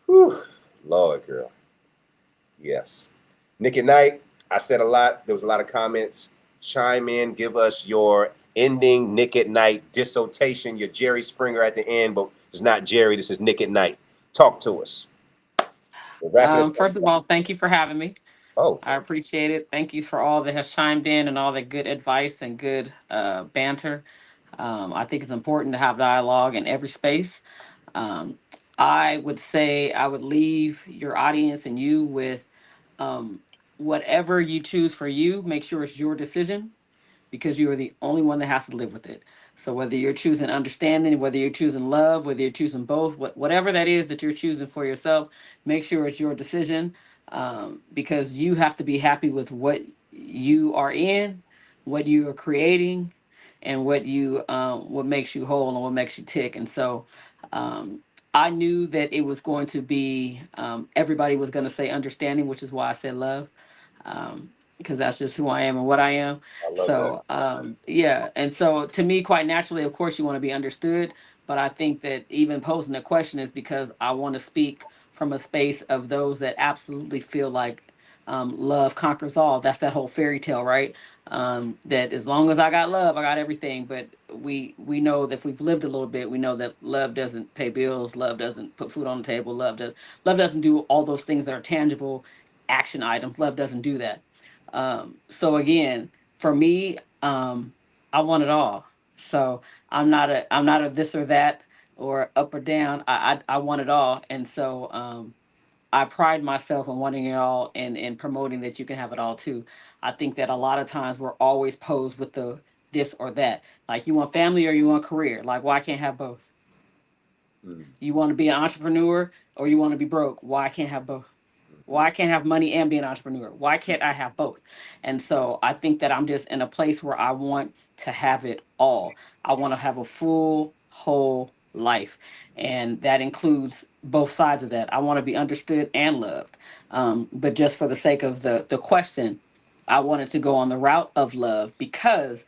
Whew, Lord, girl. Yes. Nick at Night, I said a lot. There was a lot of comments. Chime in, give us your ending Nick at Night dissertation, your Jerry Springer at the end, but it's not Jerry, this is Nick at Night. Talk to us. We're wrapping this First up. of all, thank you for having me. Oh, I appreciate it. Thank you for all that has chimed in and all the good advice and good banter. I think it's important to have dialogue in every space. Um, I would say I would leave your audience and you with um, whatever you choose for you, make sure it's your decision because you are the only one that has to live with it. So whether you're choosing understanding, whether you're choosing love, whether you're choosing both, whatever that is that you're choosing for yourself, make sure it's your decision because you have to be happy with what you are in, what you are creating, and what makes you whole and what makes you tick. And so I knew that it was going to be everybody was going to say understanding, which is why I said love. Because that's just who I am and what I am. I love So yeah, and so to me, quite naturally, of course, you want to be understood. But I think that even posing a question is because I want to speak from a space of those that absolutely feel like love conquers all. That's that whole fairy tale, right? That as long as I got love, I got everything. But we know that if we've lived a little bit, we know that love doesn't pay bills, love doesn't put food on the table, love doesn't do all those things that are tangible action items. Love doesn't do that. So again, for me, I want it all. So I'm not a this or that or up or down. I want it all, and so I pride myself on wanting it all and promoting that you can have it all too. I think that a lot of times we're always posed with the this or that. Like you want family or you want career. Like why can't have both? You want to be an entrepreneur or you want to be broke. Why I can't have both? Why I can't have money and be an entrepreneur? Why can't I have both? And so I think that I'm just in a place where I want to have it all. I want to have a full, whole life. And that includes both sides of that. I want to be understood and loved. But just for the sake of the question, I wanted to go on the route of love because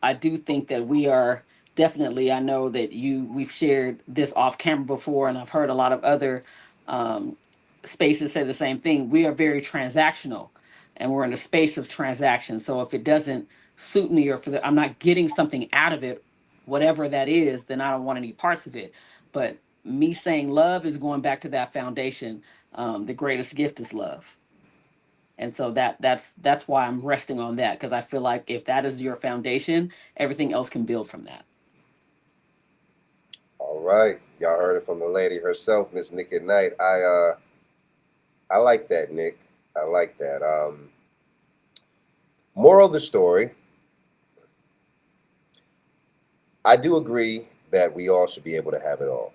I do think that we are definitely, I know that we've shared this off camera before, and I've heard a lot of other um, spaces say the same thing. We are very transactional and we're in a space of transaction. So if it doesn't suit me or I'm not getting something out of it, whatever that is, then I don't want any parts of it. But me saying love is going back to that foundation. The greatest gift is love. And so that's why I'm resting on that because I feel like if that is your foundation, everything else can build from that. all right. Y'all heard it from the lady herself, Miss Nick at Night. I like that, Nick. I like that. Moral of the story, I do agree that we all should be able to have it all.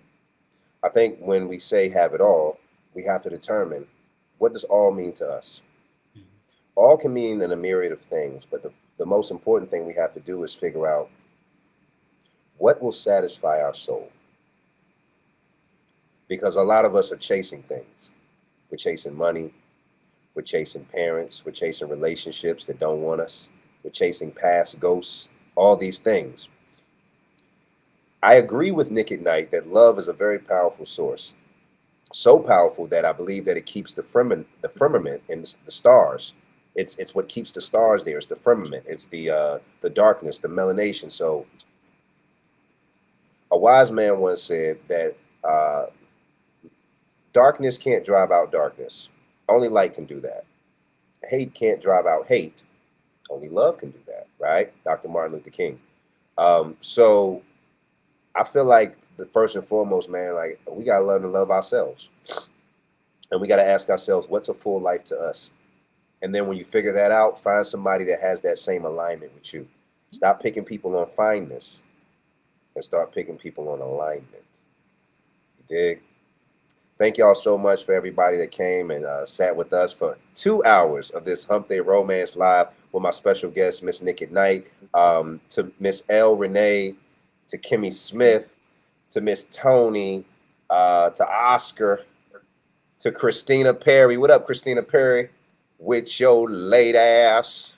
I think when we say have it all, we have to determine what does all mean to us. All can mean in a myriad of things, but the most important thing we have to do is figure out what will satisfy our soul. Because a lot of us are chasing things. We're chasing money, we're chasing parents, we're chasing relationships that don't want us, we're chasing past ghosts, all these things. I agree with Nick at Night that love is a very powerful source. So powerful that I believe that it keeps the firmament and the stars. It's what keeps the stars there. It's the firmament. It's the darkness, the melanation. So a wise man once said that darkness can't drive out darkness. Only light can do that. Hate can't drive out hate. Only love can do that, right? Dr. Martin Luther King. So I feel like the first and foremost, man, like we gotta learn to love ourselves. And we gotta ask ourselves, what's a full life to us? And then when you figure that out, find somebody that has that same alignment with you. Stop picking people on fineness. and start picking people on alignment. You dig? Thank y'all so much for everybody that came and sat with us for 2 hours of this Hump Day Romance Live with my special guest, Miss Nick at Night, to Miss L. Renee, to Kimmy Smith, to Miss Tony, to Oscar, to Christina Perry. What up, Christina Perry? With your late ass.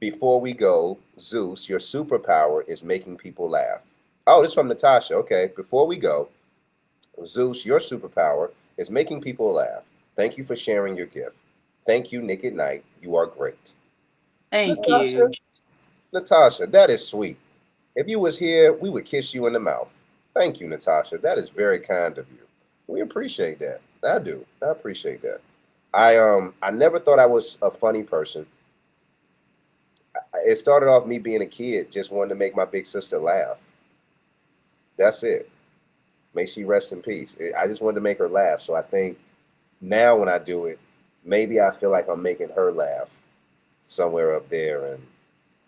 Before we go, Zeus, your superpower is making people laugh. Oh, this is from Natasha. Okay, before we go, Zeus, your superpower is making people laugh. Thank you for sharing your gift. Thank you, Nick at Night. You are great. Thank Natasha, you. Natasha, that is sweet. If you was here, we would kiss you in the mouth. Thank you, Natasha. That is very kind of you. We appreciate that. I do. I appreciate that. I never thought I was a funny person. It started off me being a kid, just wanting to make my big sister laugh. That's it. May she rest in peace. I just wanted to make her laugh. So I think now when I do it, maybe I feel like I'm making her laugh somewhere up there, and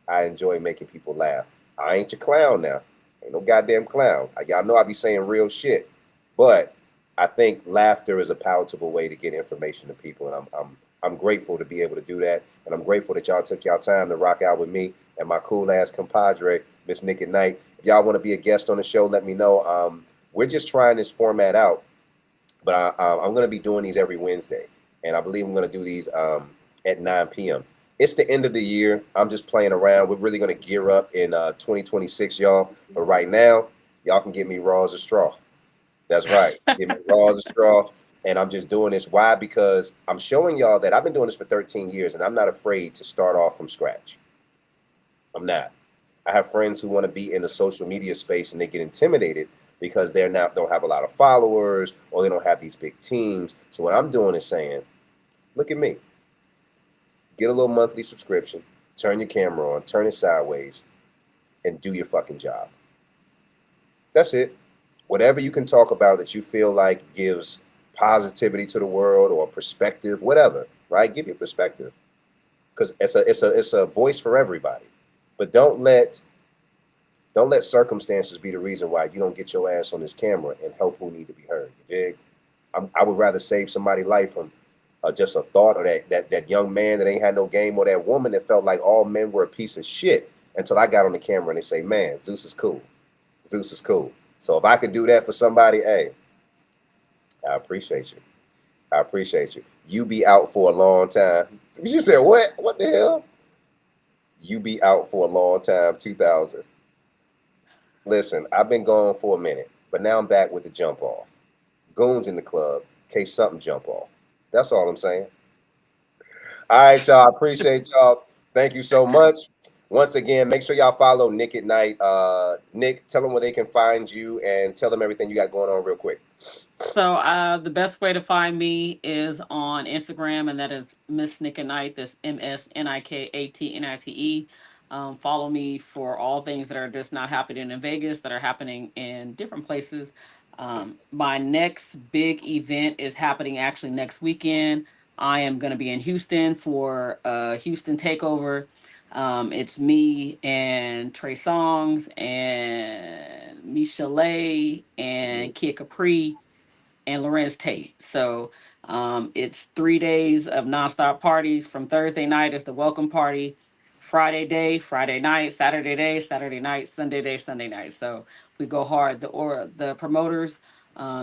I enjoy making people laugh. I ain't your clown now. Ain't no goddamn clown. Y'all know I be saying real shit, but I think laughter is a palatable way to get information to people, and I'm grateful to be able to do that, and I'm grateful that y'all took y'all time to rock out with me and my cool ass compadre, Miss Nick at Night. If y'all want to be a guest on the show, let me know. We're just trying this format out, but I'm going to be doing these every Wednesday, and I believe I'm going to do these at 9 p.m. It's the end of the year. I'm just playing around. We're really going to gear up in 2026, y'all. But right now, y'all can get me raw as a straw. That's right. Get me raw as a straw. And I'm just doing this. Why? Because I'm showing y'all that I've been doing this for 13 years, and I'm not afraid to start off from scratch. I'm not. I have friends who want to be in the social media space, and they get intimidated because they're not don't have a lot of followers, or they don't have these big teams. So what I'm doing is saying, look at me. Get a little monthly subscription, turn your camera on, turn it sideways, and do your fucking job. That's it. Whatever you can talk about that you feel like gives positivity to the world or perspective, whatever, right? Give your perspective. Because it's a voice for everybody. But don't let circumstances be the reason why you don't get your ass on this camera and help who need to be heard. You dig? I would rather save somebody's life from just a thought, or that young man that ain't had no game, or that woman that felt like all men were a piece of shit until I got on the camera and they say, man, Zeus is cool. Zeus is cool. So if I could do that for somebody, hey, I appreciate you. I appreciate you. You be out for a long time. You said what? What the hell? You be out for a long time, 2000. Listen, I've been gone for a minute, but now I'm back with the jump off. Goons in the club, in case something jump off. That's all I'm saying. All right, y'all. I appreciate y'all. Thank you so much. Once again, make sure y'all follow Nick at Night. Nick, tell them where they can find you and tell them everything you got going on real quick. So the best way to find me is on Instagram, and that is Miss Nick at Night. That's MSNIKATNITE. Follow me for all things that are just not happening in Vegas, that are happening in different places. My next big event is happening actually next weekend. I am going to be in Houston for Houston Takeover. It's me and Trey Songs and Michelet and Kid Capri and Lorenz Tate. So it's 3 days of nonstop parties. From Thursday night is the welcome party, Friday night, Saturday night, Sunday night. So we go hard. The promoters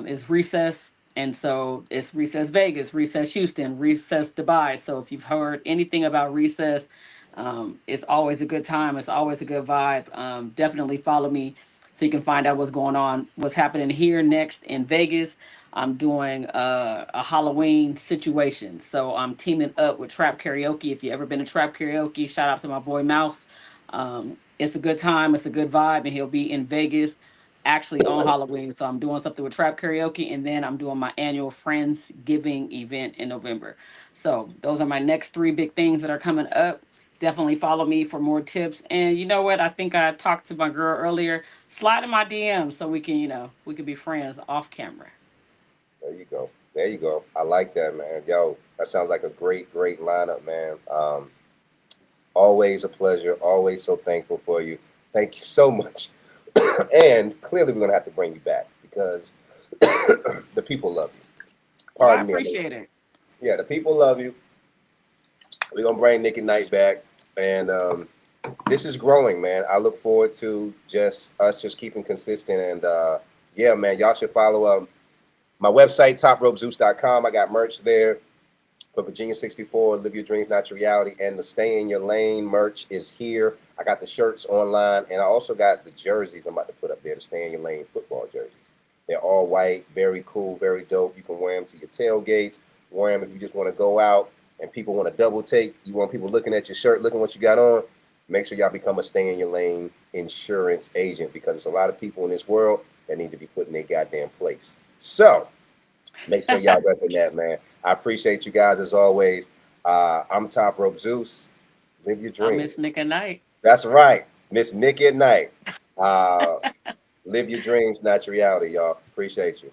is Recess. And so it's Recess Vegas, Recess Houston, Recess Dubai. So if you've heard anything about Recess, it's always a good time. It's always a good vibe. Definitely follow me so you can find out what's going on, what's happening here next in Vegas. I'm doing a Halloween situation. So I'm teaming up with Trap Karaoke. If you've ever been to Trap Karaoke, shout out to my boy Mouse. It's a good time. It's a good vibe. And he'll be in Vegas actually on Halloween. So I'm doing something with Trap Karaoke. And then I'm doing my annual Friendsgiving event in November. So those are my next 3 big things that are coming up. Definitely follow me for more tips. And you know what? I think I talked to my girl earlier. Slide in my DMs so we can, we can be friends off camera. There you go. There you go. I like that, man. Yo, that sounds like a great lineup, man. Always a pleasure. Always so thankful for you. Thank you so much. And clearly, we're gonna have to bring you back because the people love you. Well, I Pardon me. appreciate it. Yeah, the people love you. We're gonna bring Nick and Knight back, and this is growing, man. I look forward to just keeping consistent, and yeah, man, y'all should follow my website, topropezeus.com. I got merch there for Virginia 64, Live Your Dreams, Not Your Reality, and the Stay in Your Lane merch is here. I got the shirts online, and I also got the jerseys I'm about to put up there, the Stay in Your Lane football jerseys. They're all white, very cool, very dope. You can wear them to your tailgates, wear them if you just want to go out and people want to double take. You want people looking at your shirt, looking what you got on. Make sure y'all become a Stay in Your Lane insurance agent because there's a lot of people in this world that need to be put in their goddamn place. So make sure y'all repping that, man. I appreciate you guys as always. I'm Top Rope Zeus. Live your dreams. I miss Nick at Night. That's right. Miss Nick at Night. Live your dreams, not your reality, y'all. Appreciate you.